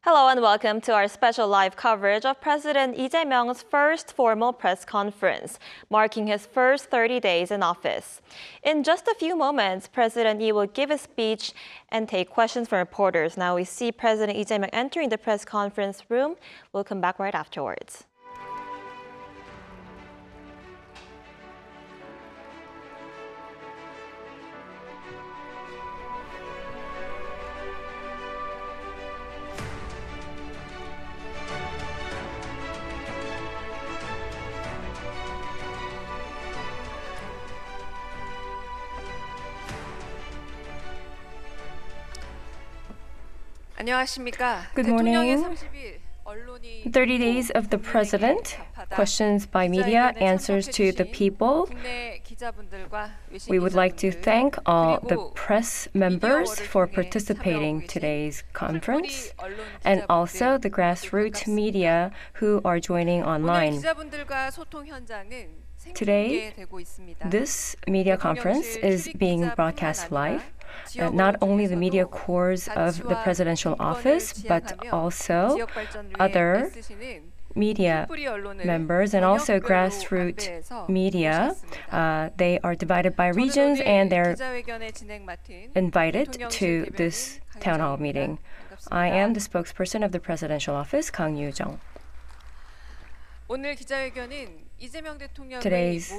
Hello and welcome to our special live coverage of President Lee Jae-myung's first formal press conference, marking his first 30 days in office. In just a few moments, President Lee will give a speech and take questions from reporters. Now we see President Lee Jae-myung entering the press conference room. We'll come back right afterwards. Good morning. 30 days of the president, questions by media, answers to the people. We would like to thank all the press members for participating in today's conference and also the grassroots media who are joining online. Today, this media conference is being broadcast live. Not only the media corps of the presidential office, but also other media members and also grassroots media. They are divided by regions and they're invited to this town hall meeting. I am the spokesperson of the presidential office, Kang Yoo-jung. Today's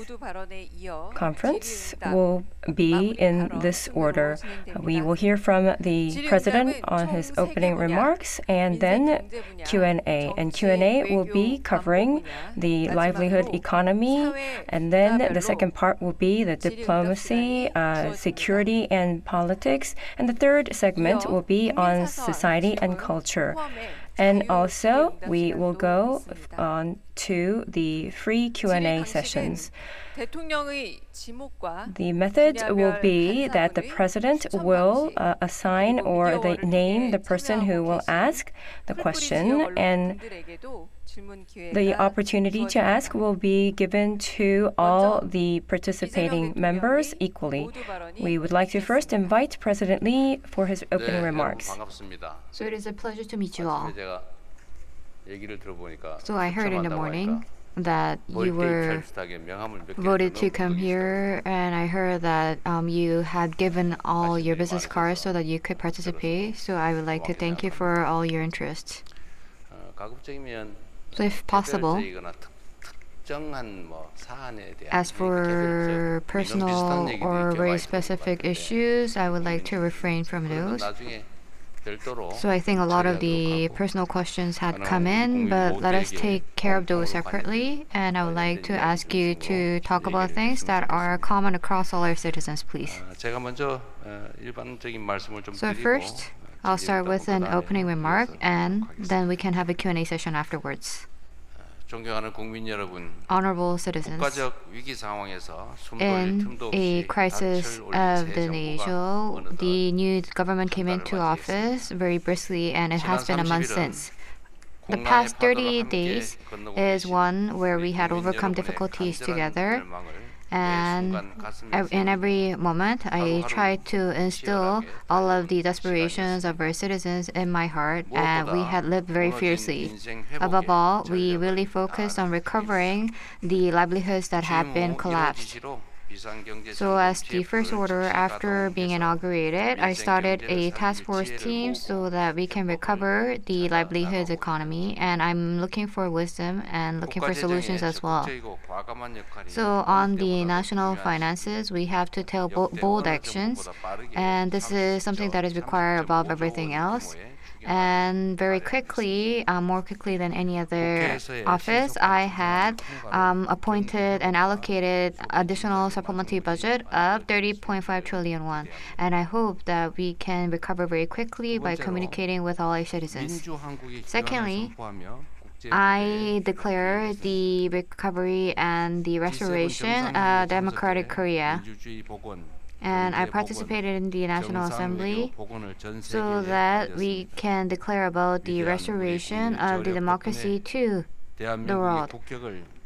conference will be in this order. We will hear from the president on his opening remarks and then Q&A. And Q&A will be covering the livelihood economy. And then the second part will be the diplomacy, security and politics. And the third segment will be on society and culture. And also, we will go on to the free Q&A sessions. The method will be that the president will assign or name the person who will ask the question, and the opportunity to ask will be given to all the participating members equally. We would like to first invite President Lee for his opening remarks. So it is a pleasure to meet you all. So I heard in the morning that you were voted to come here, and I heard that you had given all your business cards so that you could participate. So I would like to thank you for all your interest. So if possible, as for personal or very specific issues, I would like to refrain from those. So I think a lot of the personal questions had come in, but let us take care of those separately. And I would like to ask you to talk about things that are common across all our citizens, please. So first, I'll start with an opening remark, and then we can have a Q&A session afterwards. Honorable citizens, in a crisis of the nation, the new government came into office very briskly, and it has been a month since. The past 30 days is one where we had overcome difficulties together, and in every moment, I tried to instill all of the desperations of our citizens in my heart, and we had lived very fiercely. Above all, we really focused on recovering the livelihoods that had been collapsed. So as the first order after being inaugurated, I started a task force team so that we can recover the livelihoods economy, and I'm looking for wisdom and looking for solutions as well. So on the national finances, we have to take bold actions, and this is something that is required above everything else. And very quickly, more quickly than any other office, I had appointed and allocated additional supplementary budget of 30.5 trillion won. And I hope that we can recover very quickly by communicating with all our citizens. Secondly, I declare the recovery and the restoration of democratic Korea. And I participated in the National Assembly so that we can declare about the restoration of the democracy to the world.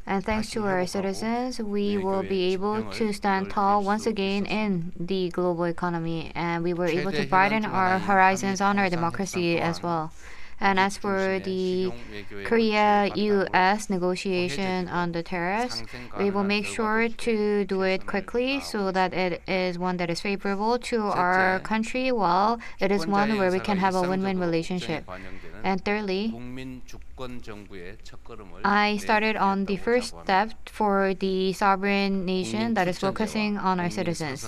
And thanks to our citizens, we will be able to stand tall once again in the global economy, and we were able to broaden our horizons on our democracy as well. And as for the Korea-U.S. negotiation on the tariffs, we will make sure to do it quickly so that it is one that is favorable to our country, while it is one where we can have a win-win relationship. And thirdly, I started on the first step for the sovereign nation that is focusing on our citizens.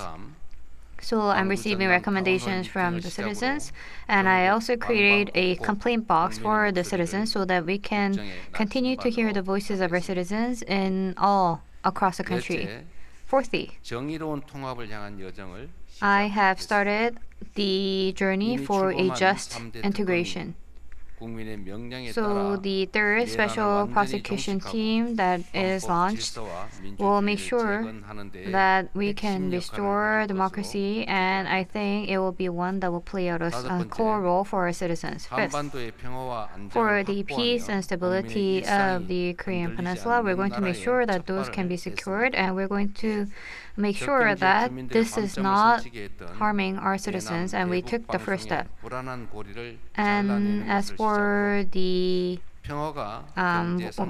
So I'm receiving recommendations from the citizens, and I also created a complaint box for the citizens so that we can continue to hear the voices of our citizens in all across the country. Fourthly, I have started the journey for a just integration. So the third special prosecution team that is launched will make sure that we can restore democracy, and I think it will be one that will play out a core role for our citizens. Fifth, for the peace and stability of the Korean Peninsula, we're going to make sure that those can be secured, and we're going to make sure that this is not harming our citizens, and we took the first step. And as for the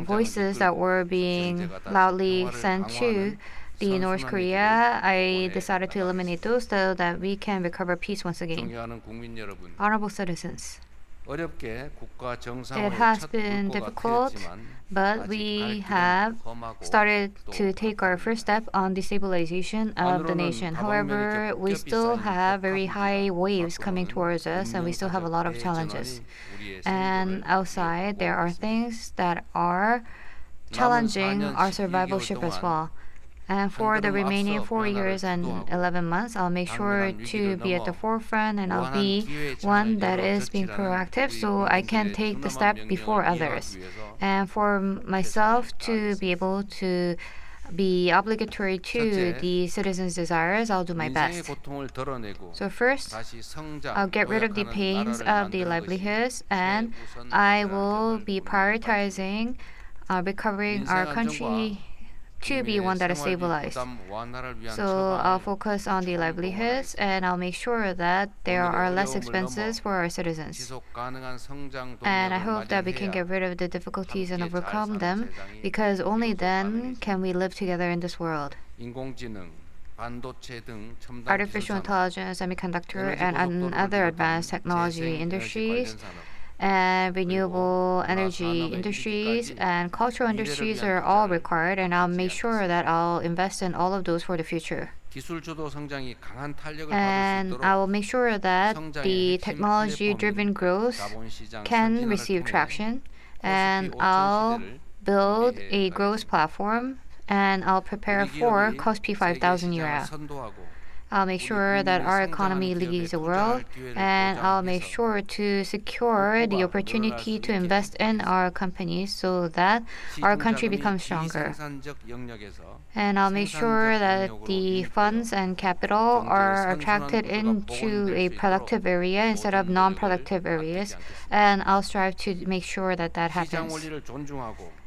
voices that were being loudly sent to the North Korea, I decided to eliminate those so that we can recover peace once again. Honorable citizens, it has been difficult, but we have started to take our first step on the stabilization of the nation. However, we still have very high waves coming towards us, and we still have a lot of challenges. And outside, there are things that are challenging our survivalship as well. And for the remaining 4 years and 11 months, I'll make sure to be at the forefront, and I'll be one that is being proactive so I can take the step before others. And for myself to be able to be obligatory to the citizens' desires, I'll do my best. So first, I'll get rid of the pains of the livelihoods, and I will be prioritizing recovering our country to be one that is stabilized. So I'll focus on the livelihoods, and I'll make sure that there are less expenses for our citizens. And I hope that we can get rid of the difficulties and overcome them, because only then can we live together in this world. Artificial intelligence, semiconductor, and other advanced technology industries, and renewable energy industries and cultural industries are all required, and I'll make sure that I'll invest in all of those for the future. And I will make sure that the technology-driven growth can receive traction, and I'll build a growth platform, and I'll prepare for KOSPI 5000 era. I'll make sure that our economy leads the world, and I'll make sure to secure the opportunity to invest in our companies so that our country becomes stronger. And I'll make sure that the funds and capital are attracted into a productive area instead of non-productive areas, and I'll strive to make sure that that happens.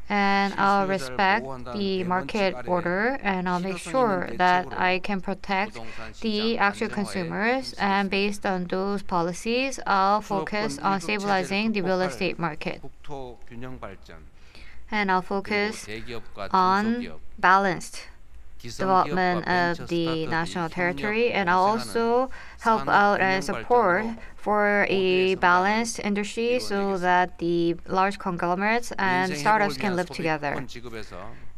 And I'll respect the market order, and I'll make sure that I can protect the actual consumers, and based on those policies, I'll focus on stabilizing the real estate market. And I'll focus on balanced development of the national territory, and I'll also help out and support for a balanced industry so that the large conglomerates and startups can live together.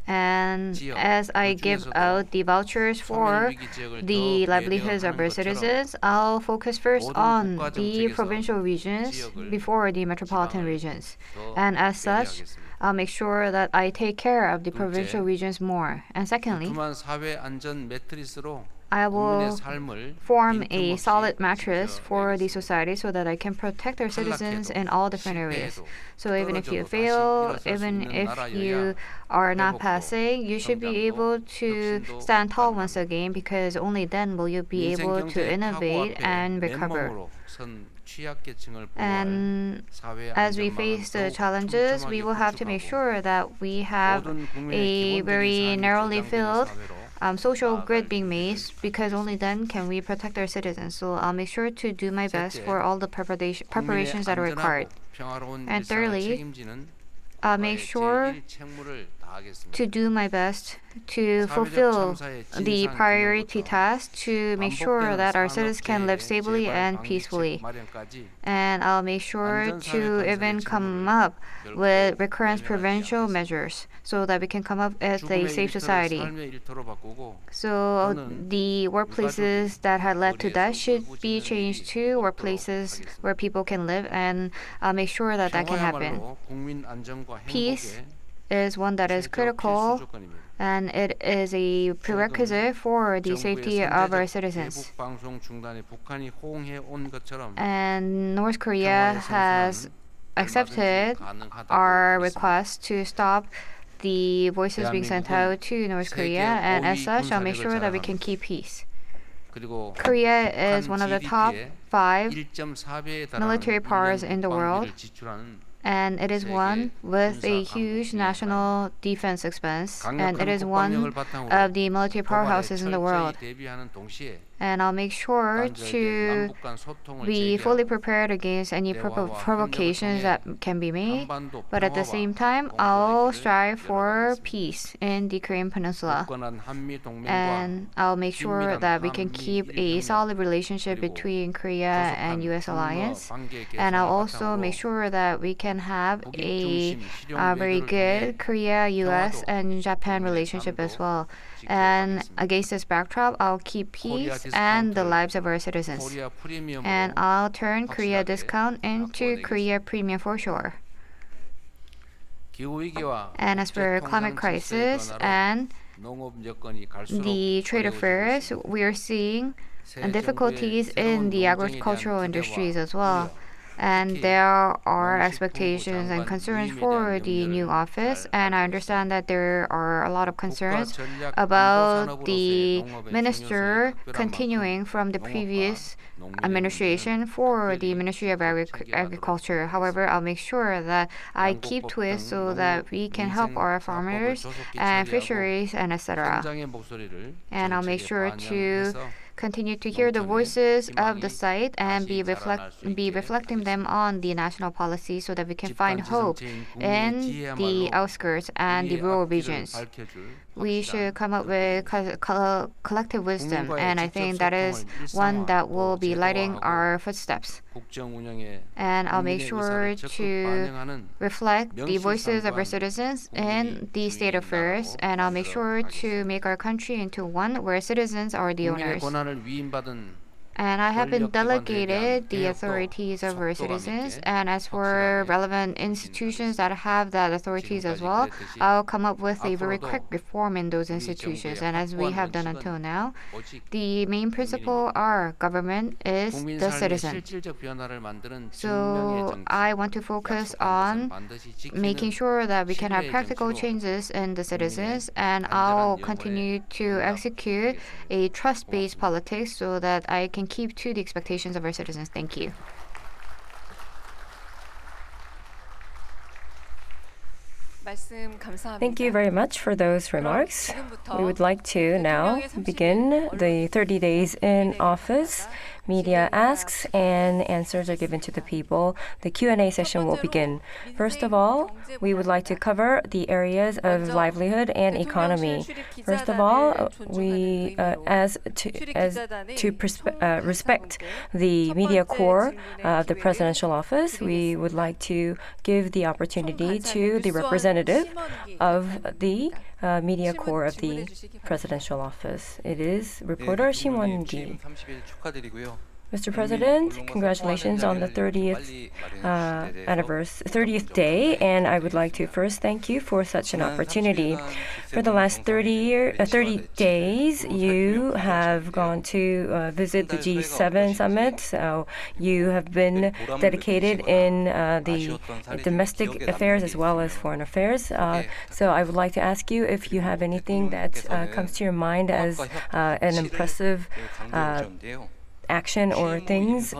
And as I give out the vouchers for the livelihoods of our citizens, I'll focus first on the provincial regions before the metropolitan regions. And as such, I'll make sure that I take care of the provincial regions more. And secondly, I will form a solid mattress for the society so that I can protect our citizens in all different areas. So even if you fail, even if you are not passing, you should be able to stand tall once again, because only then will you be able to innovate and recover. And as we face the challenges, we will have to make sure that we have a very narrowly filled social grid being made, because only then can we protect our citizens. So I'll make sure to do my best for all the preparations that are required. And thirdly, I'll make sure to do my best to fulfill the priority task to make sure that our citizens can live stably and peacefully. And I'll make sure to even come up with recurrence prevention measures so that we can come up with a safe society. So the workplaces that had led to that should be changed to workplaces where people can live, and I'll make sure that that can happen. Peace is one that is critical, and it is a prerequisite for the safety of our citizens. And North Korea has accepted our request to stop the voices being sent out to North Korea, and as such, I'll make sure that we can keep peace. Korea is one of the top 5 military powers in the world, and it is one with a huge national defense expense, and it is one of the military powerhouses in the world. And I'll make sure to be fully prepared against any provocations that can be made, but at the same time, I'll strive for peace in the Korean Peninsula. And I'll make sure that we can keep a solid relationship between Korea and U.S. alliance. And I'll also make sure that we can have a very good Korea, U.S. and Japan relationship as well. And against this backdrop, I'll keep peace and the lives of our citizens. And I'll turn Korea discount into Korea premium for sure. And as for climate crisis and the trade affairs, we are seeing difficulties in the agricultural industries as well. And there are expectations and concerns for the new office, and I understand that there are a lot of concerns about the minister continuing from the previous administration for the Ministry of Agriculture. However, I'll make sure that I keep to it so that we can help our farmers and fisheries and etc. And I'll make sure to continue to hear the voices of the site and be reflecting them on the national policy so that we can find hope in the outskirts and the rural regions. We should come up with collective wisdom, and I think that is one that will be lighting our footsteps. And I'll make sure to reflect the voices of our citizens in the state affairs, and I'll make sure to make our country into one where citizens are the owners. And I have been delegated the authorities of our citizens, and as for relevant institutions that have that authorities as well, I'll come up with a very quick reform in those institutions. And as we have done until now, the main principle our government is the citizen. So I want to focus on making sure that we can have practical changes in the citizens, and I'll continue to execute a trust-based politics so that I can keep to the expectations of our citizens. Thank you. Thank you very much for those remarks. We would like to now begin the 30 days in office. Media asks and answers are given to the people. The Q&A session will begin. First of all, we would like to cover the areas of livelihood and economy. First of all, we respect the media corps of the presidential office, we would like to give the opportunity to the representative of the media corps of the presidential office. It is reporter Shim Won-gi. Mr. President, congratulations on the 30th day, and I would like to first thank you for such an opportunity. For the last 30 days, you have gone to visit the G7 summit, so you have been dedicated in the domestic affairs as well as foreign affairs. So I would like to ask you if you have anything that comes to your mind as an impressive action or things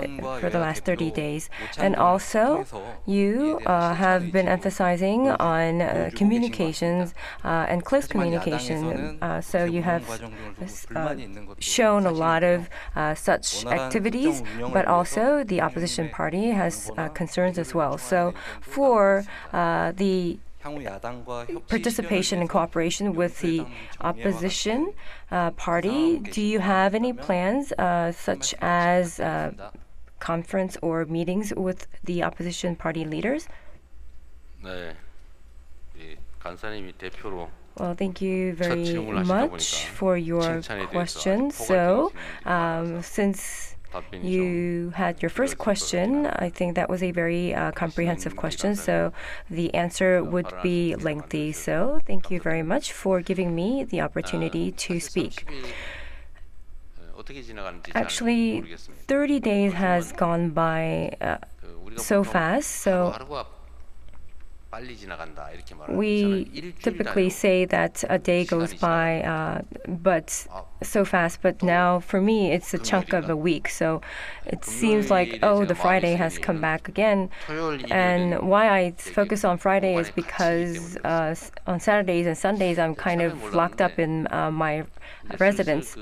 for the last 30 days. And also, you have been emphasizing on communications and close communication. So you have shown a lot of such activities, but also the opposition party has concerns as well. So for the participation and cooperation with the opposition party, do you have any plans such as conference or meetings with the opposition party leaders? 네, 간사님이 대표로 Well, thank you very much for your question. So, since you had your first question, I think that was a very comprehensive question, so the answer would be lengthy. So, thank you very much for giving me the opportunity to speak. Actually, 30 days has gone by so fast, so we typically say that a day goes by but so fast, but now for me it's a chunk of a week, so it seems like, oh, the Friday has come back again. And why I focus on Friday is because on Saturdays and Sundays I'm kind of locked up in my residence.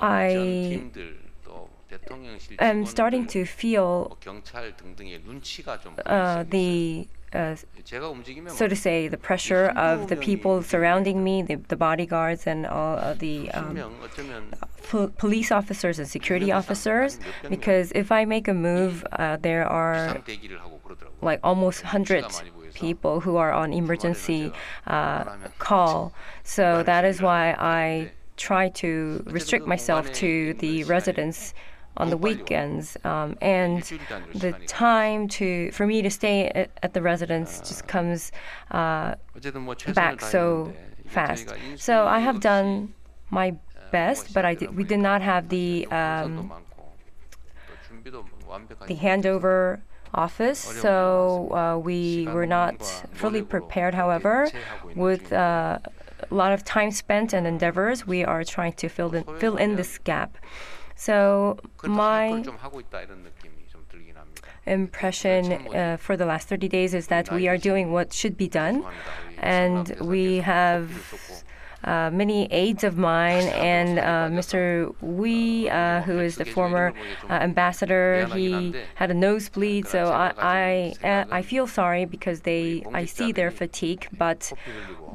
I am starting to feel the so to say, the pressure of the people surrounding me, the bodyguards and all of the police officers and security officers, because if I make a move, there are like almost 100 people who are on emergency call. So that is why I try to restrict myself to the residents on the weekends, and the time for me to stay at the residence just comes back so fast. So I have done my best, but we did not have the handover office, so we were not fully prepared. However, with a lot of time spent and endeavors, we are trying to fill in this gap. So my impression for the last 30 days is that we are doing what should be done, and we have many aides of mine, and Mr. Wee, who is the former ambassador, he had a nosebleed, so I feel sorry because I see their fatigue, but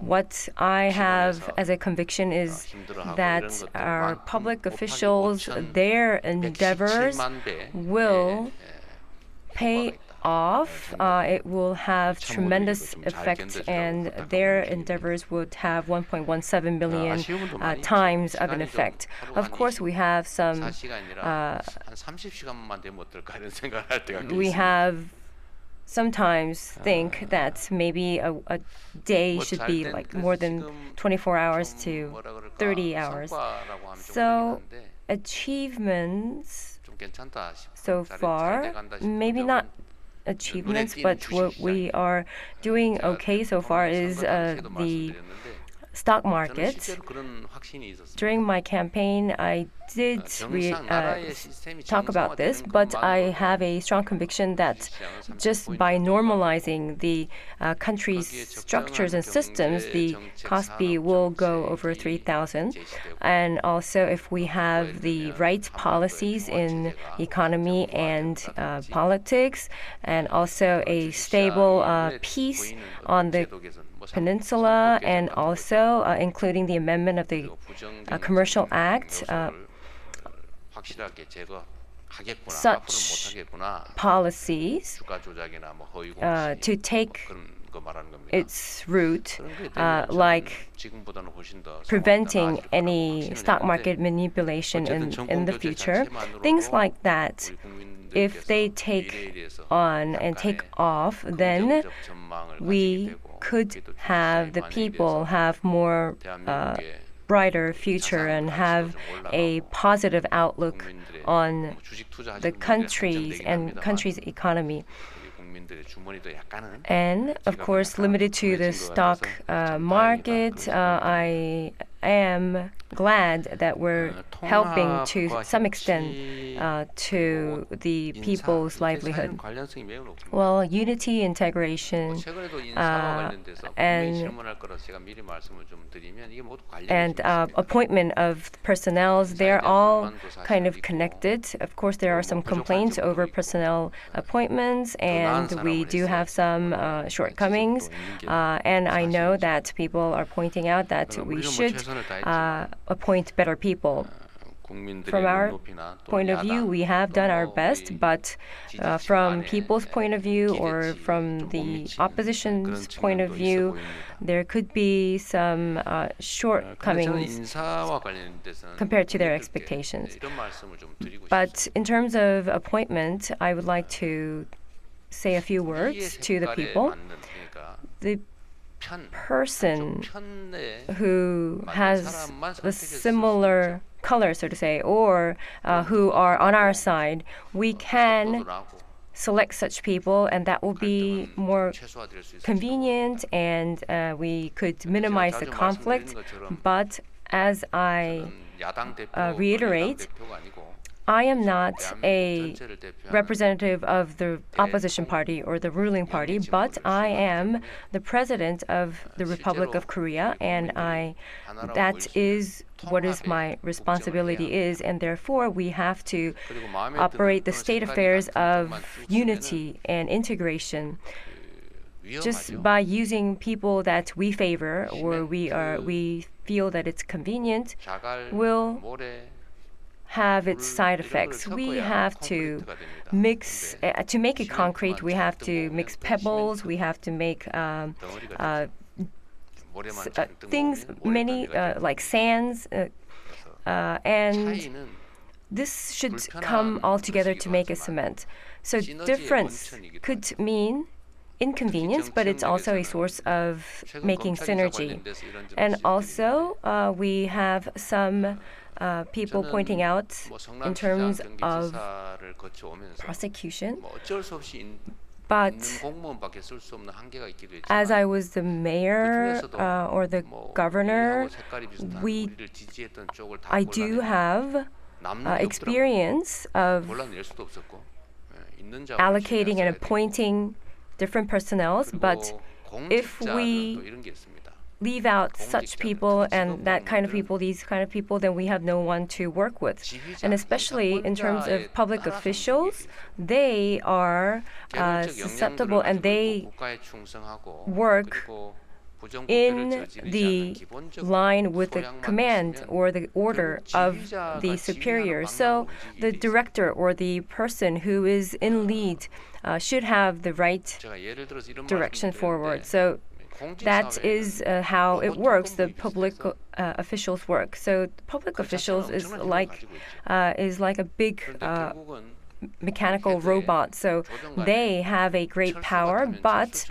what I have as a conviction is that our public officials, their endeavors will pay off. It will have tremendous effect, and their endeavors would have 1.17 billion times of an effect. Of course, we have some. We have sometimes think that maybe a day should be like more than 24 hours to 30 hours. So achievements so far, maybe not achievements, but what we are doing okay so far is the stock market. During my campaign, I did talk about this, but I have a strong conviction that just by normalizing the country's structures and systems, the Kospi will go over 3,000. And also, if we have the right policies in economy and politics, and also a stable peace on the peninsula, and also including the amendment of the Commercial Act, such policies to take its route, like preventing any stock market manipulation in the future, things like that. If they take on and take off, then we could have the people have more brighter future and have a positive outlook on the country's economy. And of course, limited to the stock market, I am glad that we're helping to some extent to the people's livelihood. Well, unity, integration, and appointment of personnel, they're all kind of connected. Of course, there are some complaints over personnel appointments, and we do have some shortcomings. And I know that people are pointing out that we should appoint better people. From our point of view, we have done our best, but from people's point of view or from the opposition's point of view, there could be some shortcomings compared to their expectations. But in terms of appointment, I would like to say a few words to the people. The person who has a similar color, so to say, or who are on our side, we can select such people, and that will be more convenient, and we could minimize the conflict. But as I reiterate, I am not a representative of the opposition party or the ruling party, but I am the president of the Republic of Korea, and that is what is my responsibility is, and therefore we have to operate the state affairs of unity and integration. Just by using people that we favor or we feel that it's convenient will have its side effects. We have to mix, to make it concrete, we have to mix pebbles, we have to make things, many like sands, and this should come all together to make a cement. So difference could mean inconvenience, but it's also a source of making synergy. And also, we have some people pointing out in terms of prosecution. But as I was the mayor or the governor, I do have experience of allocating and appointing different personnel, but if we leave out such people and that kind of people, these kind of people, then we have no one to work with. And especially in terms of public officials, they are susceptible and they work in the line with the command or the order of the superior. So the director or the person who is in lead should have the right direction forward. So that is how it works. The public officials work. So public officials is like a big mechanical robot. So they have a great power, but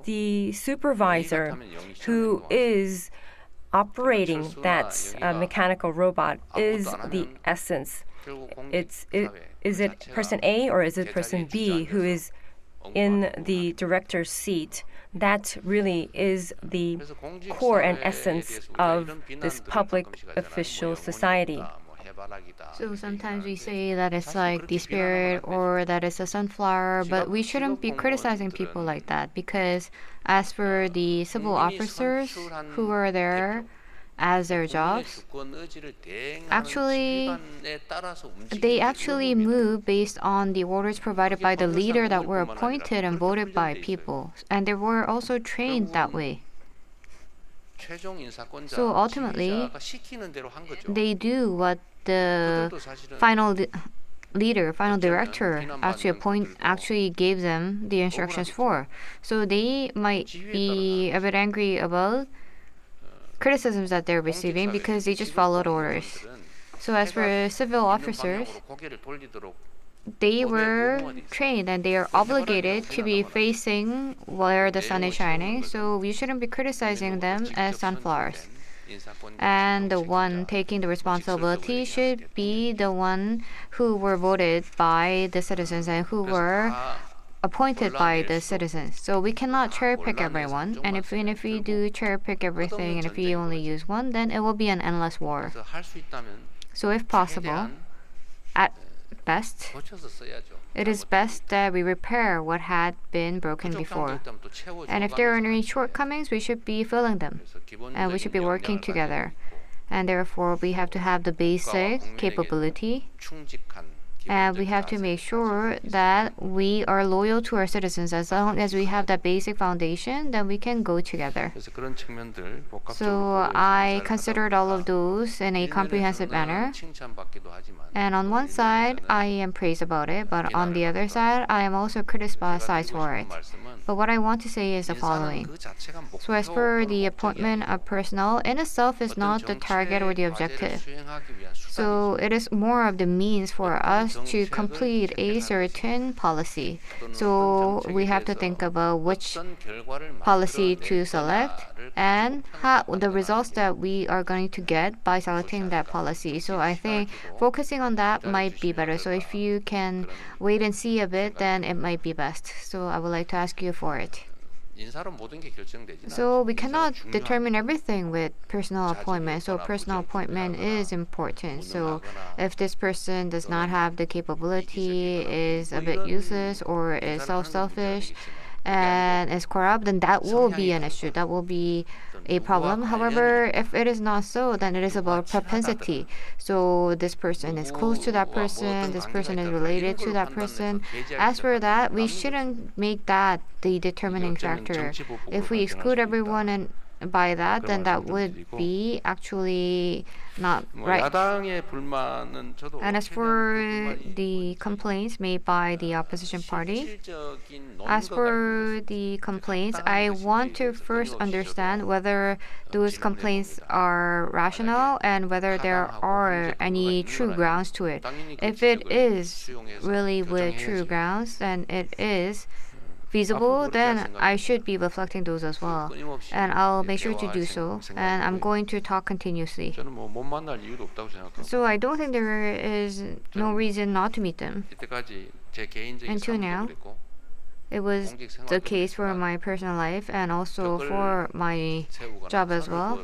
the supervisor who is operating that mechanical robot is the essence. Is it person A or is it person B who is in the director's seat? That really is the core and essence of this public official society. So sometimes we say that it's like the spirit or that it's a sunflower, but we shouldn't be criticizing people like that, because as for the civil officers who are there as their jobs, they actually move based on the orders provided by the leader that were appointed and voted by people, and they were also trained that way. So ultimately, they do what the final director actually gave them the instructions for. So they might be a bit angry about criticisms that they're receiving because they just followed orders. So as for civil officers, they were trained and they are obligated to be facing where the sun is shining. So we shouldn't be criticizing them as sunflowers. And the one taking the responsibility should be the one who were voted by the citizens and who were appointed by the citizens. So we cannot cherry pick everyone. And if we do cherry pick everything and if we only use one, then it will be an endless war. 그래서 할 수 있다면 So if possible, at best, 고쳐서 써야죠. it is best that we repair what had been broken before. And if there are any shortcomings, we should be filling them. And we should be working together. And therefore, we have to have the basic capability. And we have to make sure that we are loyal to our citizens. As long as we have that basic foundation, then we can go together. 그래서 그런 측면들 복합적으로 So I considered all of those in a comprehensive manner. 칭찬받기도 하지만 And on one side, I am praised about it, but on the other side, I am also criticized for it. But what I want to say is the following. 그 자체가 So as for the appointment of personnel, in itself is not the target or the objective. So it is more of the means for us to complete a certain policy. So we have to think about which policy to select and the results that we are going to get by selecting that policy. So I think focusing on that might be better. So if you can wait and see a bit, then it might be best. So I would like to ask you for it. 인사로 모든 게 결정되지는 So we cannot determine everything with personal appointment. So personal appointment is important. So if this person does not have the capability, is a bit useless, or is selfish, and is corrupt, then that will be an issue. That will be a problem. However, if it is not so, then it is about propensity. So this person is close to that person, this person is related to that person. As for that, we shouldn't make that the determining factor. If we exclude everyone and by that, then that would be actually not right. 야당의 불만은 저도 And as for the complaints made by the opposition party, as for the complaints, I want to first understand whether those complaints are rational and whether there are any true grounds to it. If it is really with true grounds, then it is feasible, then I should be reflecting those as well. And I'll make sure to do so. And I'm going to talk continuously. 저는 못 만날 이유도 없다고 생각하고 So I don't think there is no reason not to meet them. 이때까지 제 개인적인 Until 삶도 now, 그랬고 It was the case for my personal life and also for my job as well.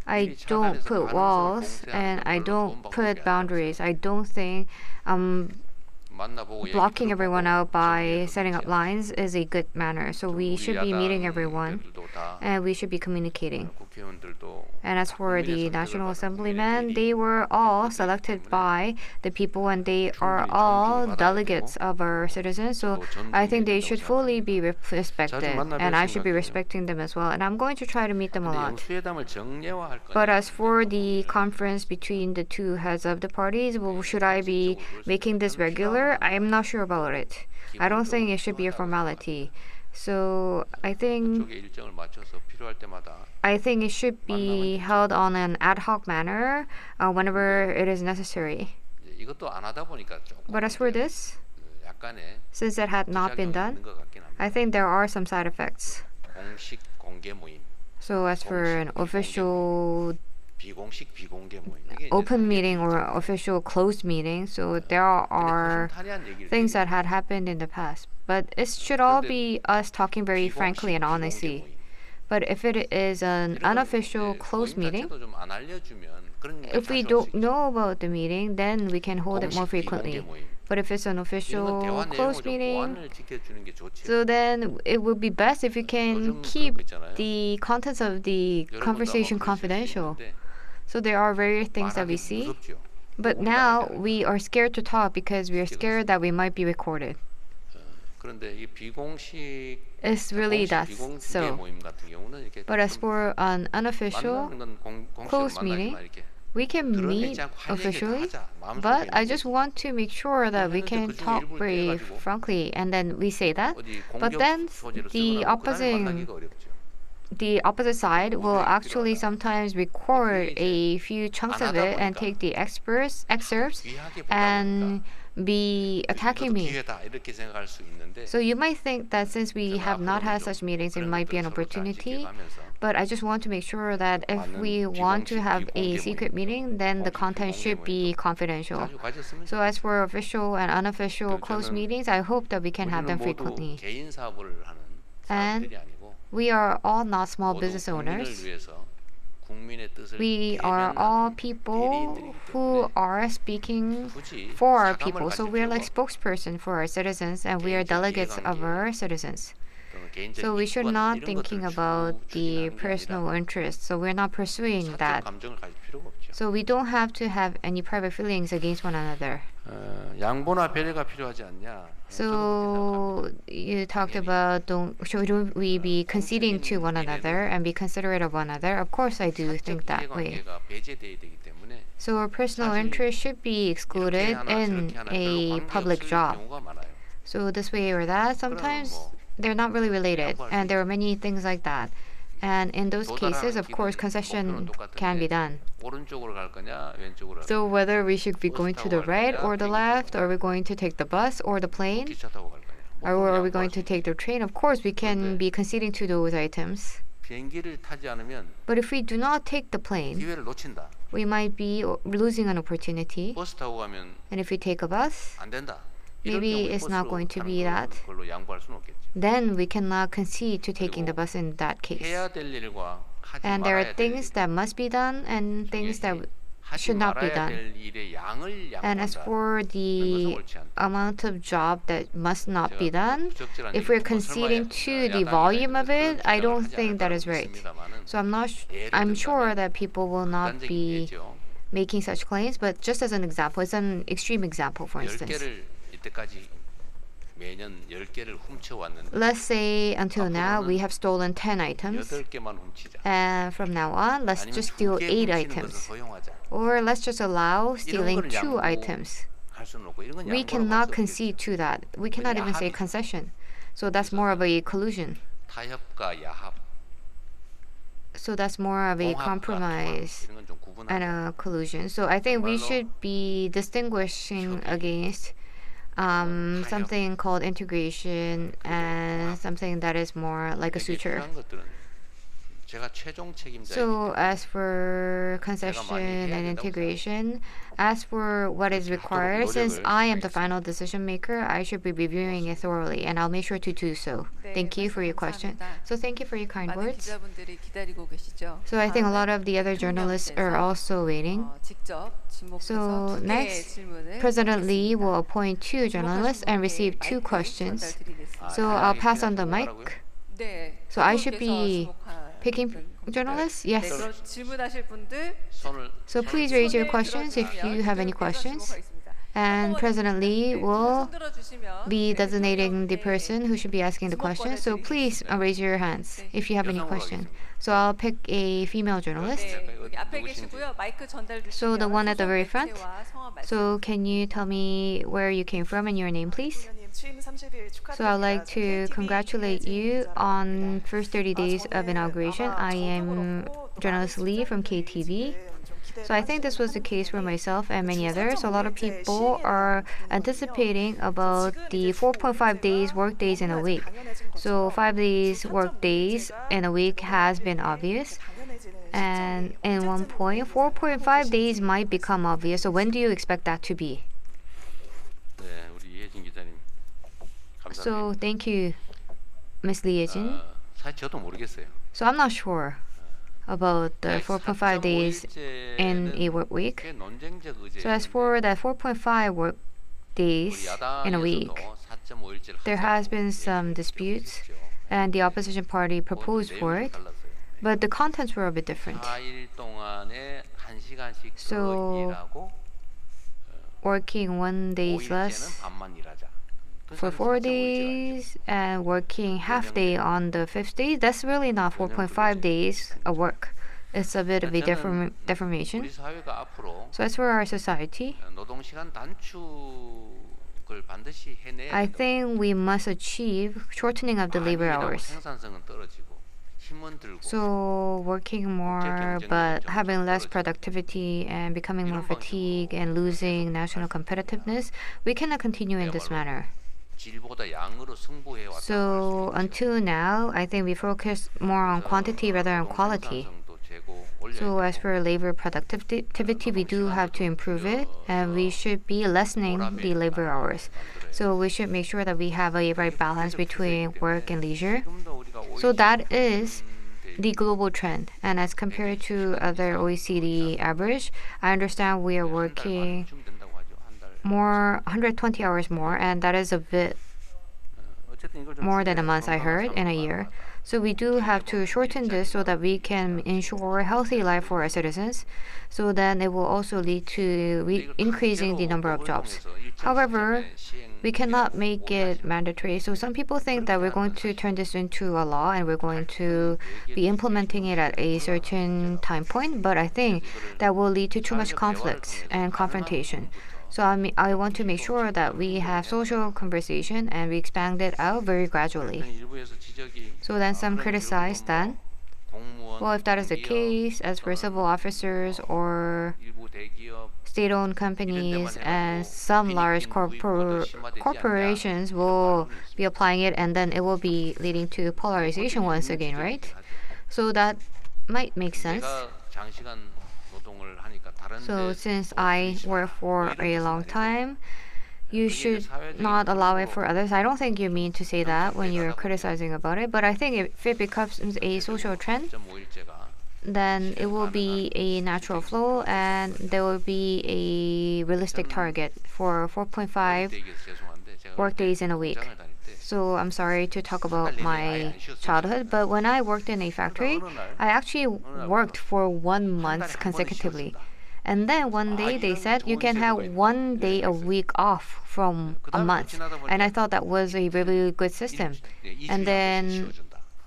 I don't put walls and I don't put boundaries. I don't think blocking everyone out by setting up lines is a good manner. So we should be meeting everyone and we should be communicating. And as for the National Assemblymen, they were all selected by the people and they are all delegates of our citizens. So I think they should fully be respected and I should be respecting them as well. And I'm going to try to meet them a lot. But as for the conference between the two heads of the parties, well, should I be making this regular? I'm not sure about it. I don't think it should be a formality. So I think it should be held on an ad hoc manner whenever it is necessary. But as for this, since it had not been done, I think there are some side effects. So as for an official open meeting or official closed meeting, so there are things that had happened in the past. But it should all be us talking very frankly and honestly. But if it is an unofficial closed meeting, if we don't know about the meeting, then we can hold it more frequently. But if it's an official closed meeting, so then it would be best if you can keep the contents of the conversation confidential. So there are various things that we see. But now we are scared to talk because we are scared that we might be recorded. It's really that so. But as for an unofficial closed meeting, we can meet officially, but I just want to make sure that we can talk very frankly, and then we say that. But then the opposite side will actually sometimes record a few chunks of it and take the excerpts and be attacking 이것도 me. 기회다 이렇게 생각할 수 있는데 So you might think that since we have not had 앞으로는 such 좀 meetings, it 그런 might be an 것들을 서로 잘 opportunity. 지켜가면서 But I just want to make sure that if we want to have a secret meeting, then the content should be confidential. 자주 가졌으면 So as for official and unofficial closed meetings, I hope that we can have them 우리는 모두 frequently. 개인 사업을 하는 And 사람들이 아니고 we are all not small 모두 business 국민을 owners. 위해서 국민의 뜻을 We are all 대변하는 people 대리인들이기 who 때문에 are speaking 굳이 for our 사감을 people. So 가질 we're 필요가 like spokesperson for our citizens, and we are 개인적 delegates of 이해관계, our citizens. 또는 개인적 So we should 이권 not 이런 thinking 것들을 about the 추진하는 게 personal 아니라 interests. So we're not pursuing 사적 that. 감정을 가질 필요가 없죠. So we don't have to have any private feelings against one another. 양보나 배려가 필요하지 않냐? So you talked about should we be conceding to one another and be considerate of one another? Of course, I do think that way. 이해관계가 배제돼야 되기 때문에 So our personal interest should be excluded in a public job. 경우가 많아요. So this way or that, sometimes they're not really related, and there are many things like that. And in those cases, of course, concession can be done. 오른쪽으로 갈 거냐, 왼쪽으로 갈 So whether we should be going to the right or the left, or we're going to take the bus or the plane, 기차 타고 갈 거냐. or are we going to take the train? Of course, we can be conceding to those items. 비행기를 타지 않으면 But if we do not take the plane, 기회를 놓친다. we might be losing an opportunity. 버스 타고 가면 And if we take a bus, 안 된다. maybe it's not going to be that. 그걸로 양보할 수는 없겠죠. Then we cannot concede to taking the bus in that case. 해야 될 일과 하지 And there are 말아야 될 things 일. that must be done and things that 하지 should not be 말아야 done. 될 일의 양을 And as 양보한다. for the amount of job that must not be done, if we're conceding to the volume of it, I don't think that is right. So I'm sure that people will not be making such claims, but just as an example, it's an extreme example, for instance. 10개를 이때까지 매년 10개를 훔쳐왔는데 Let's say until now we have stolen 10 items, 8개만 훔치자. and from now on, let's 아니면 just steal 2개 8 훔치는 items. 것을 허용하자. Or let's just allow 이런 stealing 거를 2 items. 할 수는 없고 이런 건 We 양보라고 할 cannot 수 없겠죠. concede to that. We cannot even say concession. So that's more of a collusion. 타협과 야합, So that's more of a 공합과 compromise 통합, 이런 건좀 구분하자. and a collusion. So I think we 정말로 should be distinguishing against something called integration and something that is more like a 이게 suture. 필요한 것들은 제가 최종 책임자이기 So 때문에 as for concession and integration, as for what is required, since I am the final decision maker, I should be reviewing it thoroughly, and I'll make sure to do so. Thank you for your question. So thank you for your kind 많은 words. 기자분들이 기다리고 계시죠. So I think a lot of the other journalists are also waiting. 직접 지목해서 So 두 개의 next, 질문을 President Lee will 드리겠습니다. appoint 2 journalists and receive 2 마이크 questions. 전달드리겠습니다. So I'll pass on the mic. 네, So I should 여러분께서 be 지목한 picking 겁니다. journalists? 네, Yes. 그럼 질문하실 분들 So please raise your questions if you have any questions. And President Lee will be designating the person who should be asking the question. So please raise your hands if you have any question. So I'll pick a female journalist. 네, 여기 앞에 계시고요. 마이크 전달 So the one at the very front. 매체와 성함 So can you tell me where you came from and your name, please? So I'd like to congratulate you on first 30 days of inauguration. I am journalist Lee from KTV. So I think this was the case for myself and many others. A lot of people are anticipating about the 4.5 days work days in a week. So 5 days work days in a week has been obvious. And in one point, 4.5 days might become obvious. So when do you expect that to be? 네, 우리 이혜진 기자님 So 감사합니다. thank you, Ms. Lee Yejin. 사실 저도 모르겠어요. So I'm not sure about the 4.5 days in a work week. 꽤 논쟁적 의제. So as for that 4.5 work days in a week, there has been some disputes and the opposition party proposed for it, but the contents were a bit different. 4일 동안에 1시간씩 더 So, 일하고 Working 1 day 5일째는 less 반만 일하자. for 4 days and working half day on the 5th day, that's really not 4.5 days of work. It's a bit of a deformation. 우리 사회가 앞으로 So as for our society, 노동 시간 단축을 반드시 해내야 I 된다고. think we must achieve shortening of the labor 많이 일하고 hours. 생산성은 떨어지고 힘은 들고 So working more but having less productivity and becoming more fatigued and losing national competitiveness, we cannot continue in this manner. 질보다 양으로 승부해 왔다. So until now, I think we focus more on quantity rather than quality. So as for labor productivity, we do have to improve it, and we should be lessening the labor hours. So we should make sure that we have a right balance between work and leisure. So that is the global trend. And as compared to other OECD average, I understand we are working more, 120 hours more, and that is a bit more than a month, I heard, in a year. So we do have to shorten this so that we can ensure a healthy life for our citizens. So then it will also lead to increasing the number of jobs. However, we cannot make it mandatory. So some people think that we're going to turn this into a law and we're going to be implementing it at a certain time point. But I think that will lead to too much conflict and confrontation. So I want to make sure that we have social conversation and we expand it out very gradually. So then some criticize that, well, if that is the case, as for civil officers or state-owned companies and some large corporations will be applying it, and then it will be leading to polarization once again, right? So that might make sense. So since I work for a long time, you should not allow it for others. I don't think you mean to say that when you're criticizing about it, but I think if it becomes a social trend, then it will be a natural flow and there will be a realistic target for 4.5 work days in a week. So I'm sorry to talk about my childhood, but when I worked in a factory, I actually worked for 1 month consecutively. And then one day they said you can have 1 day a week off from a month. And I thought that was a really good system. And then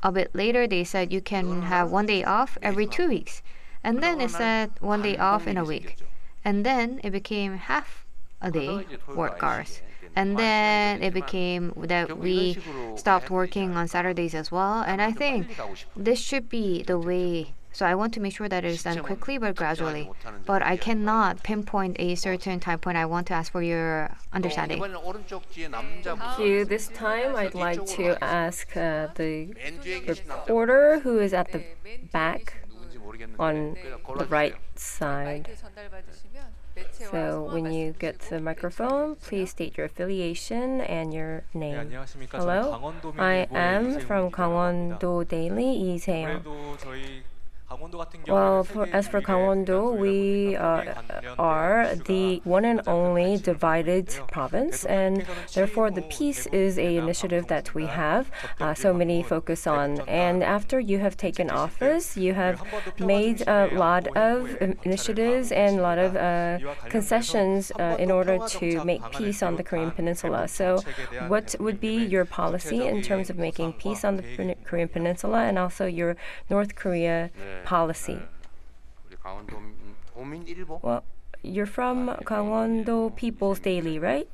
a bit later they said you can have 1 day off every 2 weeks. And then it said 1 day off in a week. And then it became half a day work hours. And then it became that we stopped working on Saturdays as well. And I think this should be the way. So I want to make sure that it is done quickly but gradually. But I cannot pinpoint a certain time point. I want to ask for your understanding. Thank you. This time I'd like to ask the reporter who is at the back on the right side. So when you get the microphone, please state your affiliation and your name. Hello, I am from Gangwon-do Daily, Lee Se-young. Well, as for Gangwon-do, we are the one and only divided province, and therefore the peace is an initiative that we have so many focus on. And after you have taken office, you have made a lot of initiatives and a lot of concessions in order to make peace on the Korean Peninsula. So what would be your policy in terms of making peace on the Korean Peninsula and also your North Korea policy? Well, you're from Gangwon-do People's Daily, right?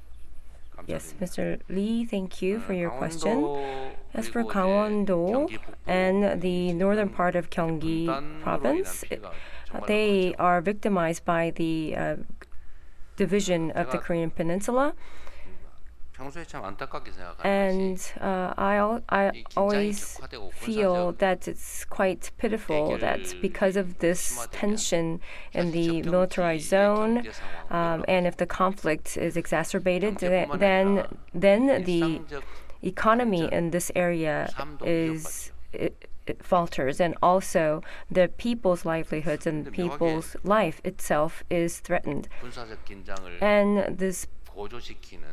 Yes, Mr. Lee, thank you for your question. As for Gangwon-do and the northern part of Gyeonggi province, they are victimized by the division of the Korean Peninsula. And I always feel that it's quite pitiful that because of this tension in the militarized zone, and if the conflict is exacerbated, then the economy in this area it falters, and also the people's livelihoods and people's life itself is threatened. And this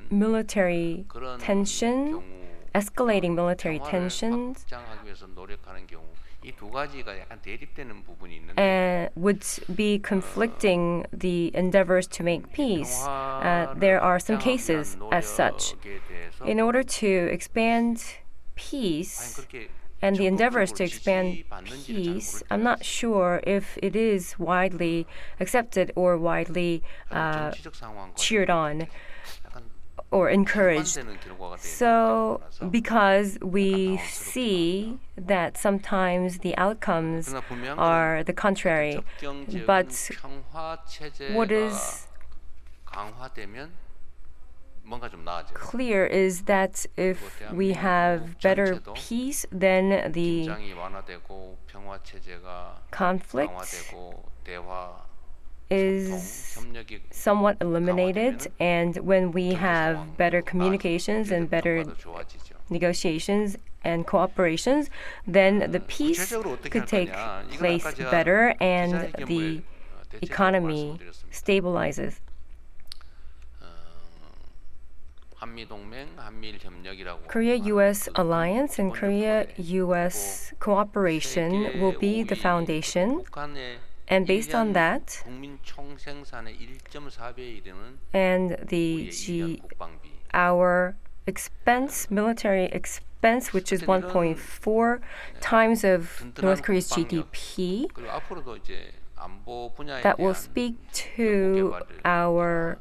military tension, escalating military tensions, would be conflicting the endeavors to make peace. There are some cases as such. In order to expand peace, and the endeavors to expand peace, I'm not sure if it is widely accepted or widely cheered on. or encouraged. So because we see that sometimes the outcomes are the contrary, but what is clear is that if we have better peace, then the conflict is somewhat eliminated, and when we have better communications and better negotiations and cooperations, then the peace could take place better and the economy stabilizes. Korea-U.S. alliance and Korea-U.S. cooperation will be the foundation. And based on that, and our military expense, which is 1.4 times of North Korea's GDP, that will speak to our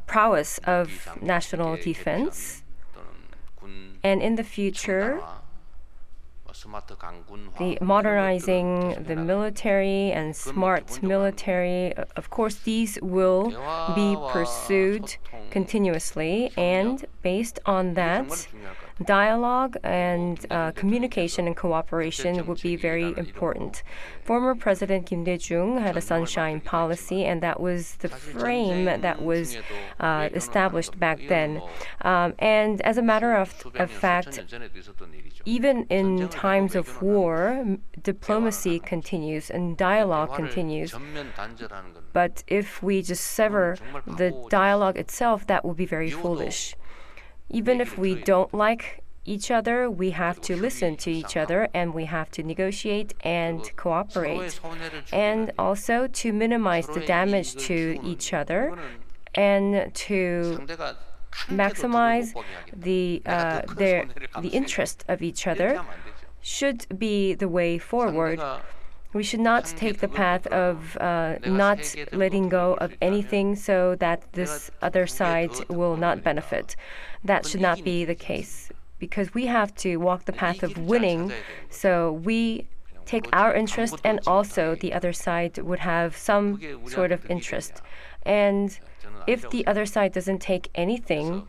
prowess of national defense. And in the future, the modernizing the military and smart military, of course, these will be pursued continuously. And based on that, dialogue and communication and cooperation would be very important. Former President Kim Dae-jung had a sunshine policy, and that was the frame that was established back then. And as a matter of fact, even in times of war, diplomacy continues and dialogue continues. But if we just sever the dialogue itself, that would be very foolish. Even if we don't like each other, we have to listen to each other and we have to negotiate and cooperate. And also to minimize the damage to each other and to maximize the interest of each other should be the way forward. We should not take the path of not letting go of anything so that this other side will not benefit. That should not be the case, because we have to walk the path of winning, so we take our interest and also the other side would have some sort of interest. And if the other side doesn't take anything,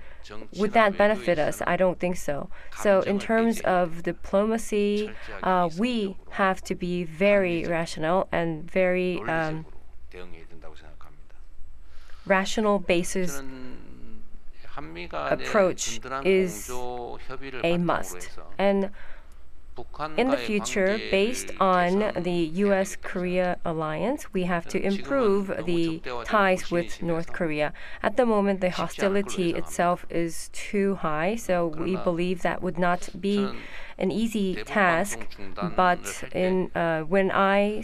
would that benefit us? I don't think so. So in terms of diplomacy, we have to be very rational and very rational basis approach is a must. And in the future, based on the U.S.-Korea alliance, we have to improve the ties with North Korea. At the moment, the hostility itself is too high, so we believe that would not be an easy task. But when I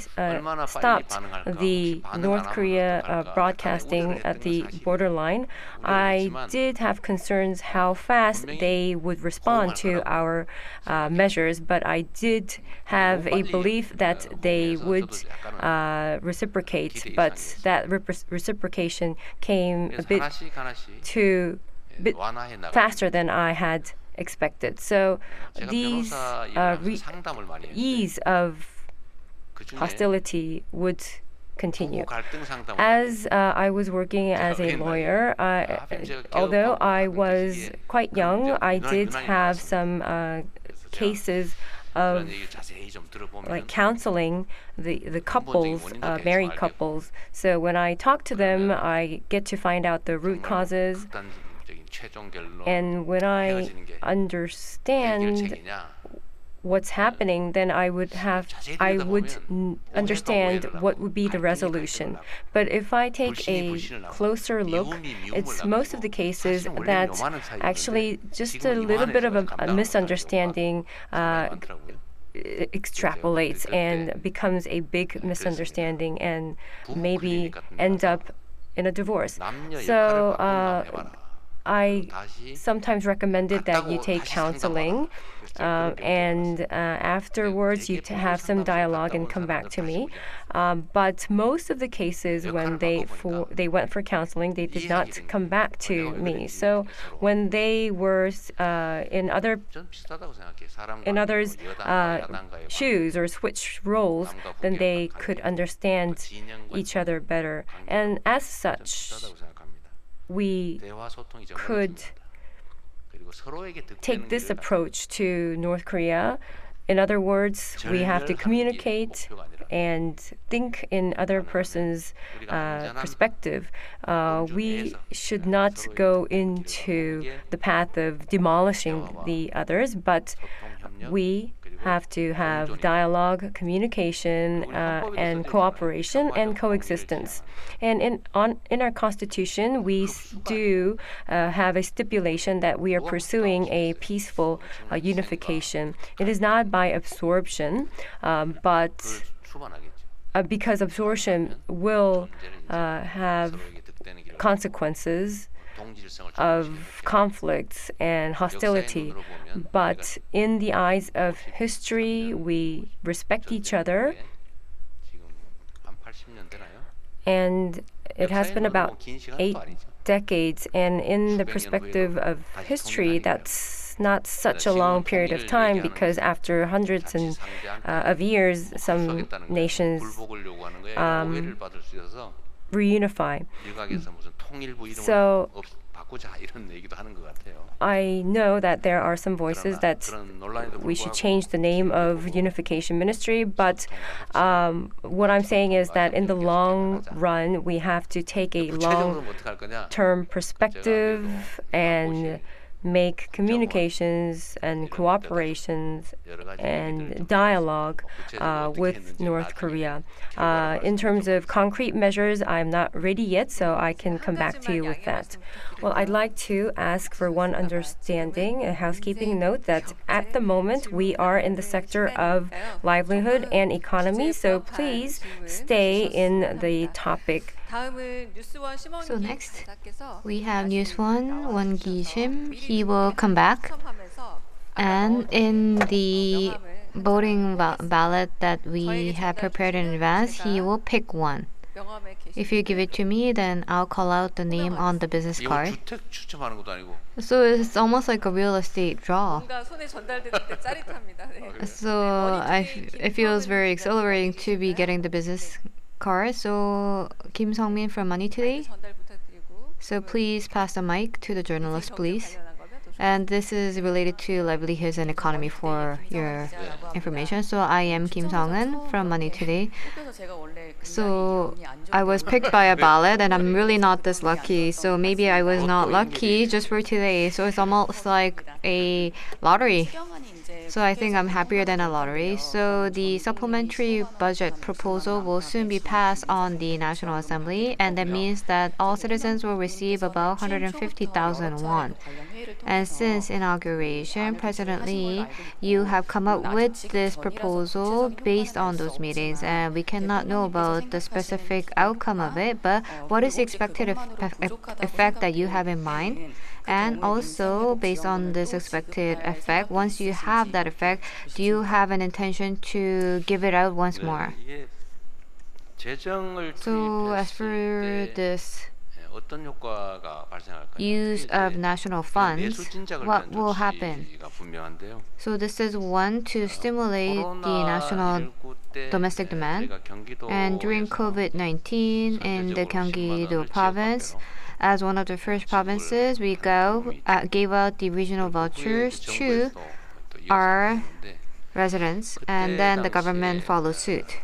stopped the North Korea broadcasting at the borderline, I did have concerns how fast they would respond to our measures, but I did have a belief that they would reciprocate, but that reciprocation came a bit faster than I had expected. So these ease of hostility would continue. As I was working as a lawyer, although I was quite young, I did have some cases of like counseling the couples, married couples. So when I talk to them, I get to find out the root causes. And when I understand what's happening, then I would understand what would be the resolution. But if I take a closer look, it's most of the cases that actually just a little bit of a misunderstanding extrapolates and becomes a big misunderstanding and maybe end up in a divorce. So I sometimes recommended that you take counseling, and afterwards you have some dialogue and come back to me. But most of the cases when they went for counseling, they did not come back to me. So when they were in others' shoes or switch roles, then they could understand each other better. And as such, we could take this approach to North Korea. In other words, we have to communicate and think in other person's perspective. We should not go into the path of demolishing the others, but we have to have dialogue, communication, and cooperation and coexistence. And in our constitution, we do have a stipulation that we are pursuing a peaceful unification. It is not by absorption, but because absorption will have consequences of conflicts and hostility. But in the eyes of history, we respect each other. And it has been about 8 decades. And in the perspective of history, that's not such a long period of time, because after hundreds of years, some nations reunify. So I know that there are some voices that we should change the name of Unification Ministry, but what I'm saying is that in the long run, we have to take a long-term perspective and make communications and cooperations and dialogue with North Korea. In terms of concrete measures, I'm not ready yet, so I can come back to you with that. Well, I'd like to ask for one understanding, a housekeeping note, that at the moment we are in the sector of livelihood and economy, so please stay in the topic. So next, we have News One, Won Gi-shim. He will come back, and in the voting ballot that we have prepared in advance, he will pick one. If you give it to me, then I'll call out the name on the business card. So it's almost like a real estate draw. So it feels very exhilarating to be getting the business card. So Kim Sung-min from Money Today. So please pass the mic to the journalist, please. And this is related to livelihoods and economy for your information. So I am Kim Sung-eun from Money Today. So I was picked by a ballot, and I'm really not this lucky. So maybe I was not lucky just for today. So it's almost like a lottery. So I think I'm happier than a lottery. So the supplementary budget proposal will soon be passed on the National Assembly, and that means that all citizens will receive about 150,000 won. And since inauguration, President Lee, you have come up with this proposal based on those meetings, and we cannot know about the specific outcome of it, but what is the expected effect that you have in mind? And also, based on this expected effect, once you have that effect, do you have an intention to give it out once more? So as for this use of national funds, what will happen? So this is one, to stimulate the national domestic demand. And during COVID-19 in the Gyeonggi-do province, as one of the first provinces, we gave out the regional vouchers to our residents, and then the government followed suit.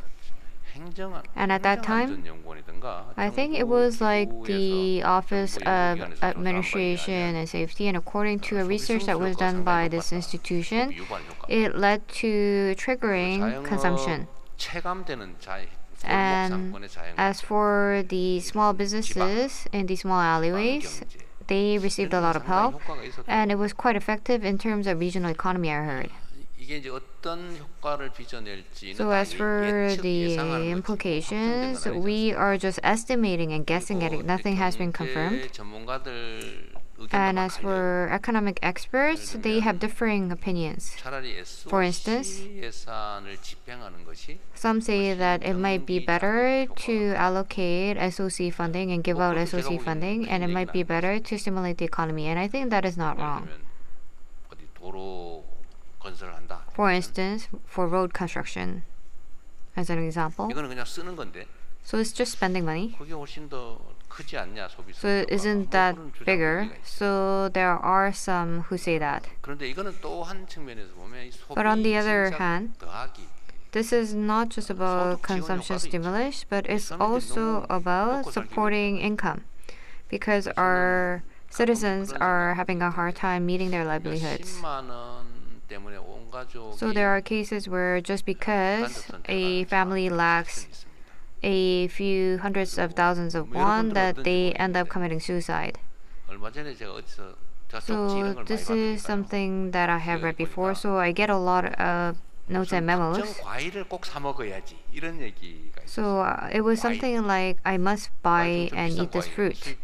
And at that time, I think it was like the Office of Administration and Safety, and according to a research that was done by this institution, it led to triggering consumption. And as for the small businesses in the small alleyways, they received a lot of help, and it was quite effective in terms of regional economy, I heard. So as for the implications, we are just estimating and guessing at it. Nothing has been confirmed. And as for economic experts, they have differing opinions. For instance, some say that it might be better to allocate SOC funding and give out SOC funding, and it might be better to stimulate the economy. And I think that is not wrong. For instance, for road construction, as an example. So it's just spending money. So isn't that bigger? So there are some who say that. But on the other hand, this is not just about consumption stimulus, but it's also about supporting income, because our citizens are having a hard time meeting their livelihoods. So there are cases where just because a family lacks a few hundreds of thousands of won, that they end up committing suicide. So this is something that I have read before, so I get a lot of notes and memos. So it was something like, I must buy and eat this fruit.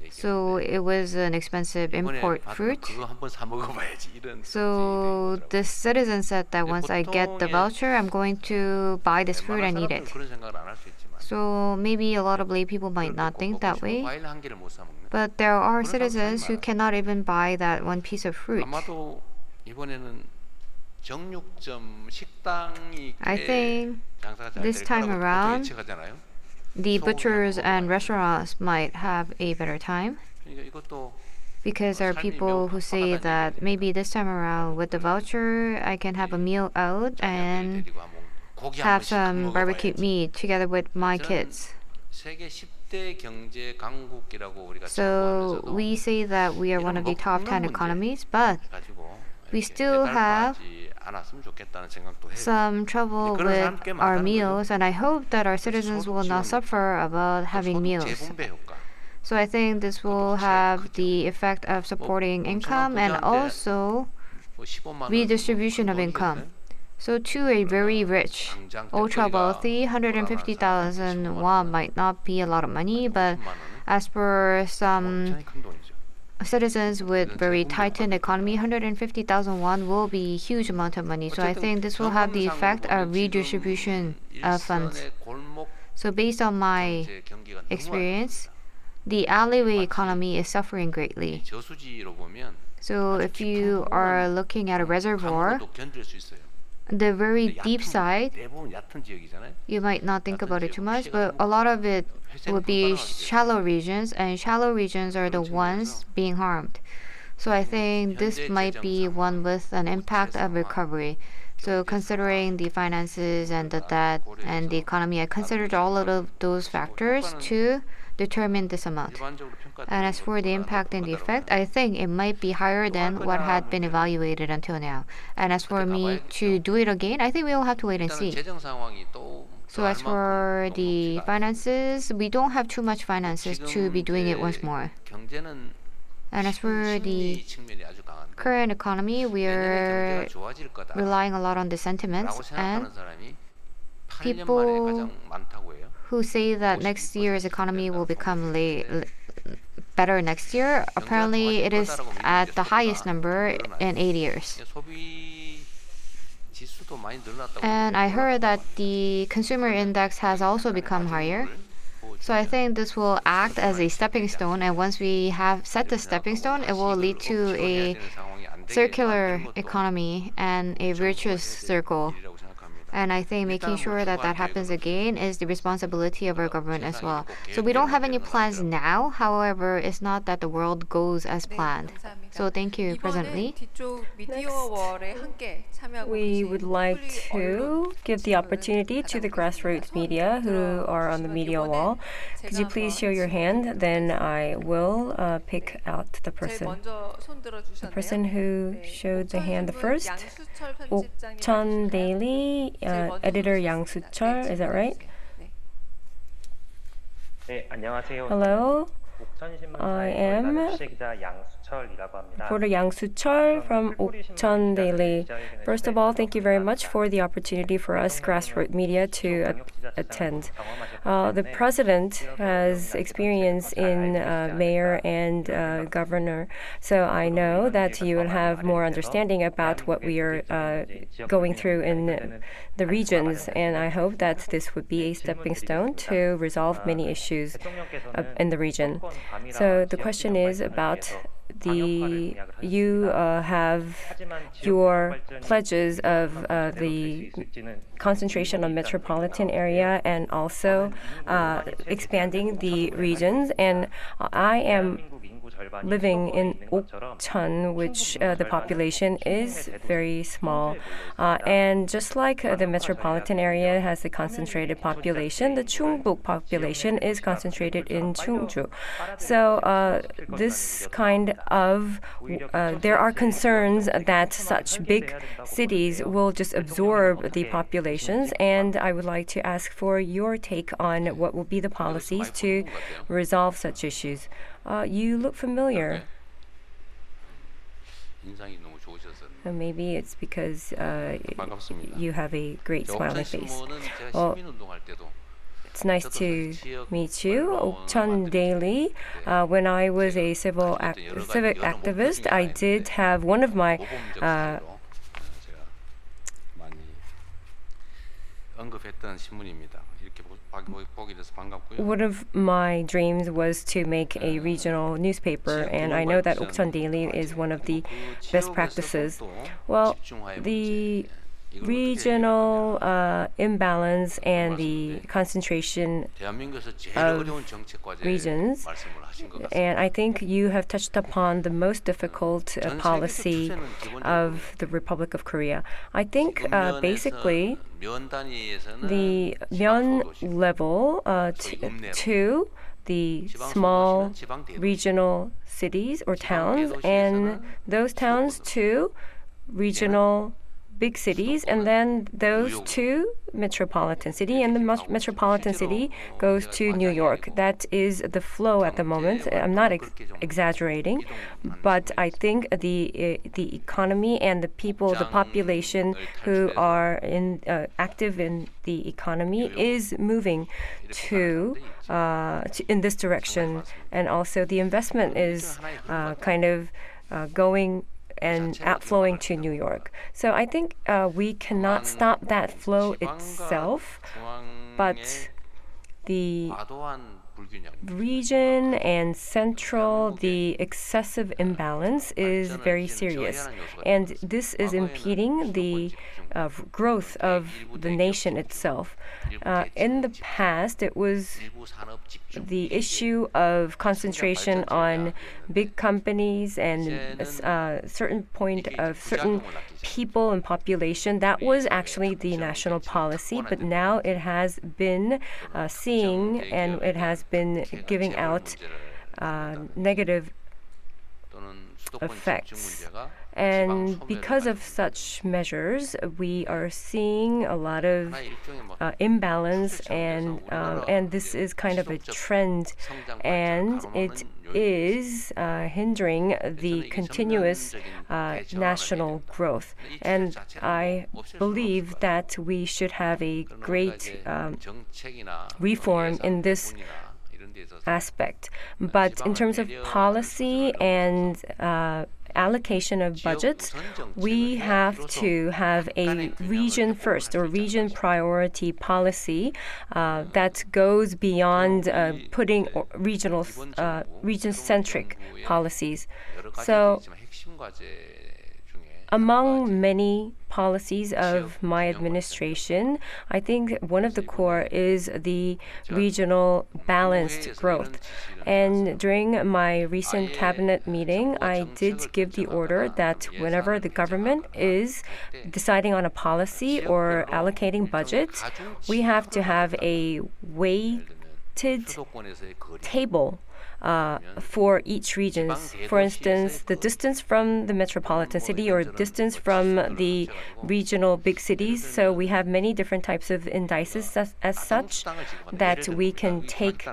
So it was an expensive import fruit. So the citizen said that once I get the voucher, I'm going to buy this fruit and eat it. So maybe a lot of lay people might not think that way. But there are citizens who cannot even buy that one piece of fruit. I think this time around, the butchers and restaurants might have a better time, because there are people who say that maybe this time around with the voucher I can have a meal out and have some barbecued meat together with my kids. So we say that we are one of the top 10 economies, but we still have some trouble with our meals, and I hope that our citizens will not suffer about having meals. So I think this will have the effect of supporting income and also redistribution of income. So to a very rich, ultra wealthy, 150,000 won might not be a lot of money, but as for some citizens with very tightened economy, 150,000 won will be a huge amount of money. So I think this will have the effect of redistribution of funds. So based on my experience, the alleyway economy is suffering greatly. So if you are looking at a reservoir, the very deep side, you might not think about it too much, but a lot of it would be shallow regions, and shallow regions are the ones being harmed. So I think this might be one with an impact of recovery. So considering the finances and the debt and the economy, I considered all of those factors to determine this amount. And as for the impact and the effect, I think it might be higher than what had been evaluated until now. And as for me to do it again, I think we will have to wait and see. So as for the finances, we don't have too much finances to be doing it once more. And as for the current economy, we are relying a lot on the sentiments, and people who say that next year's economy will become better next year, apparently it is at the highest number in 8 years. And I heard that the consumer index has also become higher. So I think this will act as a stepping stone, and once we have set the stepping stone, it will lead to a circular economy and a virtuous circle. And I think making sure that that happens again is the responsibility of our government as well. So we don't have any plans now. However, it's not that the world goes as planned. So thank you, President Lee. We would like to give the opportunity to the grassroots media who are on the media wall. Could you please show your hand? Then I will pick out the person. The person who showed the hand the first. 옥천 Daily editor 양수철, is that right? 네, 안녕하세요. Hello, I am Reporter Yang Soo-chul from Okcheon Daily. First of all, thank you very much for the opportunity for us grassroots media to attend. The president has experience in mayor and governor, so I know that you will have more understanding about what we are going through in the regions, and I hope that this would be a stepping stone to resolve many issues in the region. So the question is about you have your pledges of the concentration on metropolitan area and also expanding the regions, and I am living in Okcheon, which the population is very small. And just like the metropolitan area has a concentrated population, the Chungbuk population is concentrated in Chungju. So this kind of, there are concerns that such big cities will just absorb the populations, and I would like to ask for your take on what will be the policies to resolve such issues. You look familiar. Maybe it's because you have a great smiling face. Well, it's nice to meet you. Okcheon Daily. When I was a civic activist, I did have one of my one of my dreams was to make a regional newspaper, and I know that Okcheon Daily is one of the best practices. Well, the regional imbalance and the concentration of regions, and I think you have touched upon the most difficult policy of the Republic of Korea. I think basically the Myeon level to the small regional cities or towns, and those towns to regional big cities, and then those to metropolitan city, and the metropolitan city goes to New York. That is the flow at the moment. I'm not exaggerating, but I think the economy and the people, the population who are active in the economy is moving to in this direction, and also the investment is kind of going and outflowing to New York. So I think we cannot stop that flow itself, but the region and central, the excessive imbalance is very serious. And this is impeding the growth of the nation itself. In the past, it was the issue of concentration on big companies and a certain point of certain people and population. That was actually the national policy, but now it has been seeing and it has been giving out negative effects. And because of such measures, we are seeing a lot of imbalance, and this is kind of a trend, and it is hindering the continuous national growth. And I believe that we should have a great reform in this aspect. But in terms of policy and allocation of budgets, we have to have a region first or region priority policy that goes beyond putting region-centric policies. So among many policies of my administration, I think one of the core is the regional balanced growth. And during my recent cabinet meeting, I did give the order that whenever the government is deciding on a policy or allocating budgets, we have to have a weighted table for each region. For instance, the distance from the metropolitan city or distance from the regional big cities. So we have many different types of indices as such that we can take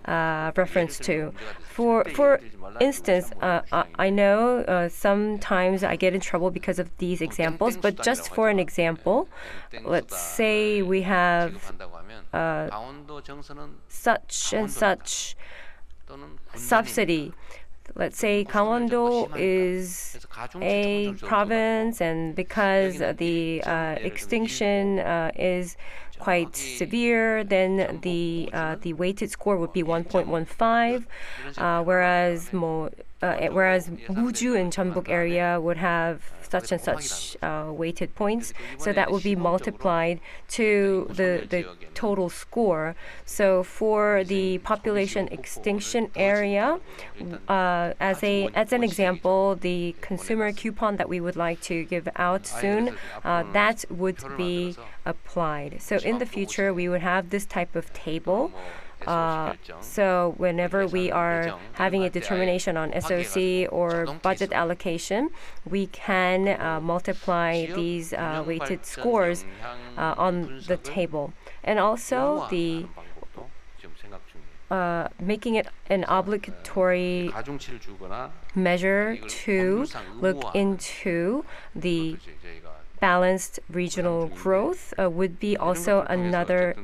reference to. For instance, I know sometimes I get in trouble because of these examples, but just for an example, let's say we have such and such subsidy. Let's say Gangwon-do is a province, and because the extinction is quite severe, then the weighted score would be 1.15, whereas Muju in Jeonbuk area would have such and such weighted points. So that would be multiplied to the total score. So for the population extinction area, as an example, the consumer coupon that we would like to give out soon, that would be applied. So in the future, we would have this type of table. So whenever we are having a determination on SOC or budget allocation, we can multiply these weighted scores on the table. And also making it an obligatory measure to look into the balanced regional growth would be also another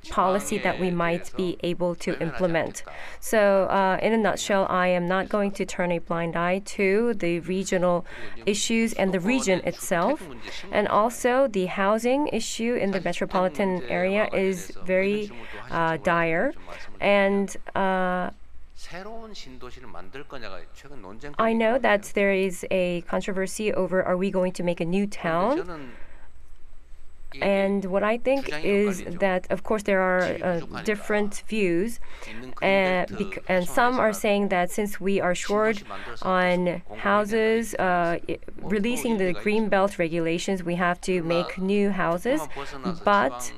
policy that we might be able to implement. So in a nutshell, I am not going to turn a blind eye to the regional issues and the region itself. And also the housing issue in the metropolitan area is very dire. And I know that there is a controversy over, are we going to make a new town? And what I think is that, of course, there are different views, and some are saying that since we are short on houses, releasing the green belt regulations, we have to make new houses. But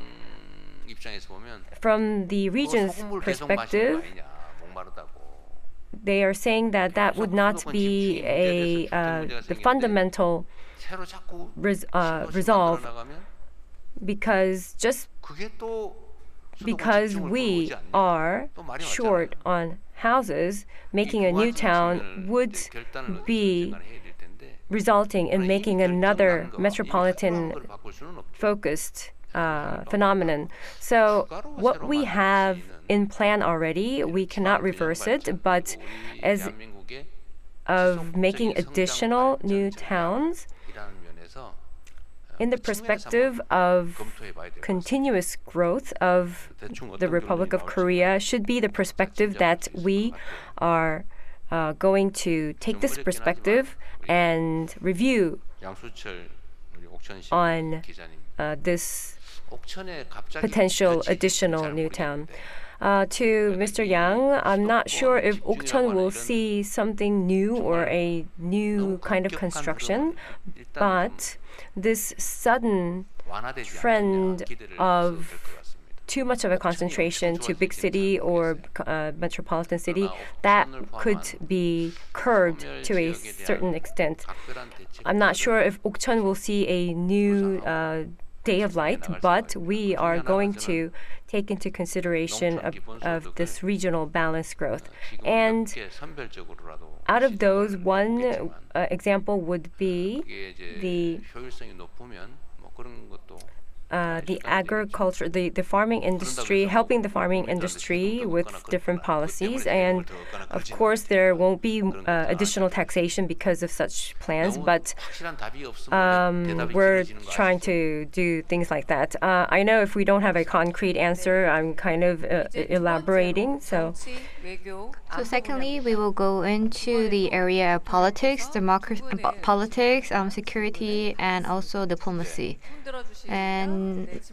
from the region's perspective, they are saying that that would not be the fundamental resolve. Because we are short on houses, making a new town would be resulting in making another metropolitan-focused phenomenon. So what we have in plan already, we cannot reverse it, but as of making additional new towns, in the perspective of continuous growth of the Republic of Korea, should be the perspective that we are going to take this perspective and review on this potential additional new town. To Mr. Yang, I'm not sure if Okcheon will see something new or a new kind of construction, but this sudden trend of too much of a concentration to big city or metropolitan city, that could be curbed to a certain extent. I'm not sure if Okcheon will see a new day of light, but we are going to take into consideration of this regional balanced growth. And out of those, one example would be the agriculture, the farming industry, helping the farming industry with different policies. And of course, there won't be additional taxation because of such plans, but we're trying to do things like that. I know if we don't have a concrete answer, I'm kind of elaborating. So secondly, we will go into the area of politics, politics, security, and also diplomacy. And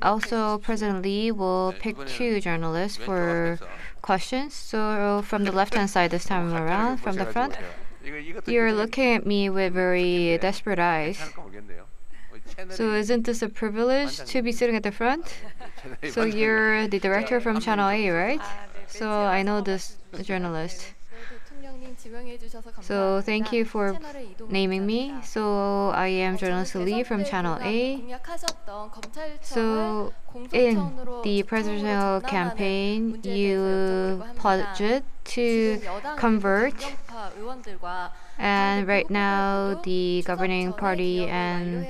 also, President Lee will pick two journalists for questions. So from the left-hand side this time around, from the front, you're looking at me with very desperate eyes. So isn't this a privilege to be sitting at the front? So you're the director from Channel A, right? so I know this journalist. So thank you for naming me. So I am journalist Lee from Channel A. So in the presidential campaign, you pledged to convert, and right now the governing party and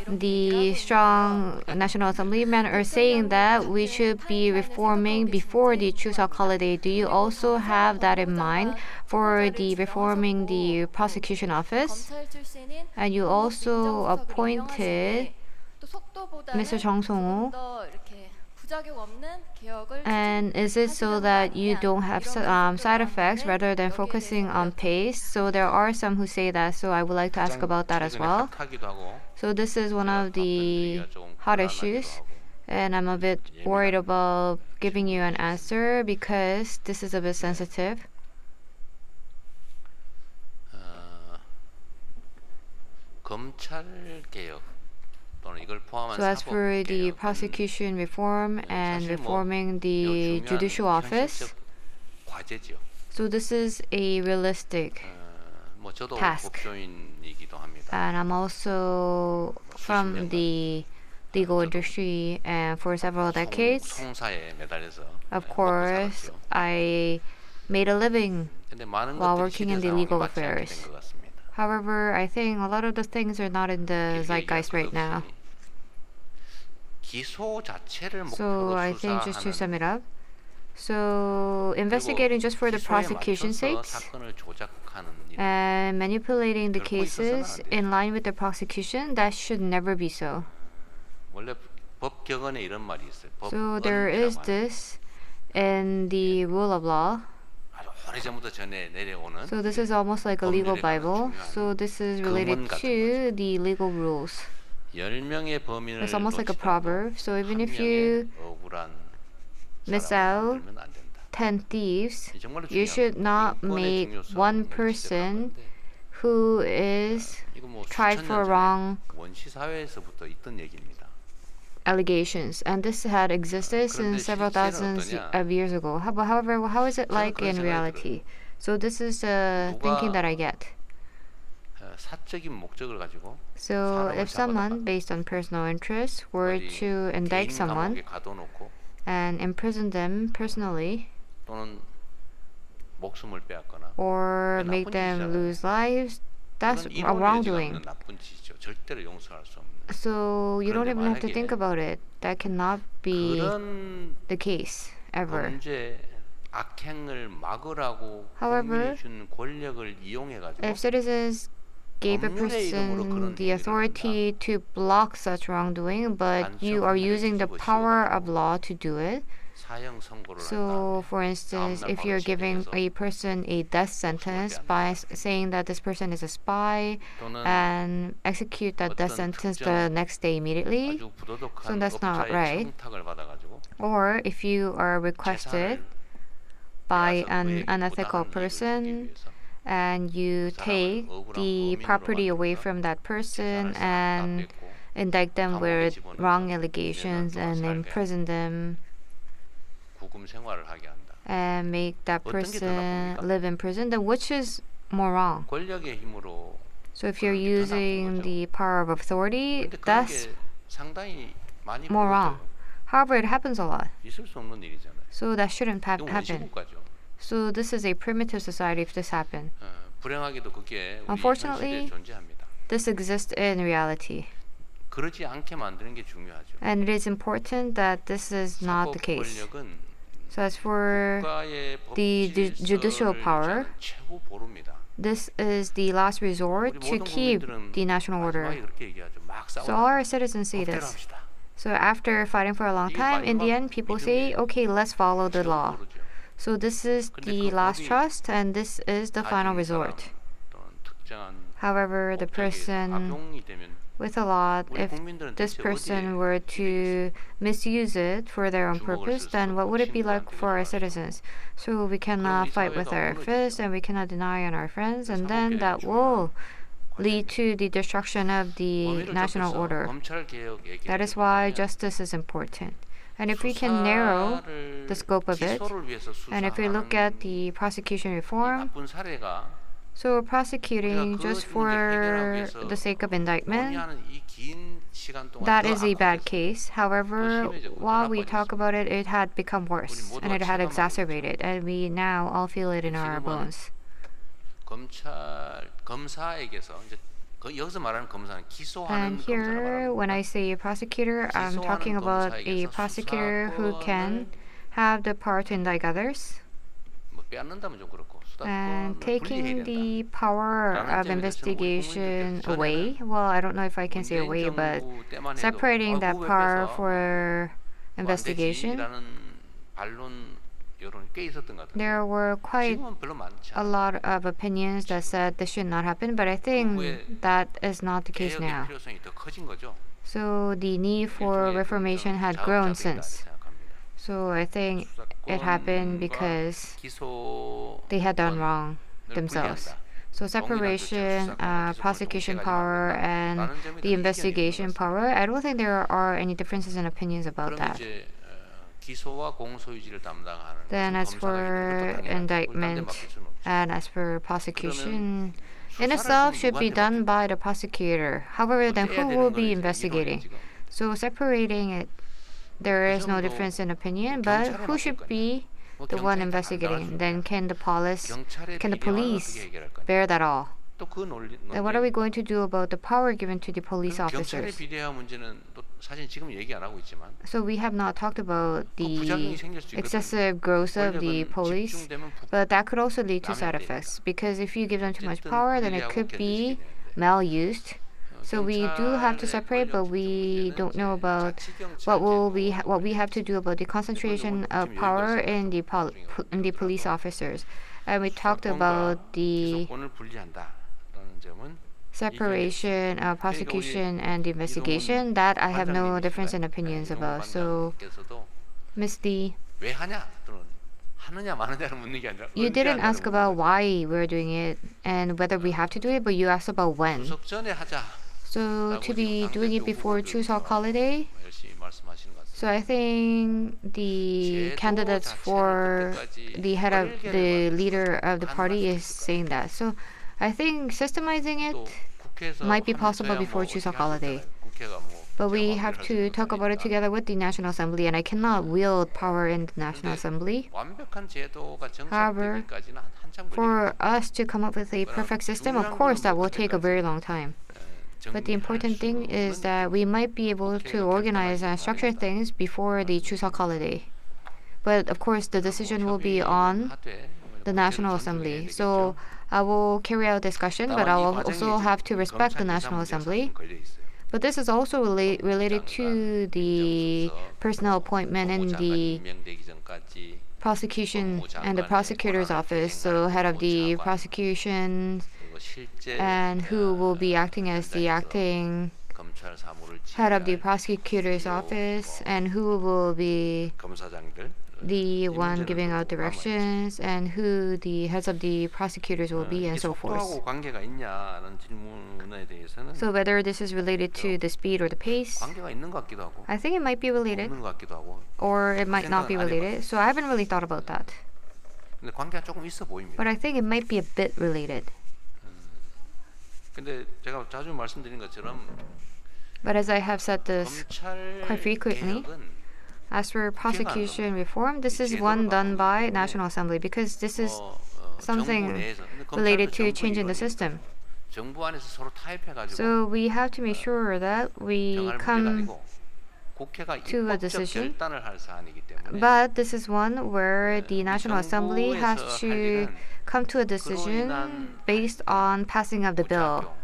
the strong National Assemblymen are saying that we should be reforming before the Chuseok holiday. Do you also have that in mind for the reforming the prosecution office? And you also appointed Mr. Jung Song-woo. And is it so that you don't have side effects rather than focusing on pace? So there are some who say that, so I would like to ask about that as well. So this is one of the hot issues, and I'm a bit worried about giving you an answer because this is a bit sensitive. So as for the prosecution reform and reforming the judicial office, so this is a realistic task. And I'm also from the legal industry, and for several decades, of course, I made a living while working in the legal affairs. However, I think a lot of the things are not in the zeitgeist right now. So I think just to sum it up, so investigating just for the prosecution's sake and manipulating the cases in line with the prosecution, that should never be so. So there is this in the rule of law. So this is almost like a legal Bible. So this is related to the legal rules. It's almost like a proverb. So even if you miss out 10 thieves, you should not make one person who is tried for wrong allegations, and this had existed since several thousands of years ago. However, how is it like in reality? So this is the thinking that I get. So if someone, based on personal interest, were to indict someone and imprison them personally, or make them lose lives, that's a wrongdoing. So you don't even have to think about it. That cannot be the case ever. However, if citizens gave a person the authority to block such wrongdoing, but you are using the power of law to do it. So, for instance, if you're giving a person a death sentence by saying that this person is a spy and execute that death sentence the next day immediately, so that's not right. Or if you are requested by an unethical person and you take the property away from that person and indict them with wrong allegations and imprison them and make that person live in prison, then which is more wrong? So if you're using the power of authority, that's more wrong. However, it happens a lot. So that shouldn't happen. So this is a primitive society if this happened. Unfortunately, this exists in reality. And it is important that this is not the case. So as for the judicial power, this is the last resort to keep the national order. So all our citizens say this. So after fighting for a long time, in the end, people say, okay, let's follow the law. So this is the last trust, and this is the final resort. However, the person with a lot, if this person were to misuse it for their own purpose, then what would it be like for our citizens? So we cannot fight with our fists and we cannot deny on our friends, and then that will lead to the destruction of the national order. That is why justice is important. And if we can narrow the scope of it, 기소를 위해서 and if we look 수사하는 at the prosecution 이 reform, 나쁜 사례가 so prosecuting 우리가 그 just 문제를 for 해결하기 위해서 the sake of indictment, 논의하는 이 긴 시간 동안 that 더 is a bad 악화됐어요. case. However, while we talk about it, it had become worse 우리 and it 모두가 had 체감하고 exacerbated, and we now all feel it in our 지금은 bones. 검사에게서 이제 여기서 말하는 검사는 기소하는 And 검사를 here, 말하는 when I 겁니다. say prosecutor, I'm talking 기소하는 about a 검사에게서 prosecutor who can 수사권을 have the power to indict others. 뭐 빼앗는다면 좀 그렇고 And 수사권을 taking 분리해야 된다. the power 라는 of 점에 대해서는 우리 investigation 국민들께서 away, 전에는 well, I don't know if I can say 문재인 away, but 정부 때만 해도 separating that 그거 왜 power 빼서 for 안 investigation, 되지라는 반론 여론이 꽤 있었던 것 같은데 there were quite 지금은 별로 많지 a 않아요. lot of opinions that said this should not happen, but I think that is not the case 개혁의 now. 필요성이 더 커진 거죠. So the need for 일종의 reformation 좀 had grown 자업자득이다 since. 생각합니다. So I think it happened because they had done wrong themselves. So separation, prosecution power, and the investigation power, I don't think there are any differences in opinions about 그럼 that. 이제 기소와 공소유지를 담당하는 Then as 것은 for 검사가 있는 것도 당연하죠. 그걸 딴데 indictment 맡길 수는 없죠. and as for prosecution, in 수사를 itself 그럼 should be 누구한테 done 맡길까요? by the prosecutor. However, then 떼야 who 되는 will 거는 be 이제 investigating? 이거예요, 지금. So separating it, there is no 정도 difference in opinion, but 경찰에 who should 맡길 be 뭐 the one 경찰이 다 investigating? 알아주는 Then can the police, 경찰의 can the 비리와는 police 어떻게 해결할 거냐? bear that all? 또 그 논리 Then what are we going to do about the power given to the police 경찰의 officers? 비리와 문제는 또 사실 지금 얘기 안 하고 있지만 So we have not talked about 부작용이 the 생길 수 있거든요. excessive growth of the 권력은 police, 집중되면 but that could also lead to side 남용되니까. effects because if you give them too much 어쨌든 power, then it 분리하고 could be 견제시켜야 되는데 malused. So we do have to 경찰의 separate, but 권력 we 집중 don't know 문제는 about 자치경찰제도 what we have to do about the concentration of power in the police officers. And we talked about the 기소권을 분리한다라는 점은 separation of prosecution and the investigation. That I have no difference in opinions about. So, Ms. Lee, 왜 하냐 또는 하느냐 마느냐를 묻는 게 아니라 you 언제 didn't 한다는 ask about why we're doing it and whether we have to do it, but you asked about when. 추석 전에 하자. So to be doing it before Chuseok holiday, 열심히 말씀하시는 것 같습니다. so I think the candidates for the head of the leader of the party is saying that. So I think systemizing it 또 국회에서 might be 하면 possible 저야 before 뭐 Chuseok 어떻게 holiday. 하겠잖아요. 국회가 뭐 But we 제가 have 마음대로 할 to 수는 talk about it 없으니까. together with the National Assembly, and I cannot wield power in the National Assembly. 완벽한 제도가 However, 정착되기까지는 한참 For 걸리겠죠. us to come up with a perfect system, of course, that will take a very long time. But the important thing is that we might be able to organize and structure things before the Chuseok holiday. But of course, the decision will be on the National Assembly. So I will carry out discussion, but I will also have to respect the National Assembly. But this is also related to the personnel appointment in the prosecution and the prosecutor's office. So head of the prosecution and who will be acting as the acting head of the prosecutor's office and who will be 검사장들 the one giving out directions and who the heads of the prosecutors will be and so forth. 속도하고 관계가 있냐는 질문에 대해서는 So whether this is related to the speed or the pace, 관계가 있는 것 같기도 하고 I think it might be related 없는 것 같기도 하고 or it might not be 생각은 안 related. So I haven't really thought about that. 근데 관계가 조금 있어 보입니다. But I think it might be a bit related. 근데 제가 자주 말씀드린 것처럼 But as I have said this 검찰 quite frequently, 개혁은 as for prosecution reform, this is one done by National Assembly because this is something related to change in the system. 정부 안에서 서로 타협해가지고 So we have to make sure that we 정할 문제가 come 아니고 국회가 to a 입법적 decision. 결단을 할 사안이기 때문에 But this is one where the National Assembly has 정부에서 할 to 일은 come to a decision based on passing of the bill 부작용,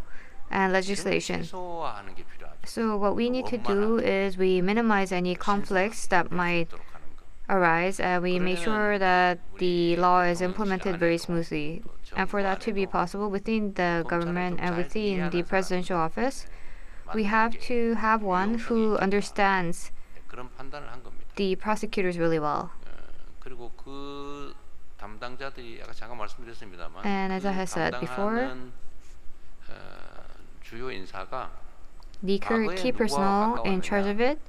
and legislation. 최소화하는 게 필요하죠. So what we need to do is we minimize any conflicts that might 있도록 하는 거. arise and we make sure that the law is implemented very smoothly. And for that to be possible within the government and within the presidential office, we have to have one who understands 그런 판단을 한 겁니다. the prosecutors really well. 그리고 그 담당자들이 아까 잠깐 말씀드렸습니다만 And as I have said before, 담당하는 주요 인사가 the key personnel in charge of it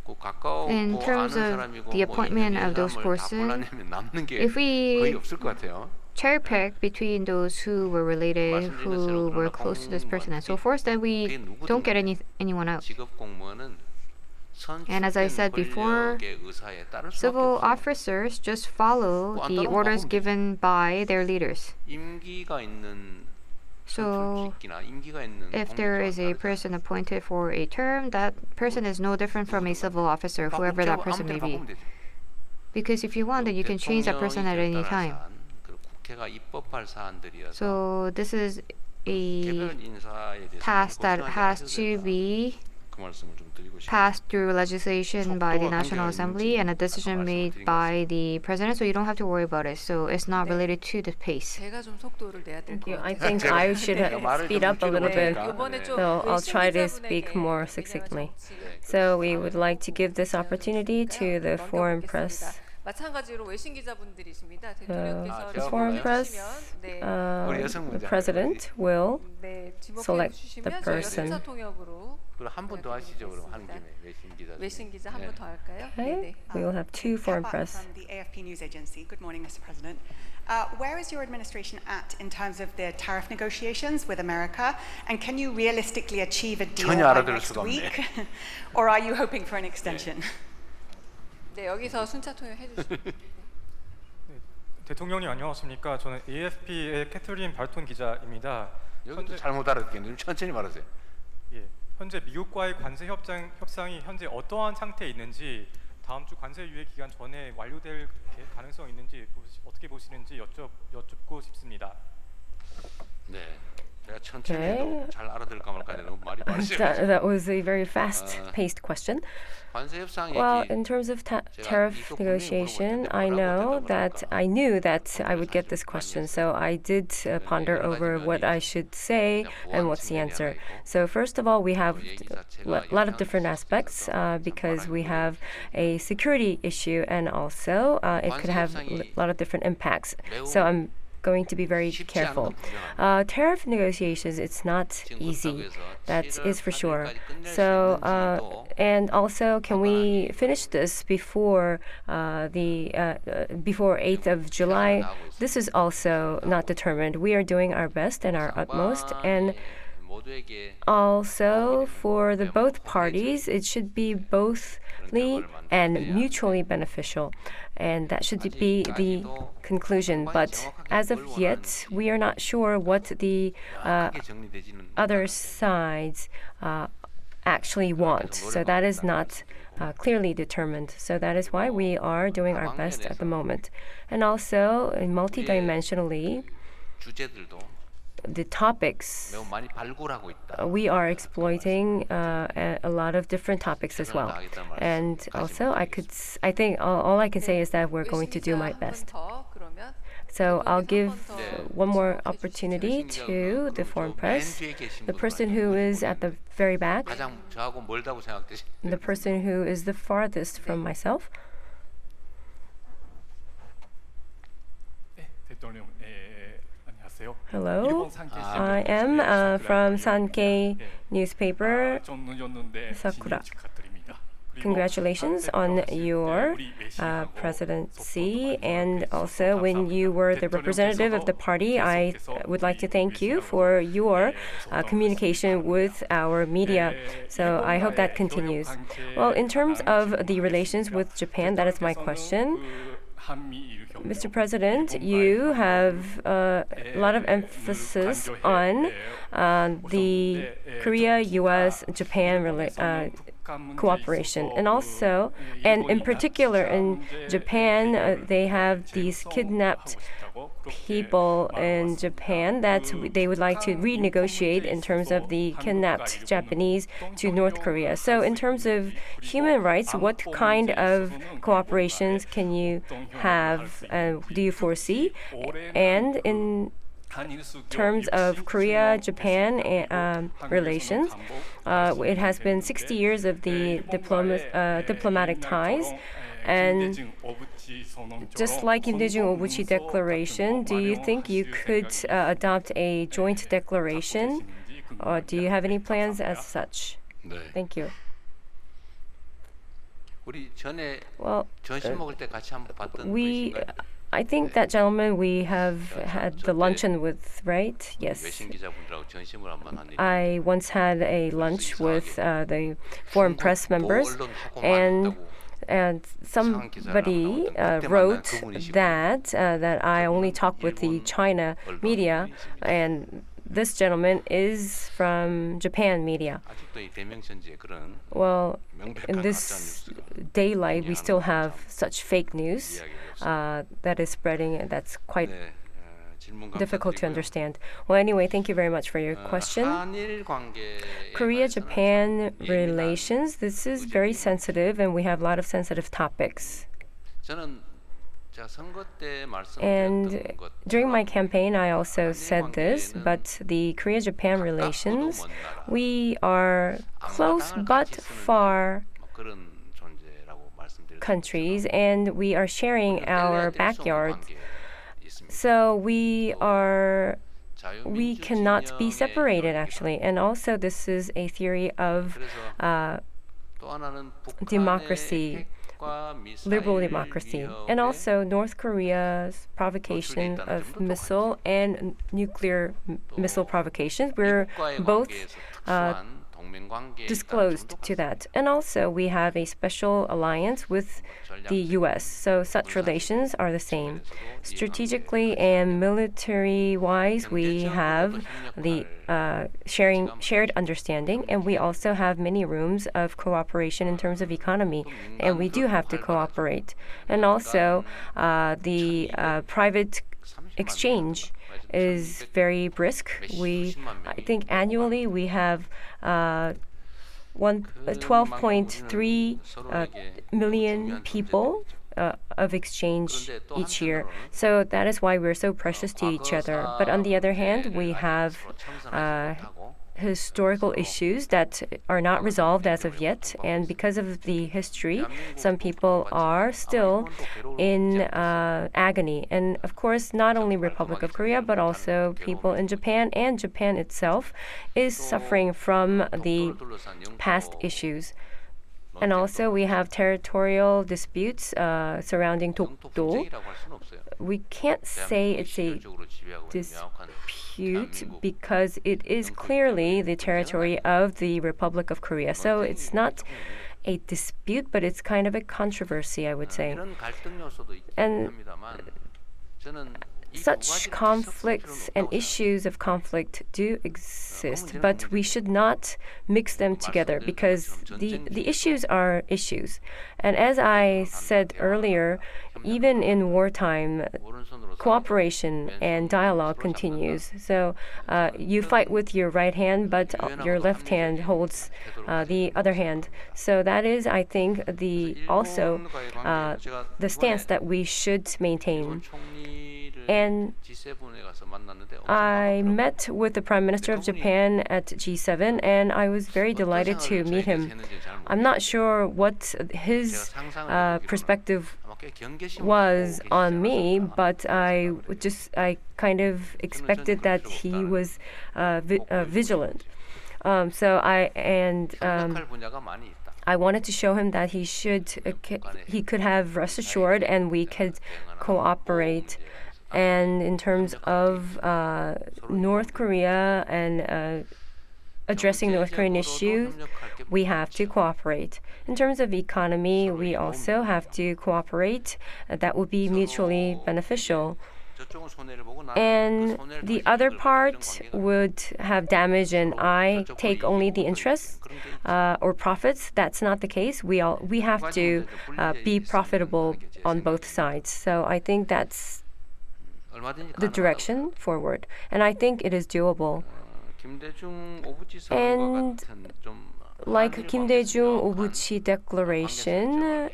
꼭 가까우고 In terms 아는 of 사람이고 the 뭐 appointment 인맥이 of those 사람을 다 persons, 골라내면 남는 게 if we 거의 없을 것 같아요. cherry pick between those who were related, who were close to this person, and so forth, then we don't get anyone out. 직업 공무원은 And as I said before, 권력의 의사에 따를 수밖에 civil 없어요. officers just follow 안 the 따르면 orders 바꾸면 되지. given by their leaders. 임기가 있는 So 선출직이나 임기가 있는 if there is a 공직자와 person appointed for a term, that person is no different from a civil officer, whoever that person may be. 바꾸면 되죠. Because if you want, then you can change that person at any time. 그리고 국회가 입법할 사안들이어서 So this is a 개별 인사에 대해서 task that 걱정하지 has 않으셔도 to 된다. be 그 말씀을 좀 드리고 싶어요. passed through legislation by the 속도와 National 관계가 Assembly and a 있는지 decision 아까 made 말씀을 드린 by the president, so you don't have to worry about it. So it's not related to the pace. 제가 좀 속도를 내야 될 것 I 같아요. think I should speed up a little bit. 이번에 좀 So I'll try to speak 외신 more 기자분에게 succinctly. 정치 So we would like to give this opportunity to the foreign press. 마찬가지로 외신 기자분들이십니다. The 대통령께서 foreign press, 네, the president will 네, 지목해 select 주시면 the 저희가 person. 순차 통역으로 그럼 한 분 더 하시죠. 그럼 한 김에 외신 기자. 외신 기자 한 분 더 할까요? Okay, we will have two foreign Peppa press. from the AFP News Agency. Good morning, Mr. President. Where is your administration at in terms of the tariff negotiations with America? And can you realistically achieve a deal 전혀 by 알아들을 next 수가 없네. week? Or are you hoping for an extension? 네, 여기서 순차 통역 해주시면 대통령님 안녕하십니까? 저는 AFP의 캐트린 발톤 기자입니다. 여기도 잘못 알아듣겠는데 좀 천천히 말하세요. 예, 현재 미국과의 관세 협상이 현재 어떠한 상태에 있는지, 다음 주 관세 유예 기간 전에 완료될 가능성이 있는지 어떻게 보시는지 여쭙고 싶습니다. 네. 제가 천천히 해도 잘 알아들을까 말까 하는데 너무 말이 많으세요. That was a very fast-paced question. 관세 협상 Well, 얘기 in terms of tariff negotiation, I knew that I would get this question, so I did ponder over what I should say and what's the answer. So first of all, we have a lot of different aspects because we have a security issue, and also it could have a lot of different impacts. So I'm going to be very careful. Tariff negotiations, it's not easy. That is for sure. So, and also, can we finish this before before 8th of July? This is also not determined. We are doing our best and our utmost, and also for the both parties, it should be bothly and mutually beneficial, and that should be the conclusion. But as of yet, we are not sure what the other sides actually want. So that is not clearly determined. So that is why we are doing our best at the moment. And also, multidimensionally, the topics, 매우 많이 발굴하고 있다. we are exploiting a lot of different topics as well. And also, I think all I can say is that we're going to do my best. So I'll give one more opportunity to the foreign press. The person who is at the very back, 가장 저하고 멀다고 생각되시. the person who is the farthest from myself. 대통령, 안녕하세요. Hello, I am from Sankei newspaper, Sakura. Congratulations on your presidency, and also when you were the representative of the party, I would like to thank you for your communication with our media. So I hope that continues. Well, in terms of the relations with Japan, that is my question. Mr. President, you have a lot of emphasis on the Korea, U.S., Japan cooperation. And also, and in particular in Japan, they have these kidnapped people in Japan that they would like to renegotiate in terms of the kidnapped Japanese to North Korea. So in terms of human rights, what kind of cooperations can you have and do you foresee? And in terms of Korea-Japan relations, it has been 60 years of the diplomatic ties. And just like in Daejung Obuchi Declaration, do you think you could adopt a joint declaration? Or do you have any plans as such? 네. Thank you. 우리 전에 Well, 점심 먹을 때 같이 한번 봤던 we, 분이신가요? I think that gentleman we have had the luncheon with, right? Yes. 외신 기자분들하고 점심을 한번 한 일이 I once had a lunch with the foreign press members, and somebody wrote that I only talk with the China media, and this gentleman is from Japan media. 아직도 이 대명천지에 그런 Well, in 명백한 this 가짜뉴스 daylight, we still have such fake news that is spreading, and that's quite 네, 질문 difficult to 감사드리고요. understand. Well, anyway, thank you very much for your question. 한일 관계에 Korea-Japan 관해서는 relations, this is very sensitive, and we have a lot of sensitive topics. 저는 제가 선거 때 And 말씀드렸던 것 during my campaign, I also said this, but the Korea-Japan relations, we are close but far 그런 존재라고 말씀드렸습니다. countries, and we are sharing our backyard. So we cannot be separated, actually. And also, this is a theory of 또 하나는 democracy, 북한의 liberal democracy, and also North Korea's provocation of missile and nuclear missile provocations. We're both disclosed to that. And also, we have a special alliance with the U.S., so such relations are the same. Strategically and military-wise, we have the shared understanding, and we also have many rooms of cooperation in terms of economy, and we do have to cooperate. And also, the private exchange is very brisk. I think annually we have 12.3 million people of exchange each year. So that is why we're so precious to each other. But on the other hand, we have historical issues that are not resolved as of yet, and because of the history, some people are still in agony. And of course, not only Republic of Korea, but also people in Japan, and Japan itself is suffering from the past issues. And also, we have territorial disputes surrounding Dokdo. We can't say it's a dispute because it is clearly the territory of the Republic of Korea. So it's not a dispute, but it's kind of a controversy, I would say. And such conflicts and issues of conflict do exist, but we should not mix them together because the issues are issues. And as I said earlier, even in wartime, cooperation and dialogue continues. So you fight with your right hand, but your left hand holds the other hand. So that is, I think, the stance that we should maintain. And I met with the Prime Minister of Japan at G7, and I was very delighted to meet him. I'm not sure what his perspective was on me, but I kind of expected that he was vigilant. So I wanted to show him that he could have rest assured, and we could cooperate. And in terms of North Korea and addressing North Korean issues, we have to cooperate. In terms of economy, we also have to cooperate. That would be mutually beneficial. And the other part would have damage, and I take only the interests or profits. That's not the case. We have to be profitable on both sides. So I think that's the direction forward, and I think it is doable. And like Kim Dae-jung Obuchi Declaration,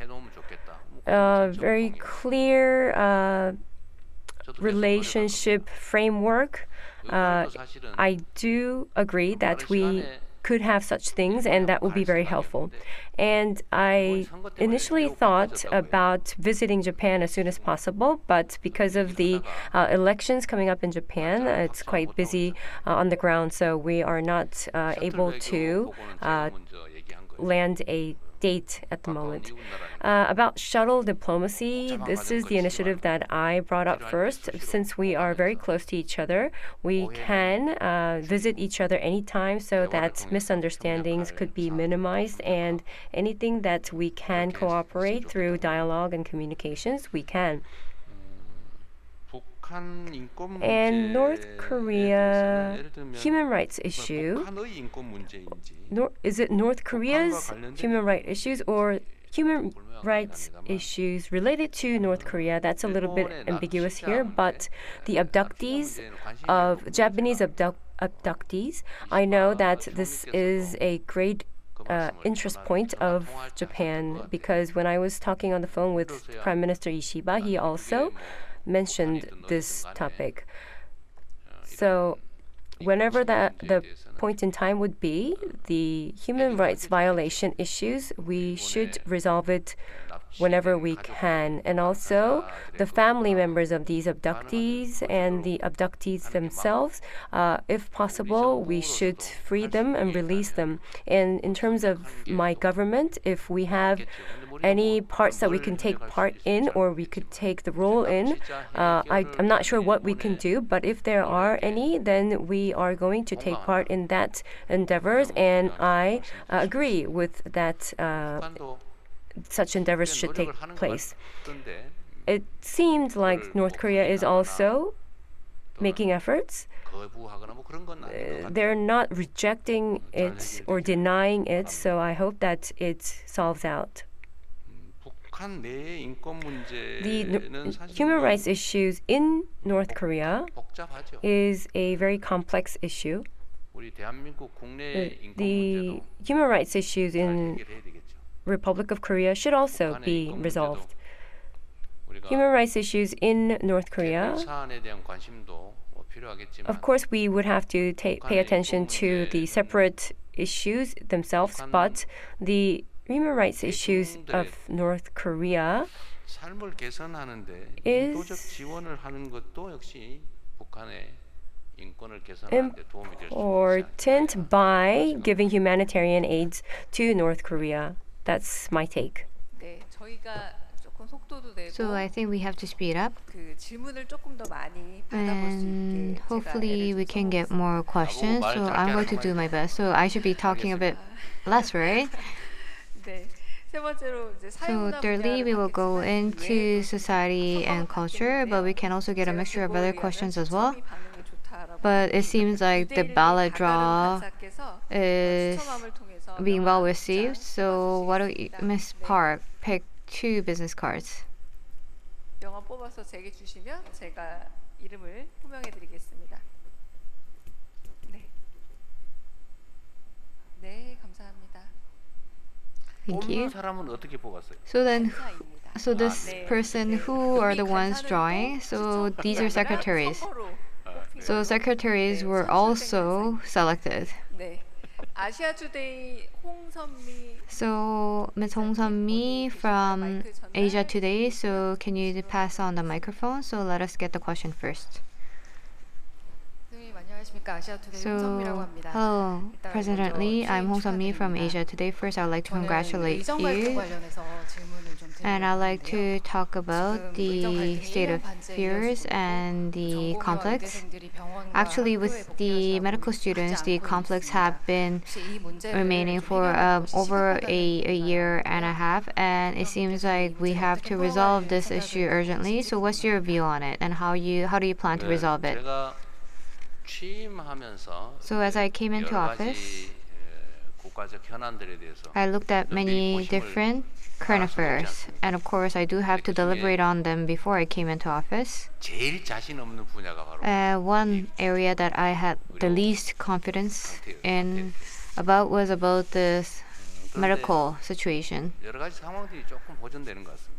very clear relationship framework, I do agree that we could have such things, and that would be very helpful. And I initially thought about visiting Japan as soon as possible, but because of the elections coming up in Japan, it's quite busy on the ground, so we are not able to land a state at the moment. About shuttle diplomacy, this is the initiative that I brought up first. Since we are very close to each other, we can visit each other anytime so that misunderstandings could be minimized, and anything that we can cooperate through dialogue and communications, we can. And North Korea human rights issue. Is it North Korea's human rights issues or human rights issues related to North Korea? That's a little bit ambiguous here, but the abductees of Japanese abductees, I know that this is a great interest point of Japan, because when I was talking on the phone with Prime Minister Ishiba, he also mentioned this topic. So whenever the point in time would be, the human rights violation issues, we should resolve it whenever we can. And also, the family members of these abductees and the abductees themselves, if possible, we should free them and release them. And in terms of my government, if we have any parts that we can take part in or we could take the role in, I'm not sure what we can do, but if there are any, then we are going to take part in that endeavors, and I agree with that. Such endeavors should take place. It seemed like North Korea is also making efforts. They're not rejecting it or denying it, so I hope that it solves out. The human rights issues in North Korea is a very complex issue. The human rights issues in Republic of Korea should also be resolved. Human rights issues in North Korea, of course, we would have to pay attention to the separate issues themselves, but the human rights issues of North Korea is important by giving humanitarian aid to North Korea. That's my take. So I think we have to speed up, and hopefully we can get more questions. So I'm going to do my best. So I should be talking a bit less, right? So thirdly, we will go into society and culture, but we can also get a mixture of other questions as well. But it seems like the ballot draw is being well received. So why don't you, Ms. Park, pick 2 business cards? 영화 뽑아서 제게 주시면 제가 이름을 호명해 드리겠습니다. 네. 네, 감사합니다. Thank you. 사람은 어떻게 뽑았어요? So then, so this person, who are the ones drawing? So these are secretaries. So secretaries were also selected. 네. 아시아 투데이 홍선미. So Ms. Hong Sun-mi from Asia Today. So can you pass on the microphone? So let us get the question first. So, hello, President Lee. I'm Hong Sun-mi from Asia Today. First, I'd like to congratulate you. And I'd like to talk about the state of affairs and the conflicts. Actually, with the medical students, the conflicts have been remaining for over a year and a half, and it seems like we have to resolve this issue urgently. So what's your view on it, and how do you plan to resolve it? So as I came into office, I looked at many different current affairs, and of course I do have to deliberate on them before I came into office. One area that I had the least confidence in was about this medical situation.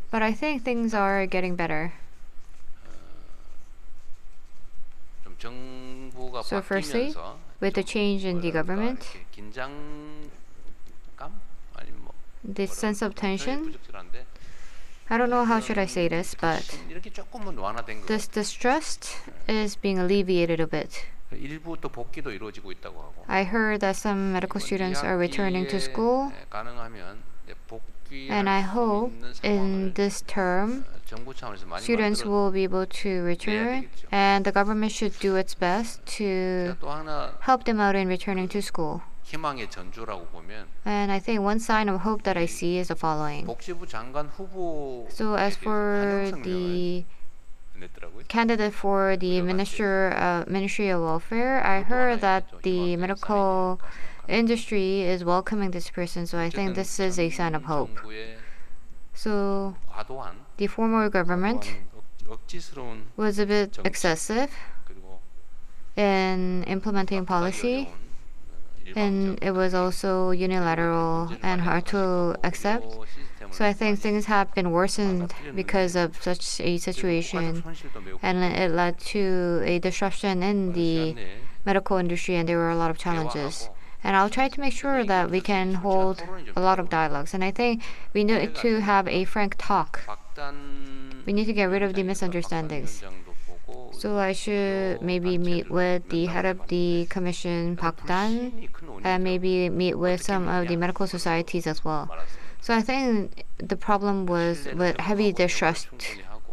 But I think things are getting better. So firstly, with the change in the government, this sense of tension, I don't know how should I say this, but this distrust is being alleviated a bit. I heard that some medical students are returning to school, And I hope in this term, students will be able to return, and the government should do its best to help them out in returning to school. 희망의 전조라고 보면 And I think one sign of hope that I see is the following. 복지부 장관 후보 So as for the 냈더라고요. candidate for the Ministry of Welfare, I heard that the medical industry is welcoming this person, so I think this is a sign of hope. So 과도한 the former government 억지스러운 was a bit excessive 그리고 in implementing policy, and it was also unilateral and hard to accept. So I think things have been worsened because of such a situation, and it led to a disruption in the medical industry, and there were a lot of challenges. And I'll try to make sure that we can hold a lot of dialogues. And I think we need to have a frank talk. We need to get rid of the misunderstandings. So I should maybe meet with the head of the commission, Park Dan, and maybe meet with some of the medical societies as well. So I think the problem was with heavy distrust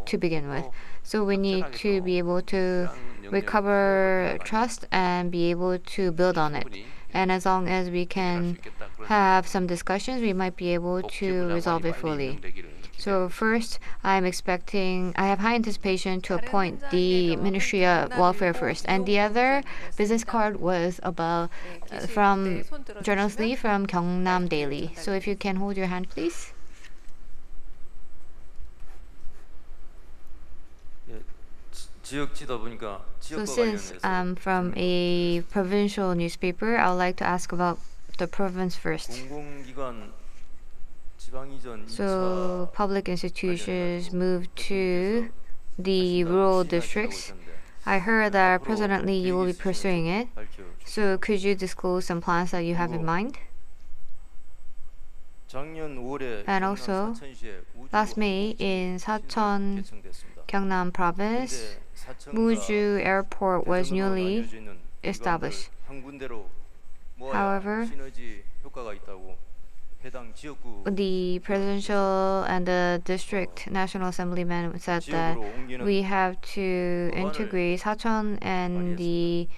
to begin with. So we need to be able to recover trust and be able to build on it. And as long as we can have some discussions, we might be able to resolve it fully. So first, I have high anticipation to appoint the Ministry of Welfare first. And the other business card was about from journalist Lee from Gyeongnam Daily. So if you can hold your hand, please. So since I'm from a provincial newspaper, I would like to ask about the province first. So public institutions moved to the rural districts. I heard that President Lee, you will be pursuing it. So could you disclose some plans that you have in mind? And also, last May in Sacheon, Gyeongnam Province, Muju Airport was newly established. However, the presidential and the district national assemblyman said that we have to integrate Sacheon and the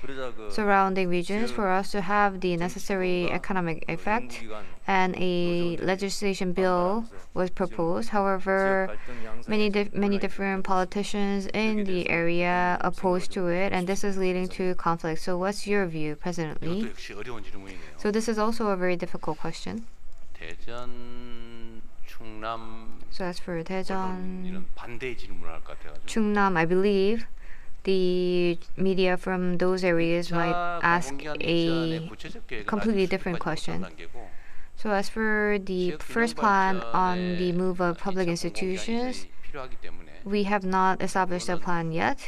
surrounding regions for us to have the necessary economic effect, and a legislation bill was proposed. However, many different politicians in the area opposed to it, and this is leading to conflict. So what's your view, President Lee? So this is also a very difficult question. So as for Daejeon, Chungnam, I believe the media from those areas might ask a completely different question. So as for the first plan on the move of public institutions, we have not established a plan yet.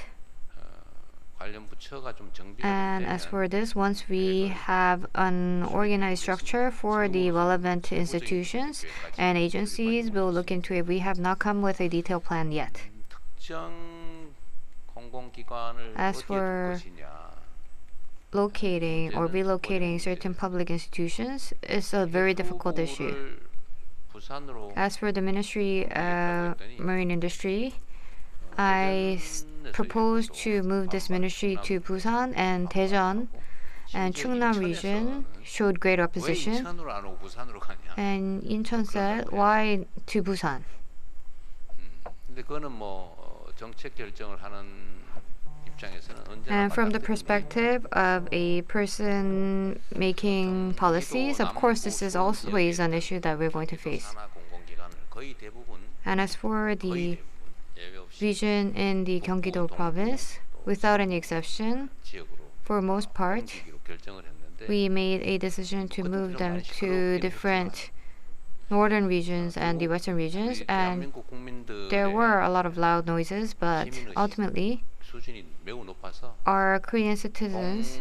And as for this, once we have an organized structure for the relevant institutions and agencies, we'll look into it. We have not come with a detailed plan yet. As for locating or relocating certain public institutions, it's a very difficult issue. As for the Ministry of Marine Industry, I propose to move this ministry to Busan, and Daejeon and Chungnam region showed great opposition. And Incheon said, why to Busan? And from the perspective of a person making policies, of course, this is always an issue that we're going to face. And as for the region in the Gyeonggi-do province, without any exception, for most part, we made a decision to move them to different northern regions and the western regions, and there were a lot of loud noises, but ultimately, our Korean citizens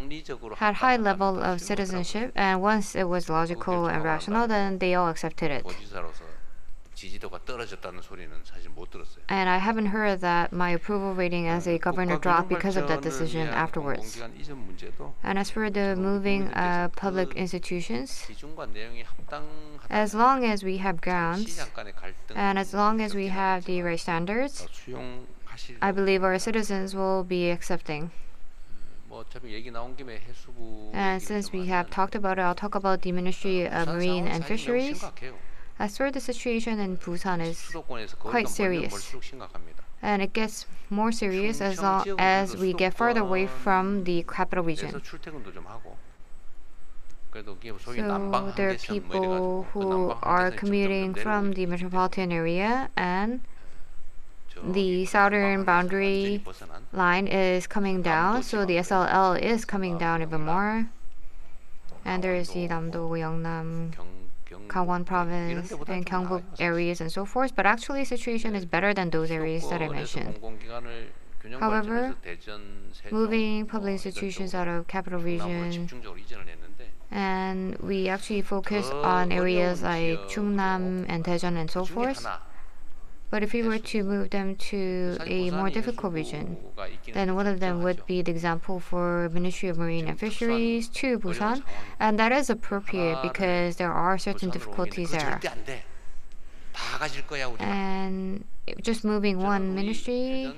had high level of citizenship, and once it was logical and rational, then they all accepted it. 지지도가 떨어졌다는 소리는 사실 못 들었어요. And I haven't heard that my approval rating as a governor dropped because of that decision 국가기능발전을 위한 afterwards. 공공기관 이전 문제도 And as for the moving public institutions, 기준과 내용이 합당하다. as long as we have grounds 시장 간의 갈등 and as long as we have the right standards, 수용하실 I believe our citizens will be accepting. 뭐 어차피 얘기 나온 김에 해수부 And since we have talked about it, I'll talk about the Ministry of Marine and Fisheries. As for the situation in Busan is quite serious. And it gets more serious as long as we get further away from the capital region. So there are people who are commuting from the metropolitan area, and the southern boundary line is coming down, so the SLL is coming down even more. And there is the Namdo, Yeongnam, Gangwon province and Gyeongbuk areas and so forth, but actually situation is better than those areas that I mentioned. However, moving public institutions out of capital region, and we actually focus on areas like Chungnam and Daejeon and so forth. But if we were to move them to a more difficult region, then one of them would be the example for Ministry of Marine and Fisheries to Busan, and that is appropriate because there are certain difficulties there. And just moving one ministry,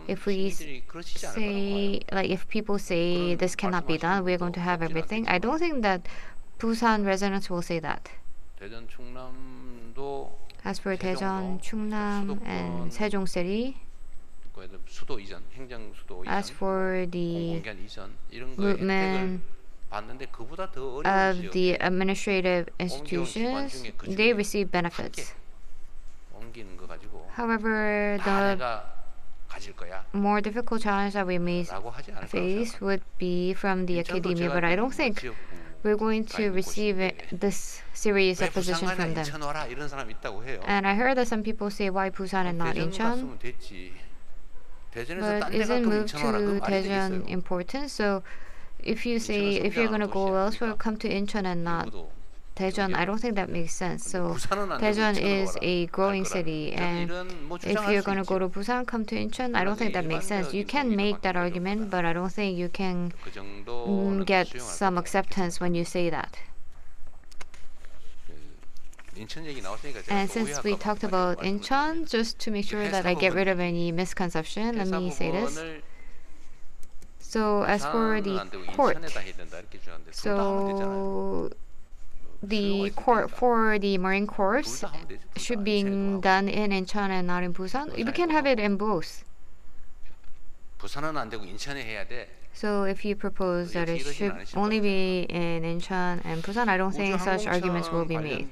if we say, like if people say this cannot be done, we're going to have everything, I don't think that Busan residents will say that. As for Daejeon, Chungnam, and Sejong City, as for the movement of the administrative institutions, they receive benefits. However, the more difficult challenge that we may face would be from the academia, but I don't think we're going to receive this serious opposition from them. And I heard that some people say, why Busan and not Incheon? But isn't move to Daejeon important? So if you say, if you're going to go elsewhere, come to Incheon and not Daejeon, I don't think that makes sense. So Daejeon is a growing city, and if you're going to go to Busan, come to Incheon, I don't think that makes sense. You can make that argument, but I don't think you can get some acceptance when you say that. And since we talked about Incheon, just to make sure that I get rid of any misconception, let me say this. So as for the court, so the court for the Marine Corps should be done in Incheon and not in Busan. We can have it in both. So if you propose that it should only be in Incheon and Busan, I don't think such arguments will be made.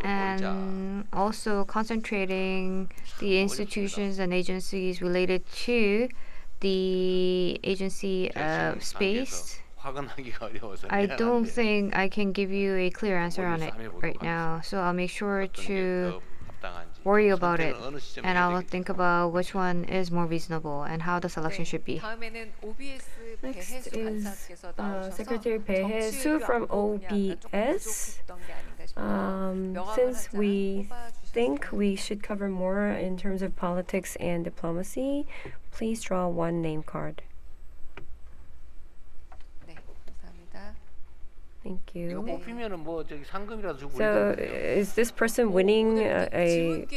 And also concentrating the institutions and agencies related to the agency of space, I don't think I can give you a clear answer on it right now. So I'll make sure to worry about it, and I'll think about which one is more reasonable and how the selection should be. Next is Secretary Bae Soo from OBS. Since we think we should cover more in terms of politics and diplomacy, please draw one name card. Thank you. So, is this person winning a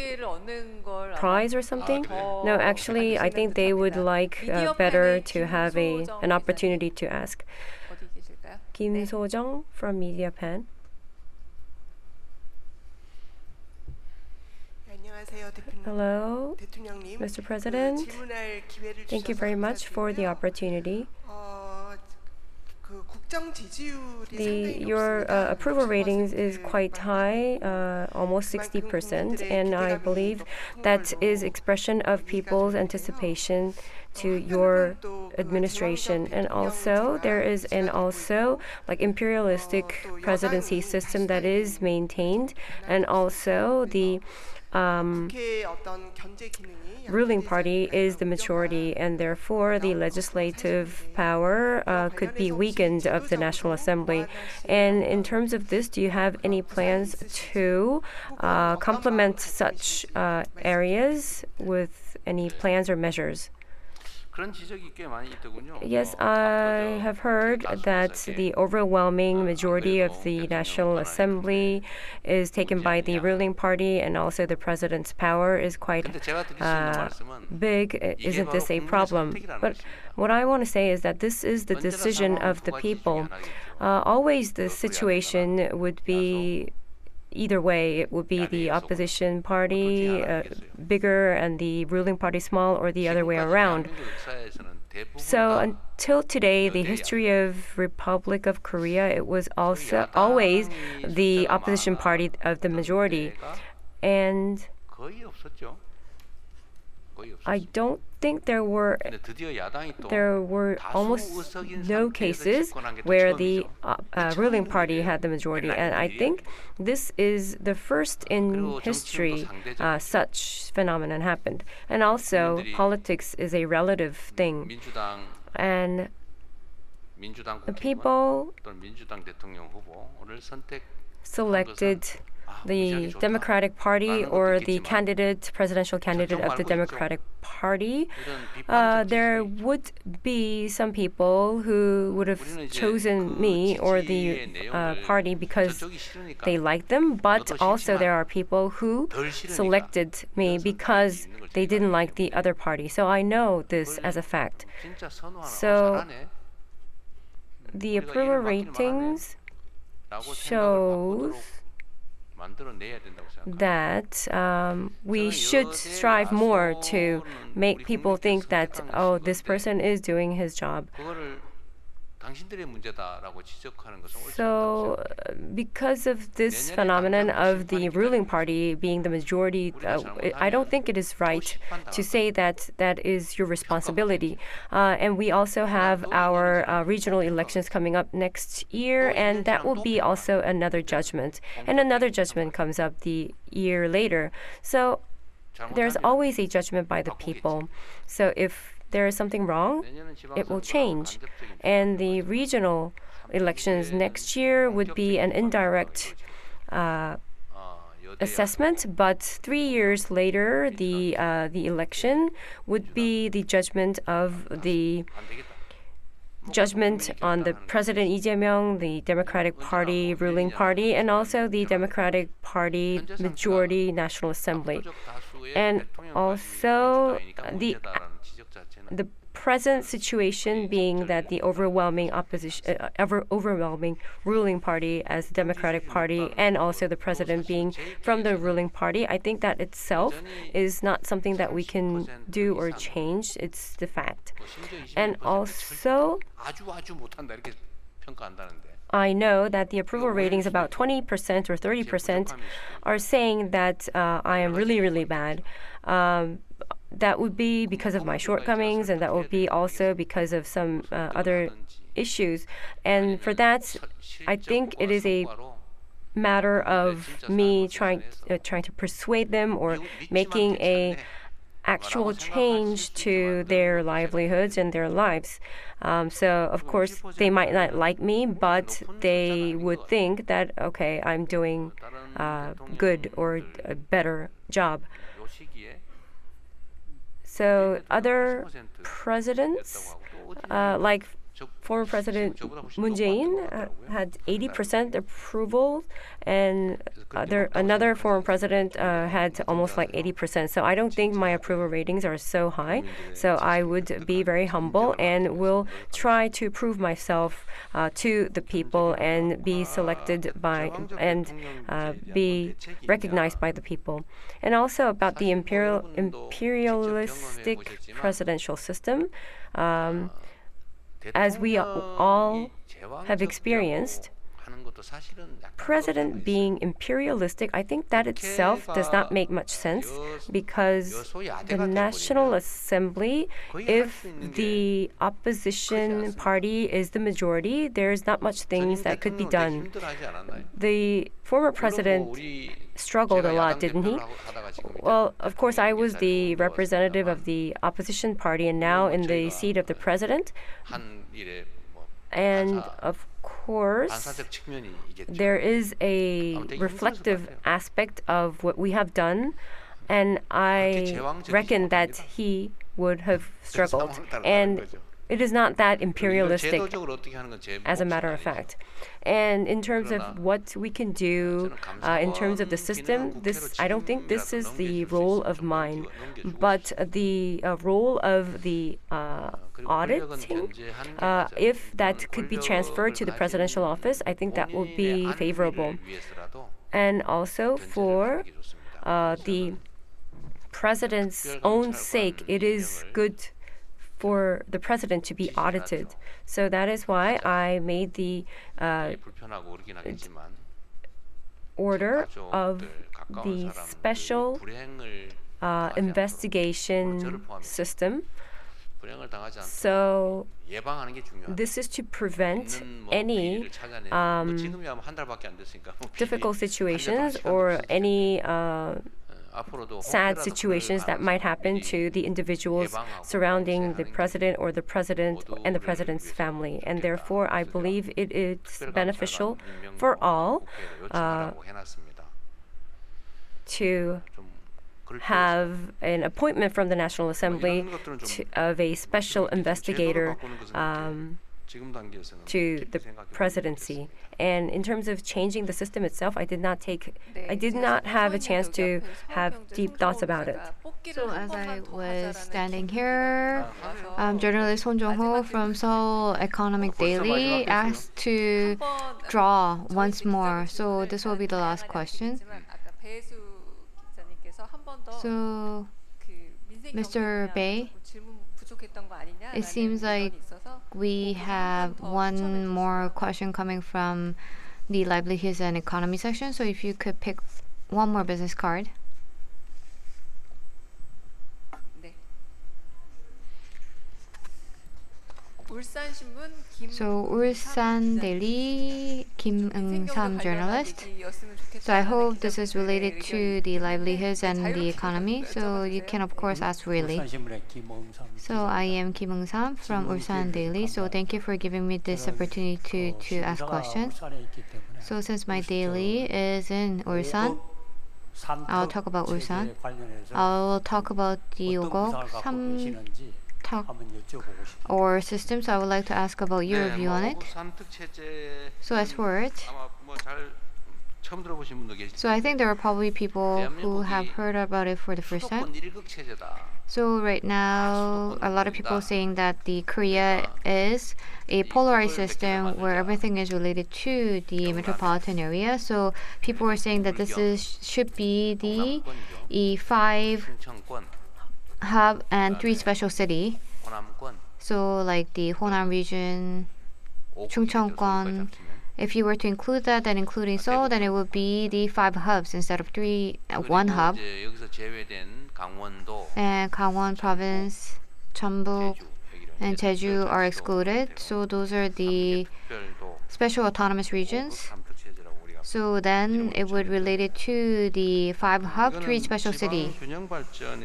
prize or something? No, actually, I think they would like better to have an opportunity to ask. Kim So-jung from MediaPan. Hello, Mr. President. Thank you very much for the opportunity. Your approval ratings is quite high, almost 60%, and I believe that is expression of people's anticipation to your administration. And also there is an also like imperialistic presidency system that is maintained, and also the ruling party is the majority, and therefore the legislative power could be weakened of the National Assembly. And in terms of this, do you have any plans to complement such areas with any plans or measures? Yes, I have heard that the overwhelming majority of the National Assembly is taken by the ruling party, and also the president's power is quite big. Isn't this a problem? But what I want to say is that this is the decision of the people. Always the situation would be either way. It would be the opposition party bigger and the ruling party small, or the other way around. So until today, the history of Republic of Korea, it was also always the opposition party of the majority. And I don't think there were almost no cases where the ruling party had the majority, and I think this is the first in history such phenomenon happened. And also, politics is a relative thing, and the people selected the Democratic Party or the presidential candidate of the Democratic Party. There would be some people who would have chosen me or the party because they like them, but also there are people who selected me because they didn't like the other party. So I know this as a fact. So the approval ratings shows that we should strive more to make people think that, oh, this person is doing his job. So because of this phenomenon of the ruling party being the majority, I don't think it is right to say that that is your responsibility. And we also have our regional elections coming up next year, and that will be also another judgment. And another judgment comes up the year later. So there's always a judgment by the people. So if there is something wrong, it will change. And the regional elections next year would be an indirect assessment, but 3 years later, the election would be the judgment on the President Lee Jae-myung, the Democratic Party ruling party, and also the Democratic Party majority National Assembly. And also the present situation being that the overwhelming ruling party as the Democratic Party, and also the president being from the ruling party, I think that itself is not something that we can do or change. It's the fact. And also, I know that the approval ratings, about 20% or 30%, are saying that I am really, really bad. That would be because of my shortcomings, and that would be also because of some other issues. And for that, I think it is a matter of me trying to persuade them or making a actual change to their livelihoods and their lives. So, of course, they might not like me, but they would think that, okay, I'm doing good or a better job. So other presidents, like former President Moon Jae-in, had 80% approval, and another former president had almost like 80%. So I don't think my approval ratings are so high. So I would be very humble and will try to prove myself to the people and be selected by and be recognized by the people. And also about the imperialistic presidential system. As we all have experienced, 하는 것도 사실은 약간 President being imperialistic, I think that itself does not make much sense because the National Assembly, if the opposition party is the majority, there's not much things that could be done. The former president struggled a lot, didn't he? Well, of course, I was the representative of the opposition party and now in the seat of the president. And of course, there is a reflective aspect of what we have done, and I reckon that he would have struggled. And it is not that imperialistic, as a matter of fact. And in terms of what we can do, in terms of the system, I don't think this is the role of mine. But the role of the auditing, if that could be transferred to the presidential office, I think that would be favorable. And also for the president's own sake, it is good for the president to be audited. So that is why I made the order of the special investigation system. So this is to prevent any difficult situations or any sad situations that might happen to the individuals surrounding the president or the president and the president's family. And therefore, I believe it is beneficial for all to have an appointment from the National Assembly of a special investigator to the presidency. And in terms of changing the system itself, I did not have a chance to have deep thoughts about it. So as I was standing here, journalist Hon Jong-ho from Seoul Economic Daily asked to draw once more. So this will be the last question. So Mr. Bae, it seems like we have one more question coming from the livelihoods and economy section. So if you could pick one more business card. So Ulsan Daily, Kim Eung-sam journalist. So I hope this is related to the livelihoods and the economy. So you can of course ask really. So I am Kim Eung-sam from Ulsan Daily. So thank you for giving me this opportunity to ask questions. So since my daily is in Ulsan, I'll talk about Ulsan. I'll talk about the Ogok or system. So I would like to ask about your view on it. So as for it, so I think there are probably people who have heard about it for the first time. So right now, a lot of people saying that the Korea is a polarized system where everything is related to the metropolitan area. So people are saying that this should be the E5 hub and 3 special city. So like the Honam region, Chungcheonggwon. If you were to include that, then including Seoul, then it would be the 5 hubs instead of 1 hub. And Gangwon province, Jeonbuk, and Jeju are excluded. So those are the special autonomous regions. So then it would relate it to the 5 hub, 3 special city.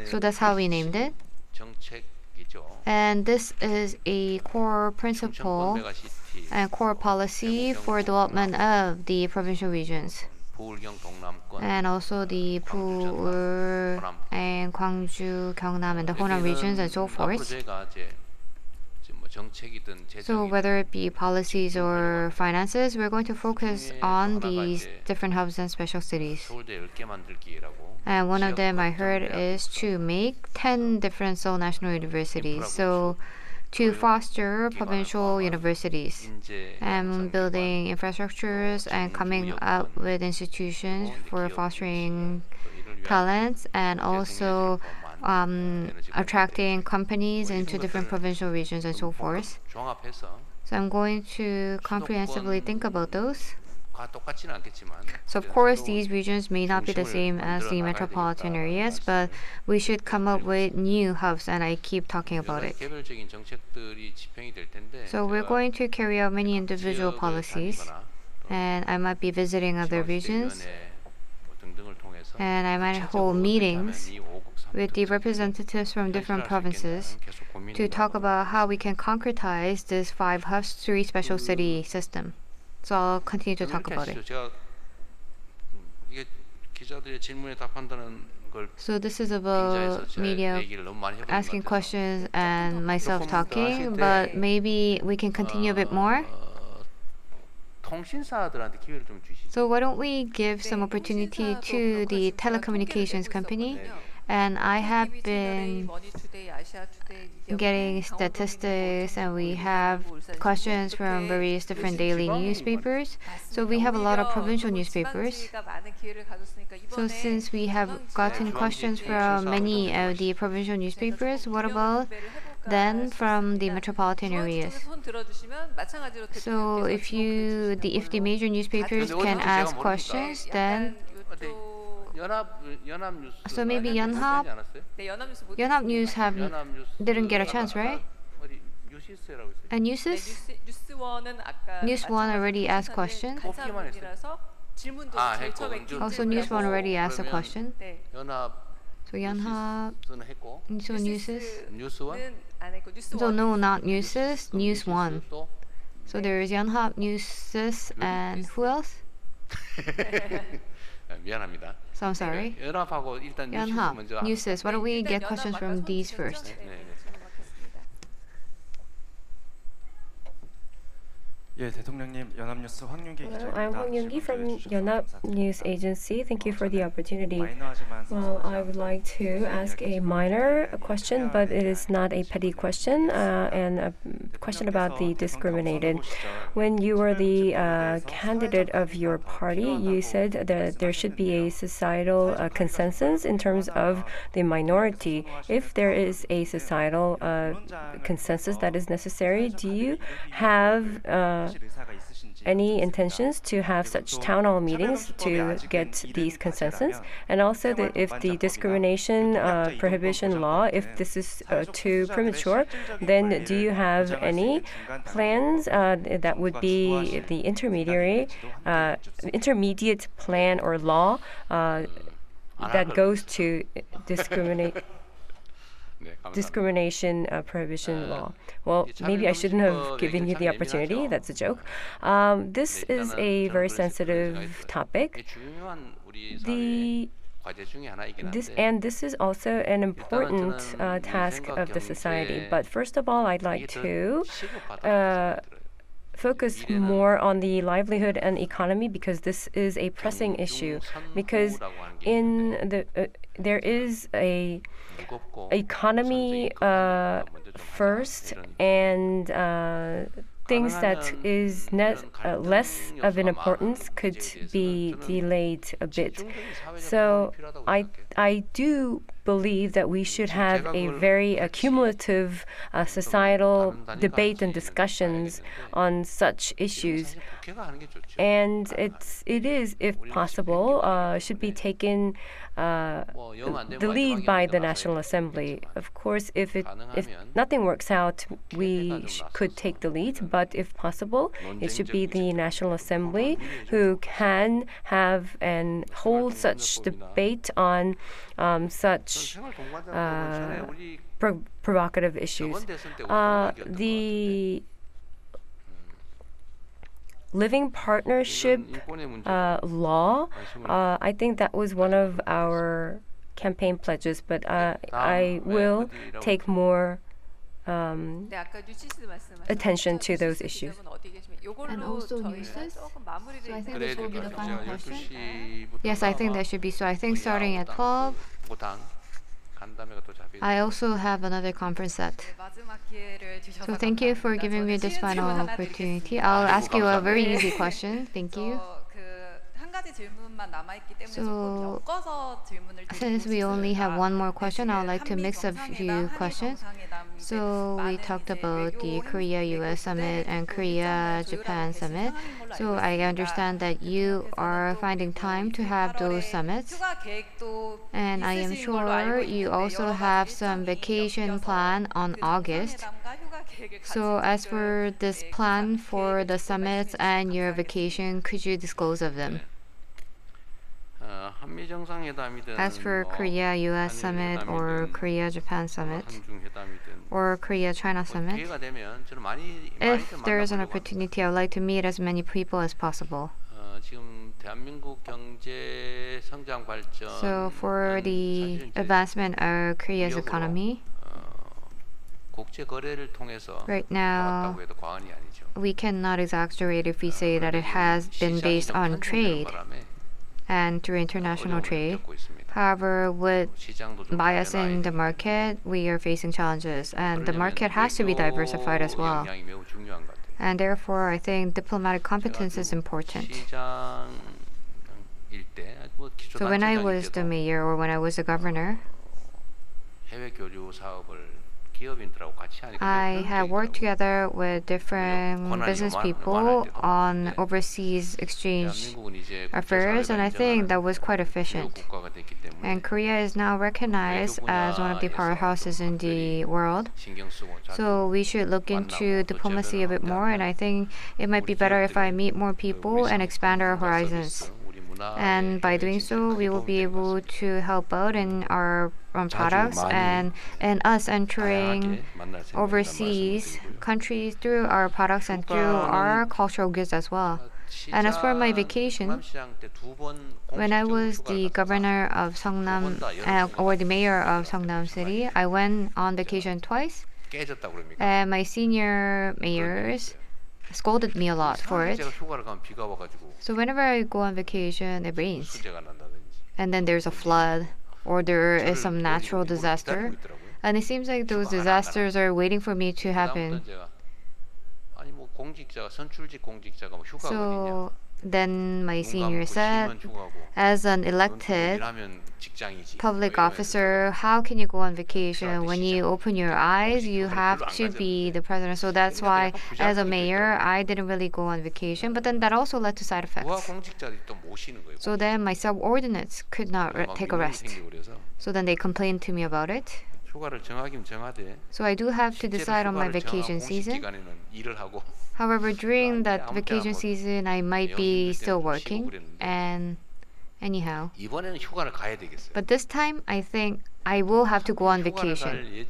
So that's how we named it. And this is a core principle and core policy for development of the provincial regions. And also the Buul and Gwangju, Gyeongnam, and the Honam regions and so forth. So whether it be policies or finances, we're going to focus on these different hubs and special cities. And one of them I heard is to make 10 different Seoul National Universities. So to foster provincial universities and building infrastructures and coming up with institutions for fostering talents and also attracting companies into different provincial regions and so forth. So I'm going to comprehensively think about those. 똑같지는 않겠지만 So of course, these regions may not be the same as the metropolitan areas, but we should come up with new hubs, and I keep talking about it. 개별적인 정책들이 집행이 될 텐데 So we're going to carry out many individual policies, and I might be visiting other regions, and I might hold meetings with the representatives from different provinces to talk about how we can concretize this 5 hubs, 3 special city system. So I'll continue to talk about it. 제가 이게 기자들의 질문에 답한다는 걸 So this is about 제 media 얘기를 너무 많이 해버린 asking 것 같아서 questions and myself talking, but maybe we can continue a bit more. 통신사들한테 기회를 좀 주시죠. So why don't we give some opportunity to the telecommunications company? And I have been getting statistics, and we have questions from various different daily newspapers. So we have a lot of provincial newspapers. So since we have gotten questions from many of the provincial newspapers, what about then from the metropolitan areas? So if the major newspapers can ask questions, then so maybe Yonhap News didn't get a chance, right? And News One already asked question. Also, News One already asked a question. So Yonhap, so so no, not Newses, News One. So there is Yonhap, Newses, and who else? 미안합니다. So I'm sorry. 연합하고 일단 Yonhap, 먼저 Newses. Why don't we get questions from these first? 예, 대통령님, 연합뉴스 황윤기 기자입니다. I'm Hwang Yoon-gi from Yonhap News Agency. Thank you for the opportunity. Well, I would like to ask a minor question, but it is not a petty question, and a question about the discriminated. When you were the candidate of your party, you said that there should be a societal consensus in terms of the minority. If there is a societal consensus that is necessary, do you have any intentions to have such town hall meetings to get these consensus? And also, if the discrimination prohibition law, if this is too premature, then do you have any plans that would be the intermediate plan or law that goes to discrimination prohibition law? Well, maybe I shouldn't have given you the opportunity. That's a joke. This is a very sensitive topic. This is also an important task of the society. But first of all, I'd like to focus more on the livelihood and economy, because this is a pressing issue. Because there is a economy first, and things that is less of an importance could be delayed a bit. So I do believe that we should have a very cumulative societal debate and discussions on such issues. And it is, if possible, should be taken the lead by the National Assembly. Of course, if nothing works out, we could take the lead, but if possible, it should be the National Assembly who can have and hold such debate on such provocative issues. The living partnership law, I think that was one of our campaign pledges, but I will take more attention to those issues. And also Newses. So I think this will be the final question. Yes, I think that should be so. I think starting at 12. I also have another conference set. So thank you for giving me this final opportunity. I'll ask you a very easy question. Thank you. 가지 질문만 남아 있기 때문에 So, 조금 엮어서 질문을 since we only have one more question, I would like to mix a few questions. So we talked about the Korea-US summit and Korea-Japan summit. So I understand that you are finding time to have those summits. And I am sure you also have some vacation plan on August. So as for this plan for the summits and your vacation, could you disclose of them? 한미 정상회담이든 As for Korea-US summit or Korea-Japan summit or Korea-China summit, 기회가 되면 저는 많이 if 좀 there is an 만나보려고 합니다. opportunity, I would like to meet as many people as possible. 지금 대한민국 경제 성장 발전 So for the advancement of Korea's economy, 국제 거래를 통해서 right now, 나왔다고 해도 과언이 아니죠. we cannot exaggerate if we say that it has been based on trade and through international trade. However, with biasing the market, we are facing challenges, and the market has to be diversified as well. And therefore, I think diplomatic competence is important. So when I was the mayor or when I was the governor, 해외 교류 사업을 기업인들하고 같이 하니까 I had worked together with different business people on overseas exchange affairs, and I think that was quite efficient. And Korea is now recognized as one of the powerhouses in the world. So we should look into diplomacy a bit more, and I think it might be better if I meet more people and expand our horizons. And by doing so, we will be able to help out in our products and us entering overseas countries through our products and through our cultural goods as well. And as for my vacation, when I was the governor of Seongnam or the mayor of Seongnam City, I went on vacation twice, and my senior mayors scolded me a lot for it. So whenever I go on vacation, it rains. And then there's a flood or there is some natural disaster. And it seems like those disasters are waiting for me to happen. So then my senior said, as an elected public officer, how can you go on vacation? When you open your eyes, you have to be the president. So that's why, as a mayor, I didn't really go on vacation. But then that also led to side effects. So then my subordinates could not take a rest. So then they complained to me about it. So I do have to decide on my vacation season. However, during that vacation season, I might be still working. And anyhow. But this time, I think I will have to go on vacation.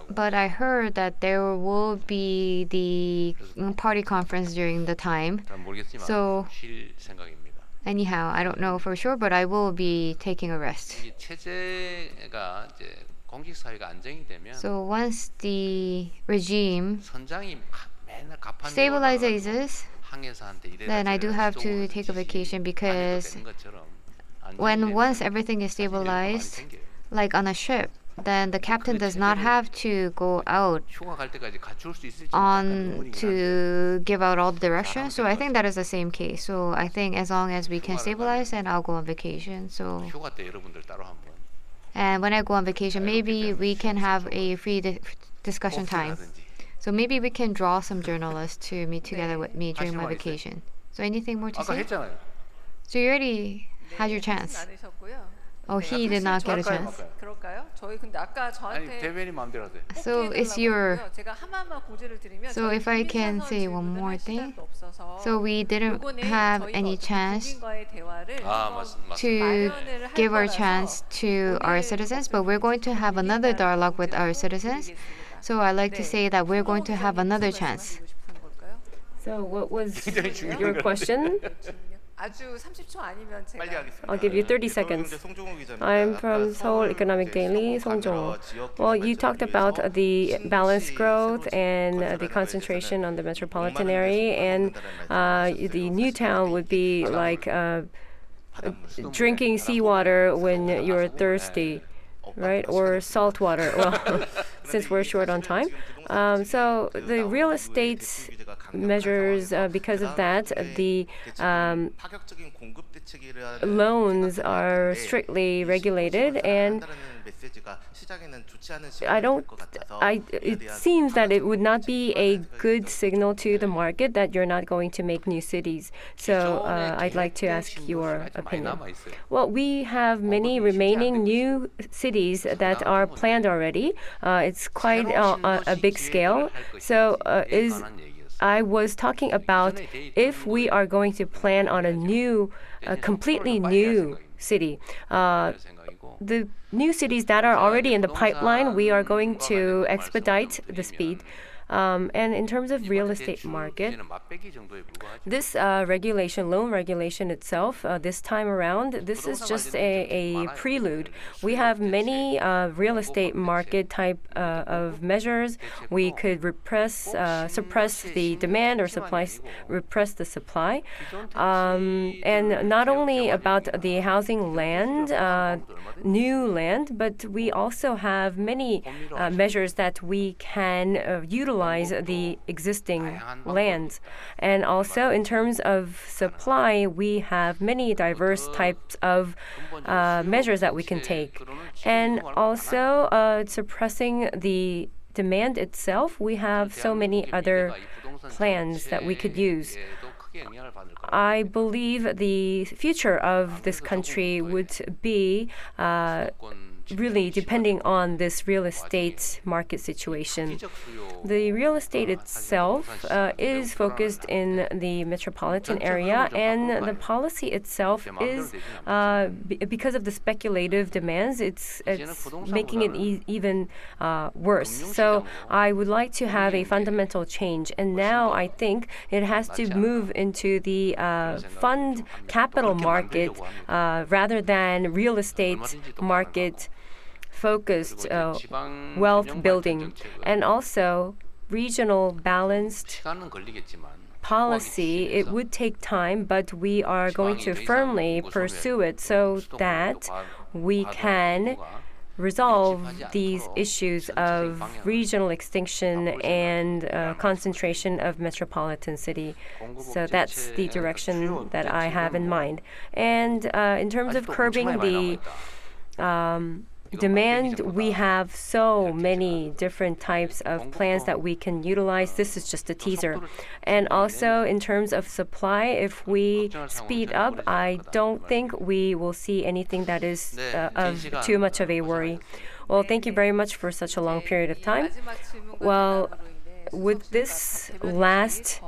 But I heard that there will be the party conference during the time. So anyhow, I don't know for sure, but I will be taking a rest. So once the regime stabilizes, then I do have to take a vacation, because once everything is stabilized, like on a ship, then the captain does not have to go out on to give out all the directions. So I think that is the same case. So I think as long as we can stabilize, then I'll go on vacation. So, and when I go on vacation, maybe we can have a free discussion time. So maybe we can draw some journalists to meet together with me during my vacation. So anything more to say? So you already had your chance. Oh, he did not get a chance. So it's your. So if I can say one more thing. So we didn't have any chance to give our chance to our citizens, but we're going to have another dialogue with our citizens. So I like to say that we're going to have another chance. So what was your question? I'll give you 30 seconds. I'm from Seoul Economic Daily, Song Jong. Well, you talked about the balanced growth and the concentration on the metropolitan area, and the new town would be like drinking seawater when you're thirsty, right? Or salt water. Well, since we're short on time. So the real estate measures, because of that, the loans are strictly regulated, and it seems that it would not be a good signal to the market that you're not going to make new cities. So I'd like to ask your opinion. Well, we have many remaining new cities that are planned already. It's quite a big scale. So I was talking about if we are going to plan on a completely new city. The new cities that are already in the pipeline, we are going to expedite the speed. And in terms of real estate market, this loan regulation itself, this time around, this is just a prelude. We have many real estate market type of measures. We could suppress the demand or repress the supply. And not only about the housing land, new land, but we also have many measures that we can utilize the existing lands. And also in terms of supply, we have many diverse types of measures that we can take. And also suppressing the demand itself, we have so many other plans that we could use. I believe the future of this country would be really depending on this real estate market situation. The real estate itself is focused in the metropolitan area, and the policy itself is, because of the speculative demands, it's making it even worse. So I would like to have a fundamental change, and now I think it has to move into the fund capital market rather than real estate market focused wealth building, and also regional balanced policy. It would take time, but we are going to firmly pursue it so that we can resolve these issues of regional extinction and concentration of metropolitan city. So that's the direction that I have in mind. And in terms of curbing the demand, we have so many different types of plans that we can utilize. This is just a teaser. And also in terms of supply, if we speed up, I don't think we will see anything that is of too much of a worry. Well, thank you very much for such a long period of time. Well, with this last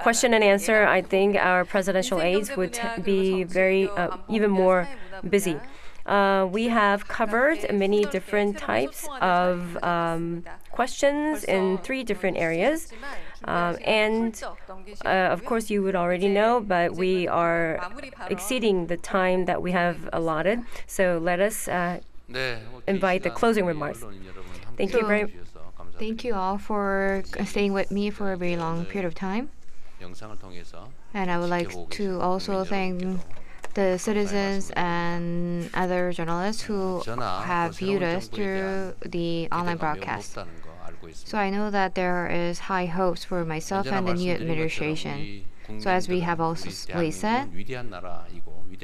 question and answer, I think our presidential aides would be very even more busy. We have covered many different types of questions in 3 different areas. And of course, you would already know, but we are exceeding the time that we have allotted. So let us invite the closing remarks. Thank you very much. Thank you all for staying with me for a very long period of time. And I would like to also thank the citizens and other journalists who have viewed us through the online broadcast. So I know that there is high hopes for myself and the new administration. So as we have also said,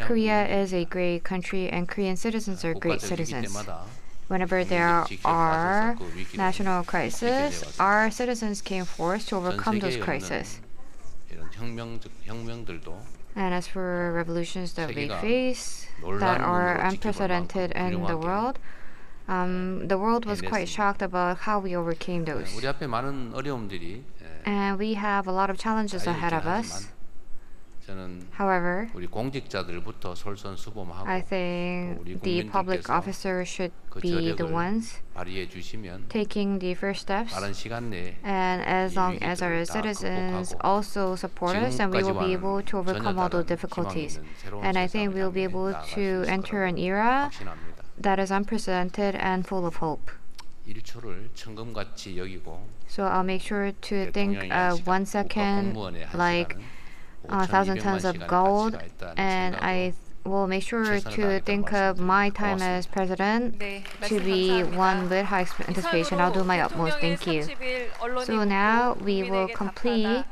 Korea is a great country and Korean citizens are great citizens. Whenever there are national crises, our citizens came forth to overcome those crises. And as for revolutions that we face that are unprecedented in the world was quite shocked about how we overcame those. And we have a lot of challenges ahead of us. However, I think the public officers should be the ones taking the first steps. And as long as our citizens also support us, then we will be able to overcome all those difficulties. And I think we will be able to enter an era that is unprecedented and full of hope. So I'll make sure to think 1 second like 1,000 tons of gold, and I will make sure to think of my time as president to be one with high anticipation. I'll do my utmost. Thank you. So now we will complete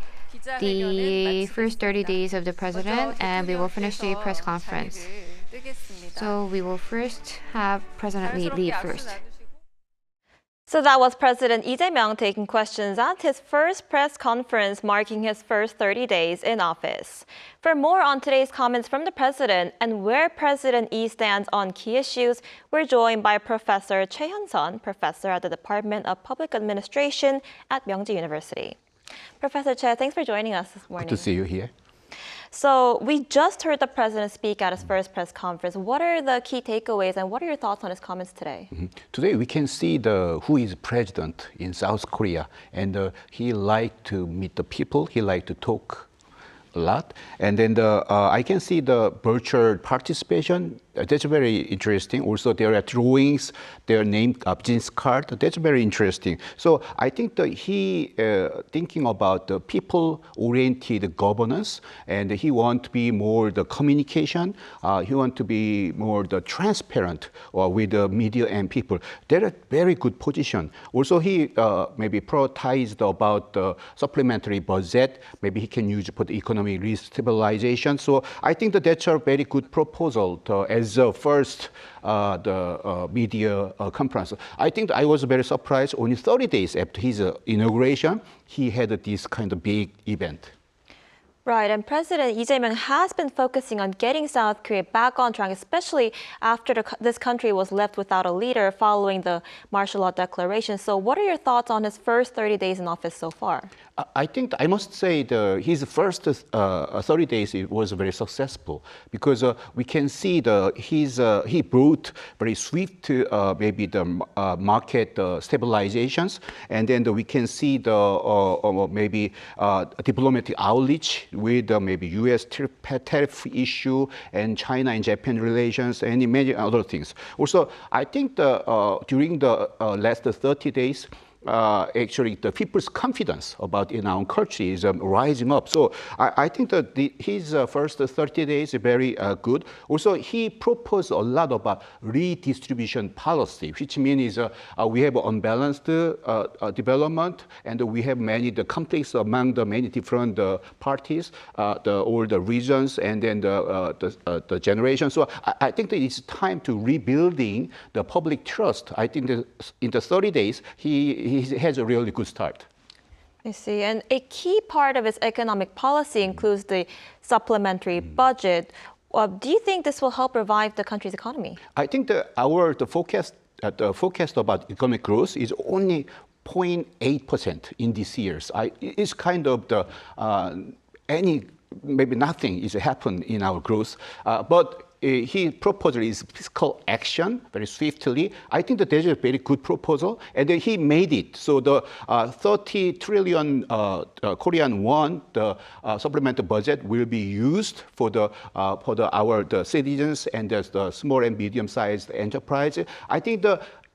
the first 30 days of the president and we will finish the press conference. So we will first have President Lee lead first. So that was President Lee Jae-myung taking questions at his first press conference marking his first 30 days in office. For more on today's comments from the president and where President Lee stands on key issues, we're joined by Professor Choi Hyun-sun, professor at the Department of Public Administration at Myeongji University. Professor Choi, thanks for joining us this morning. Good to see you here. So we just heard the president speak at his first press conference. What are the key takeaways and what are your thoughts on his comments today? Today we can see who is president in South Korea, and he liked to meet the people. He liked to talk a lot, and then I can see the virtual participation. That's very interesting. Also, there are drawings, their name business card. That's very interesting. So I think that he thinking about the people-oriented governance, and he want to be more the communication. He want to be more the transparent with the media and people. They're a very good position. Also, he maybe prioritized about the supplementary budget. Maybe he can use for the economic restabilization. So I think that's a very good proposal as the first media conference. I think I was very surprised. Only 30 days after his inauguration, he had this kind of big event. Right, and President Lee Jae-myung has been focusing on getting South Korea back on track, especially after this country was left without a leader following the martial law declaration. So what are your thoughts on his first 30 days in office so far? I think I must say his first 30 days was very successful because we can see he brought very swift maybe the market stabilizations, and then we can see the maybe diplomatic outreach with maybe U.S. tariff issue and China and Japan relations and many other things. Also, I think during the last 30 days. Actually, the people's confidence about in our country is rising up. So I think that his first 30 days is very good. Also, he proposed a lot about redistribution policy, which means we have unbalanced development, and we have many the conflicts among the many different parties, all the regions, and then the generation. So I think that it's time to rebuilding the public trust. I think that in the 30 days, he has a really good start. I see. And a key part of its economic policy includes the supplementary budget. Do you think this will help revive the country's economy? I think the forecast about economic growth is only 0.8% in these years. It's kind of maybe nothing is happened in our growth, but he proposed his fiscal action very swiftly. I think that that's a very good proposal, and then he made it. So the 30 trillion Korean won, the supplemental budget will be used for our citizens and the small and medium-sized enterprise. I think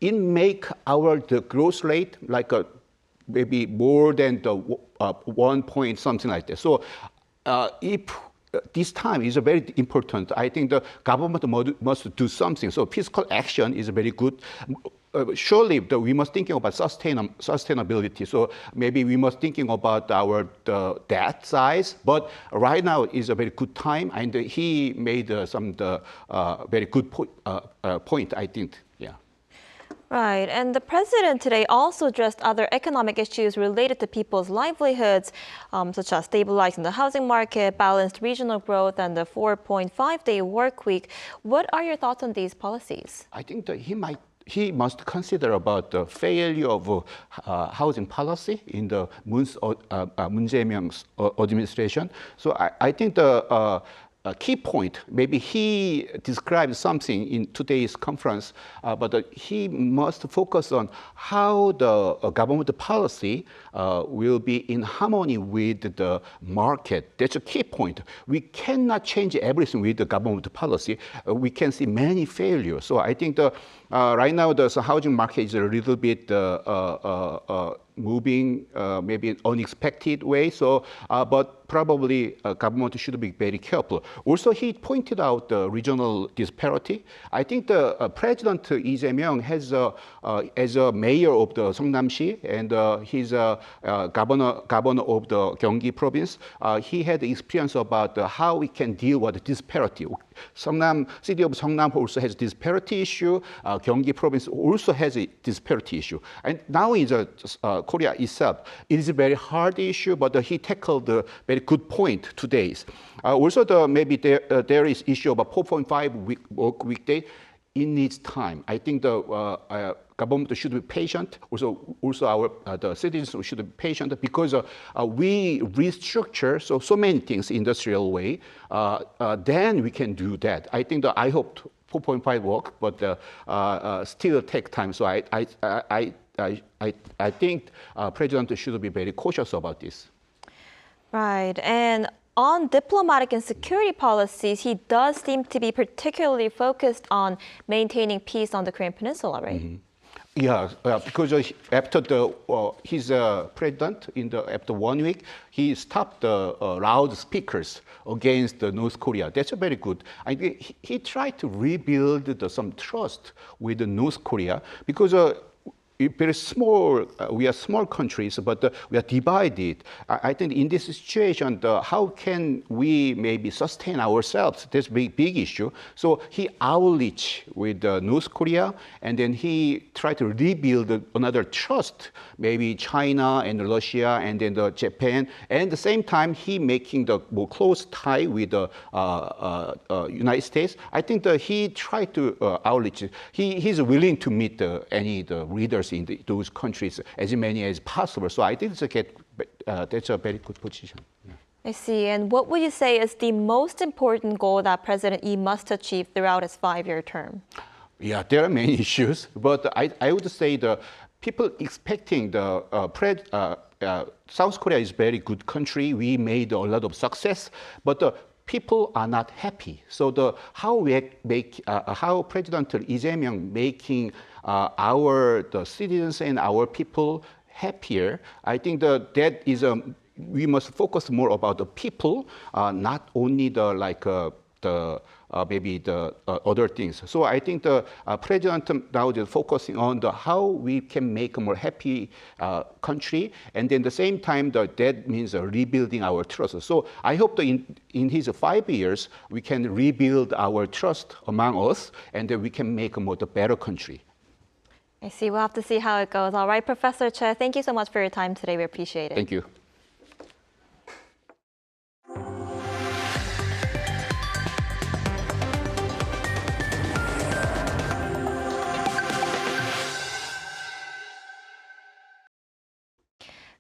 it make the growth rate like maybe more than the 1 point something like that. So if this time is very important. I think the government must do something. So fiscal action is very good. Surely we must thinking about sustainability. So maybe we must thinking about our debt size. But right now is a very good time, and he made some very good point. I think. Yeah. Right, and the president today also addressed other economic issues related to people's livelihoods, such as stabilizing the housing market, balanced regional growth, and the 4.5-day work week. What are your thoughts on these policies? I think that he must consider about the failure of housing policy in the Moon Jae-myung's administration. So I think the key point, maybe he described something in today's conference, but he must focus on how the government policy will be in harmony with the market. That's a key point. We cannot change everything with the government policy. We can see many failures. So I think right now the housing market is a little bit moving maybe in unexpected way. So, but probably government should be very careful. Also, he pointed out the regional disparity. I think the President Lee Jae-myung has, as a mayor of the Seongnam-si and he's a governor of the Gyeonggi province, he had experience about how we can deal with the disparity. City of Seongnam also has disparity issue. Gyeonggi province also has a disparity issue. And now in Korea itself, it is a very hard issue, but he tackled a very good point today. Also, maybe there is issue about 4.5 work weekday. It needs time. I think the government should be patient. Also our the citizens should be patient because we restructure so many things industrial way. Then we can do that. I think I hope 4.5 work, but still take time. So I think President should be very cautious about this. Right, and on diplomatic and security policies, he does seem to be particularly focused on maintaining peace on the Korean Peninsula, right? Mm-hmm. Yeah, because after his president, after 1 week, he stopped the loudspeakers against North Korea. That's very good. I think he tried to rebuild some trust with North Korea because very small, we are small countries, but we are divided. I think in this situation, how can we maybe sustain ourselves? That's a big issue. So he outreach with North Korea, and then he tried to rebuild another trust, maybe China and Russia, and then Japan. And at the same time, he making the more close tie with the United States. I think he tried to outreach. He's willing to meet any leaders in those countries, as many as possible. So I think that's a very good position. Yeah. I see. And what would you say is the most important goal that President Lee must achieve throughout his 5-year term? Yeah, there are many issues, but I would say the people expecting South Korea is a very good country. We made a lot of success, but people are not happy. So how President Lee Jae-myung making the citizens and our people happier, I think that is we must focus more about the people, not only maybe the other things. So I think the president now is focusing on how we can make a more happy country, and then at the same time that means rebuilding our trust. So I hope that in his 5 years we can rebuild our trust among us, and that we can make a more better country. I see. We'll have to see how it goes. All right, Professor Choi, thank you so much for your time today. We appreciate it. Thank you.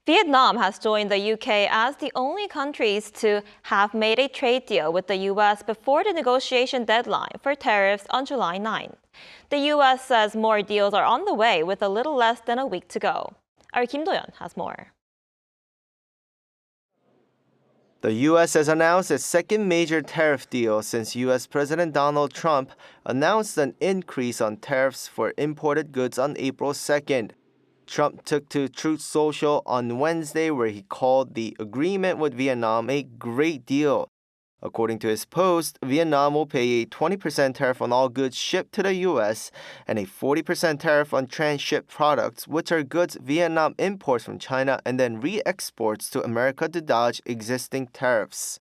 Vietnam has joined the UK as the only countries to have made a trade deal with the U.S. before the negotiation deadline for tariffs on July 9. The U.S. says more deals are on the way with a little less than a week to go. Our Kim Do-yeon has more. The U.S. has announced its second major tariff deal since U.S. President Donald Trump announced an increase on tariffs for imported goods on April 2nd. Trump took to Truth Social on Wednesday where he called the agreement with Vietnam a great deal. According to his post, Vietnam will pay a 20% tariff on all goods shipped to the U.S. and a 40% tariff on transshipped products, which are goods Vietnam imports from China and then re-exports to America to dodge existing tariffs.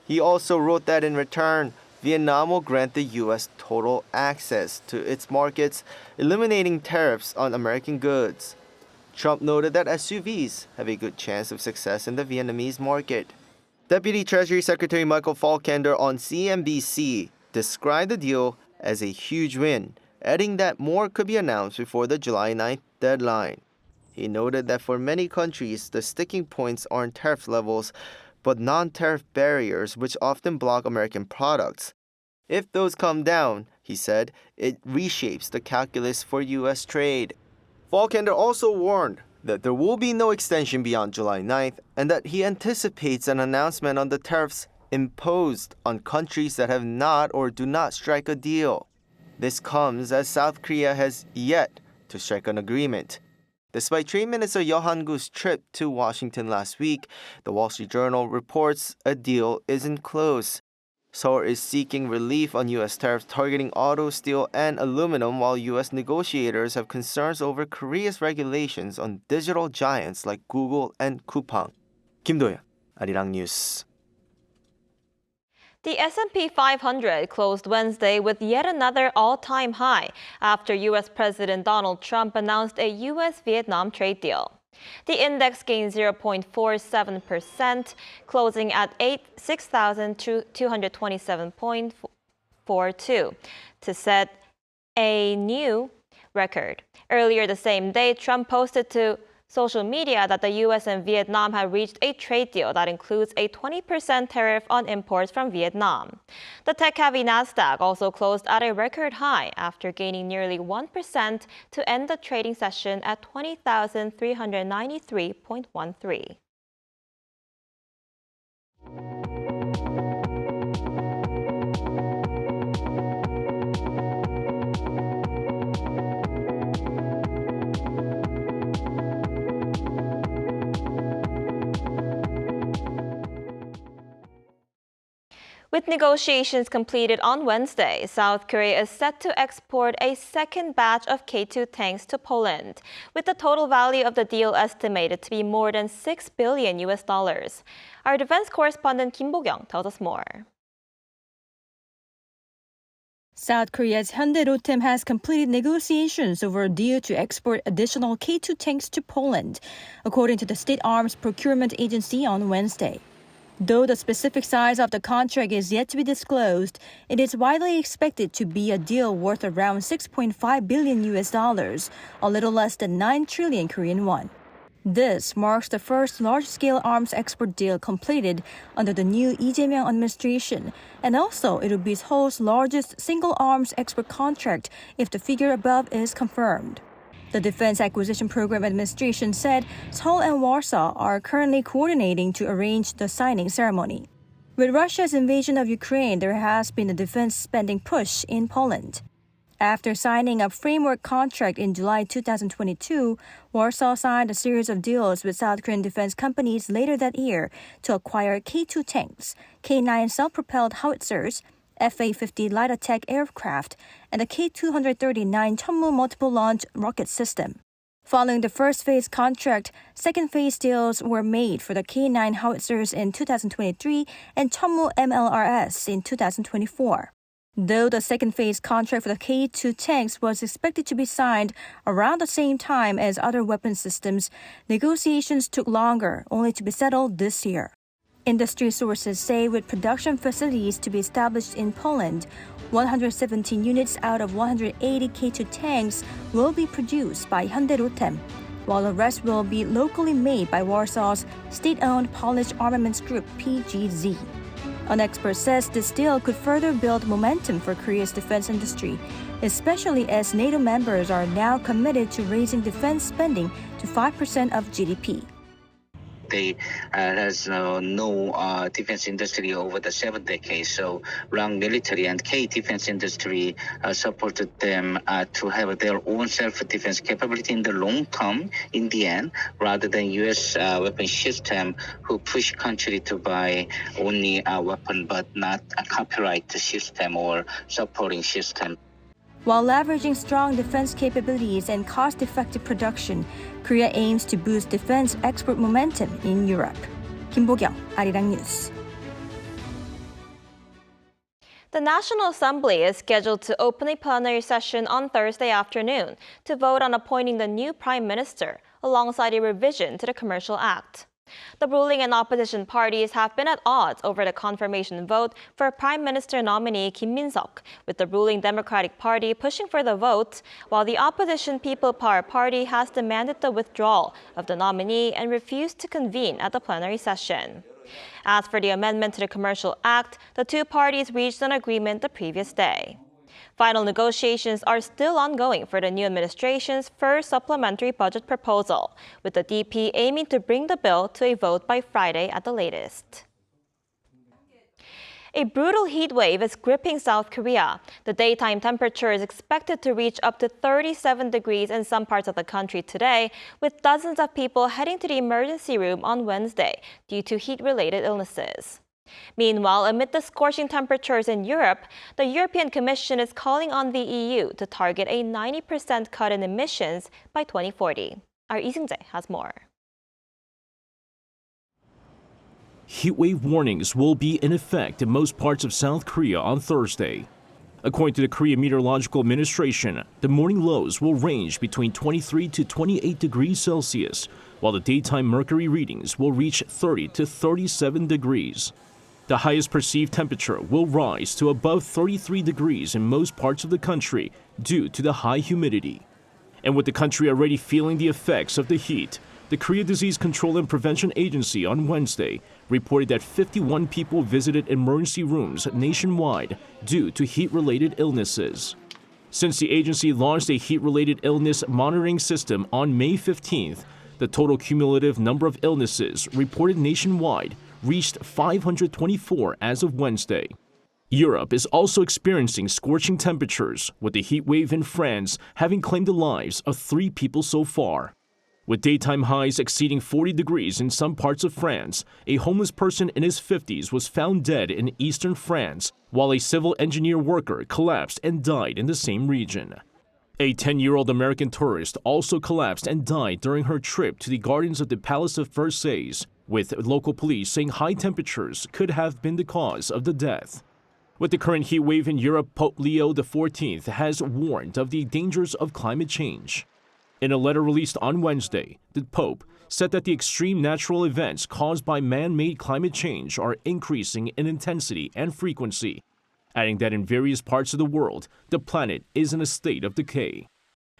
He also wrote that in return, Vietnam will grant the U.S. total access to its markets, eliminating tariffs on American goods. Trump noted that SUVs have a good chance of success in the Vietnamese market. Deputy Treasury Secretary Michael Faulkender on CNBC described the deal as a huge win, adding that more could be announced before the July 9th deadline. He noted that for many countries, the sticking points aren't tariff levels, but non-tariff barriers which often block American products. If those come down, he said, it reshapes the calculus for U.S. trade. Faulkender also warned that there will be no extension beyond July 9th and that he anticipates an announcement on the tariffs imposed on countries that have not or do not strike a deal. This comes as South Korea has yet to strike an agreement. Despite Trade Minister Yeo Han-gu's trip to Washington last week, the Wall Street Journal reports a deal isn't close. Seoul is seeking relief on U.S. tariffs targeting auto, steel, and aluminum, while U.S. negotiators have concerns over Korea's regulations on digital giants like Google and Coupang. Kim Do-yeon, Arirang News. The S&P 500 closed Wednesday with yet another all-time high after U.S. President Donald Trump announced a U.S. Vietnam trade deal. The index gained 0.47%, closing at 6,227.42 to set a new record. Earlier the same day, Trump posted to social media that the U.S. and Vietnam have reached a trade deal that includes a 20% tariff on imports from Vietnam. The tech-heavy Nasdaq also closed at a record high after gaining nearly 1% to end the trading session at 20,393.13. With negotiations completed on Wednesday, South Korea is set to export a second batch of K2 tanks to Poland, with the total value of the deal estimated to be more than $6 billion. Our defense correspondent Kim Bo-kyung tells us more. South Korea's Hyundai Rotem has completed negotiations over a deal to export additional K2 tanks to Poland, according to the State Arms Procurement Agency on Wednesday. Though the specific size of the contract is yet to be disclosed, it is widely expected to be a deal worth around $6.5 billion, a little less than 9 trillion Korean won. This marks the first large-scale arms export deal completed under the new Lee Jae-myung administration, and also it will be Seoul's largest single arms export contract if the figure above is confirmed. The Defense Acquisition Program Administration said Seoul and Warsaw are currently coordinating to arrange the signing ceremony. With Russia's invasion of Ukraine, there has been a defense spending push in Poland. After signing a framework contract in July 2022, Warsaw signed a series of deals with South Korean defense companies later that year to acquire K2 tanks, K9 self-propelled howitzers, F-A-50 light attack aircraft, and the K-239 Chunmoo multiple launch rocket system. Following the first phase contract, second phase deals were made for the K-9 howitzers in 2023 and Chunmoo MLRS in 2024. Though the second phase contract for the K2 tanks was expected to be signed around the same time as other weapon systems, negotiations took longer, only to be settled this year. Industry sources say with production facilities to be established in Poland, 117 units out of 180 K2 tanks will be produced by Hyundai Rotem, while the rest will be locally made by Warsaw's state-owned Polish armaments group PGZ. An expert says this deal could further build momentum for Korea's defense industry, especially as NATO members are now committed to raising defense spending to 5% of GDP. They has no defense industry over the 7 decades. So Rang military and K defense industry supported them to have their own self-defense capability in the long term in the end, rather than U.S. weapon system who push country to buy only a weapon but not a copyright system or supporting system. While leveraging strong defense capabilities and cost-effective production, Korea aims to boost defense export momentum in Europe. Kim Bo-kyung, Arirang News. The National Assembly is scheduled to open a plenary session on Thursday afternoon to vote on appointing the new Prime Minister, alongside a revision to the Commercial Act. The ruling and opposition parties have been at odds over the confirmation vote for Prime Minister nominee Kim Min-seok, with the ruling Democratic Party pushing for the vote, while the opposition People Power Party has demanded the withdrawal of the nominee and refused to convene at the plenary session. As for the amendment to the Commercial Act, the two parties reached an agreement the previous day. Final negotiations are still ongoing for the new administration's first supplementary budget proposal, with the DP aiming to bring the bill to a vote by Friday at the latest. A brutal heat wave is gripping South Korea. The daytime temperature is expected to reach up to 37 degrees in some parts of the country today, with dozens of people heading to the emergency room on Wednesday due to heat-related illnesses. Meanwhile, amid the scorching temperatures in Europe, the European Commission is calling on the EU to target a 90% cut in emissions by 2040. Our Lee Seung-jae has more. Heatwave warnings will be in effect in most parts of South Korea on Thursday. According to the Korea Meteorological Administration, the morning lows will range between 23 to 28 degrees Celsius, while the daytime mercury readings will reach 30 to 37 degrees. The highest perceived temperature will rise to above 33 degrees in most parts of the country due to the high humidity. And with the country already feeling the effects of the heat, the Korea Disease Control and Prevention Agency on Wednesday reported that 51 people visited emergency rooms nationwide due to heat-related illnesses. Since the agency launched a heat-related illness monitoring system on May 15th, the total cumulative number of illnesses reported nationwide reached 524 as of Wednesday. Europe is also experiencing scorching temperatures, with the heat wave in France having claimed the lives of 3 people so far. With daytime highs exceeding 40 degrees in some parts of France, a homeless person in his 50s was found dead in eastern France, while a civil engineer worker collapsed and died in the same region. A 10-year-old American tourist also collapsed and died during her trip to the gardens of the Palace of Versailles, with local police saying high temperatures could have been the cause of the death. With the current heat wave in Europe, Pope Leo XIV has warned of the dangers of climate change. In a letter released on Wednesday, the Pope said that the extreme natural events caused by man-made climate change are increasing in intensity and frequency, adding that in various parts of the world, the planet is in a state of decay.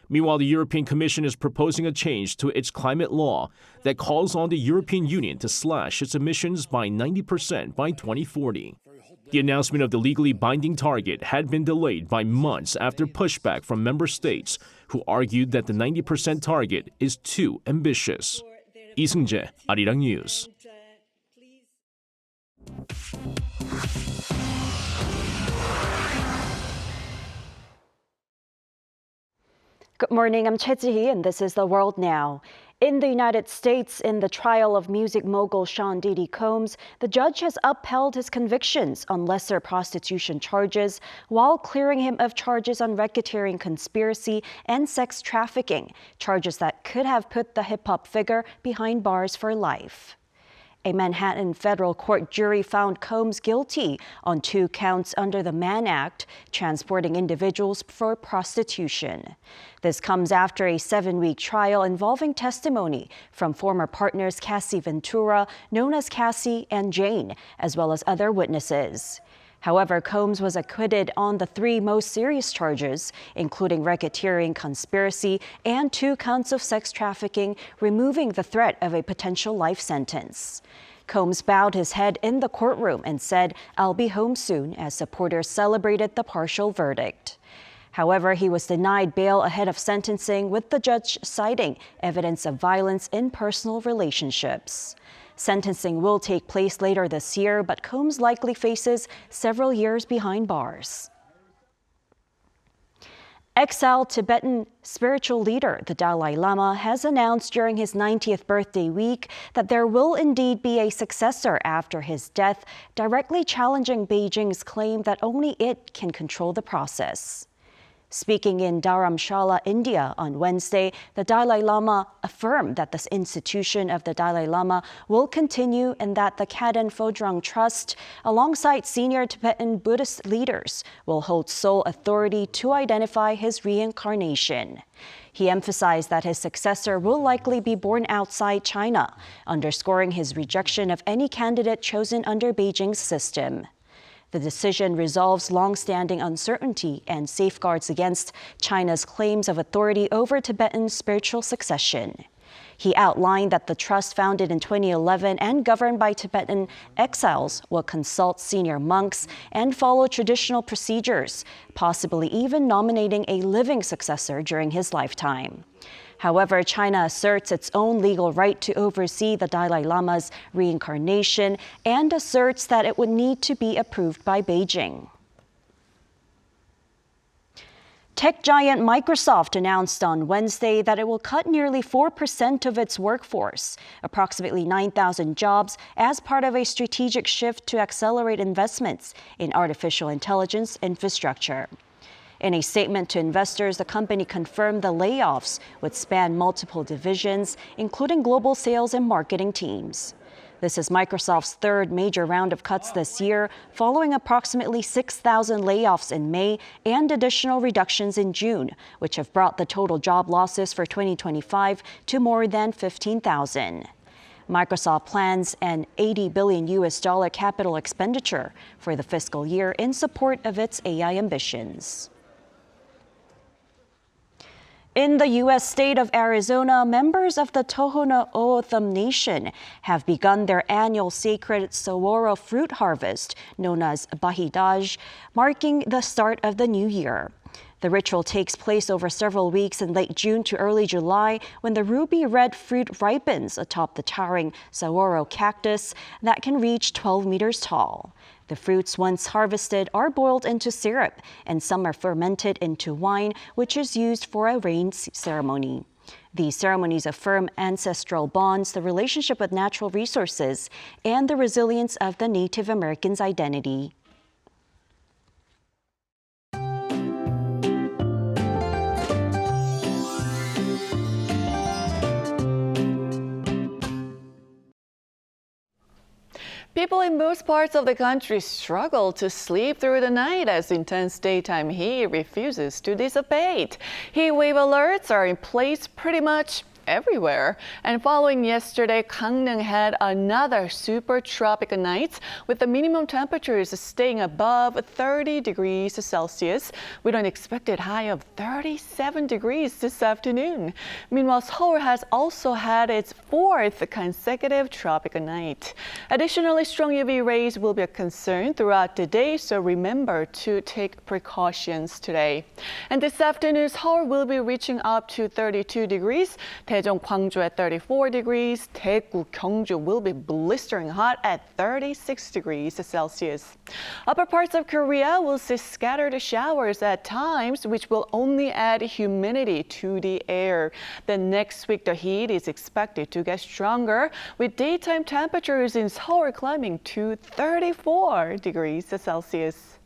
Meanwhile, the European Commission is proposing a change to its climate law that calls on the European Union to slash its emissions by 90% by 2040. The announcement of the legally binding target had been delayed by months after pushback from member states, who argued that the 90% target is too ambitious. Lee Seung-jae, Arirang News. Good morning, I'm Choi Ji-hee, and this is The World Now. In the United States, in the trial of music mogul Sean Diddy Combs, the judge has upheld his convictions on lesser prostitution charges while clearing him of charges on racketeering conspiracy and sex trafficking, charges that could have put the hip-hop figure behind bars for life. A Manhattan federal court jury found Combs guilty on 2 counts under the Mann Act, transporting individuals for prostitution. This comes after a 7-week trial involving testimony from former partners Cassie Ventura, known as Cassie, and Jane, as well as other witnesses. However, Combs was acquitted on the 3 most serious charges, including racketeering conspiracy and 2 counts of sex trafficking, removing the threat of a potential life sentence. Combs bowed his head in the courtroom and said, "I'll be home soon," as supporters celebrated the partial verdict. However, he was denied bail ahead of sentencing, with the judge citing evidence of violence in personal relationships. Sentencing will take place later this year, but Combs likely faces several years behind bars. Exiled Tibetan spiritual leader, the Dalai Lama, has announced during his 90th birthday week that there will indeed be a successor after his death, directly challenging Beijing's claim that only it can control the process. Speaking in Dharamshala, India on Wednesday, the Dalai Lama affirmed that this institution of the Dalai Lama will continue and that the Kaden Phodrang Trust, alongside senior Tibetan Buddhist leaders, will hold sole authority to identify his reincarnation. He emphasized that his successor will likely be born outside China, underscoring his rejection of any candidate chosen under Beijing's system. The decision resolves long-standing uncertainty and safeguards against China's claims of authority over Tibetan spiritual succession. He outlined that the trust, founded in 2011 and governed by Tibetan exiles, will consult senior monks and follow traditional procedures, possibly even nominating a living successor during his lifetime. However, China asserts its own legal right to oversee the Dalai Lama's reincarnation and asserts that it would need to be approved by Beijing. Tech giant Microsoft announced on Wednesday that it will cut nearly 4% of its workforce, approximately 9,000 jobs, as part of a strategic shift to accelerate investments in artificial intelligence infrastructure. In a statement to investors, the company confirmed the layoffs would span multiple divisions, including global sales and marketing teams. This is Microsoft's third major round of cuts this year, following approximately 6,000 layoffs in May and additional reductions in June, which have brought the total job losses for 2025 to more than 15,000. Microsoft plans an $80 billion capital expenditure for the fiscal year in support of its AI ambitions. In the U.S. state of Arizona, members of the Tohono O'odham Nation have begun their annual sacred saguaro fruit harvest, known as Bahidaj, marking the start of the new year. The ritual takes place over several weeks in late June to early July, when the ruby red fruit ripens atop the towering saguaro cactus that can reach 12 meters tall. The fruits, once harvested, are boiled into syrup, and some are fermented into wine, which is used for a rain ceremony. These ceremonies affirm ancestral bonds, the relationship with natural resources, and the resilience of the Native Americans' identity. People in most parts of the country struggle to sleep through the night as intense daytime heat refuses to dissipate. Heat wave alerts are in place pretty much everywhere. And following yesterday, Gangneung had another super tropical night with the minimum temperatures staying above 30 degrees Celsius with an expected high of 37 degrees this afternoon. Meanwhile, Seoul has also had its fourth consecutive tropical night. Additionally, strong UV rays will be a concern throughout the day, so remember to take precautions today. And this afternoon, Seoul will be reaching up to 32 degrees. Daejeon, Gwangju at 34 degrees. Daegu, Gyeongju will be blistering hot at 36 degrees Celsius. Upper parts of Korea will see scattered showers at times, which will only add humidity to the air. Then next week, the heat is expected to get stronger, with daytime temperatures in Seoul climbing to 34 degrees Celsius.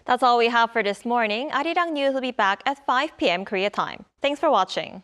That's all we have for this morning. Arirang News will be back at 5 p.m. Korea time. Thanks for watching.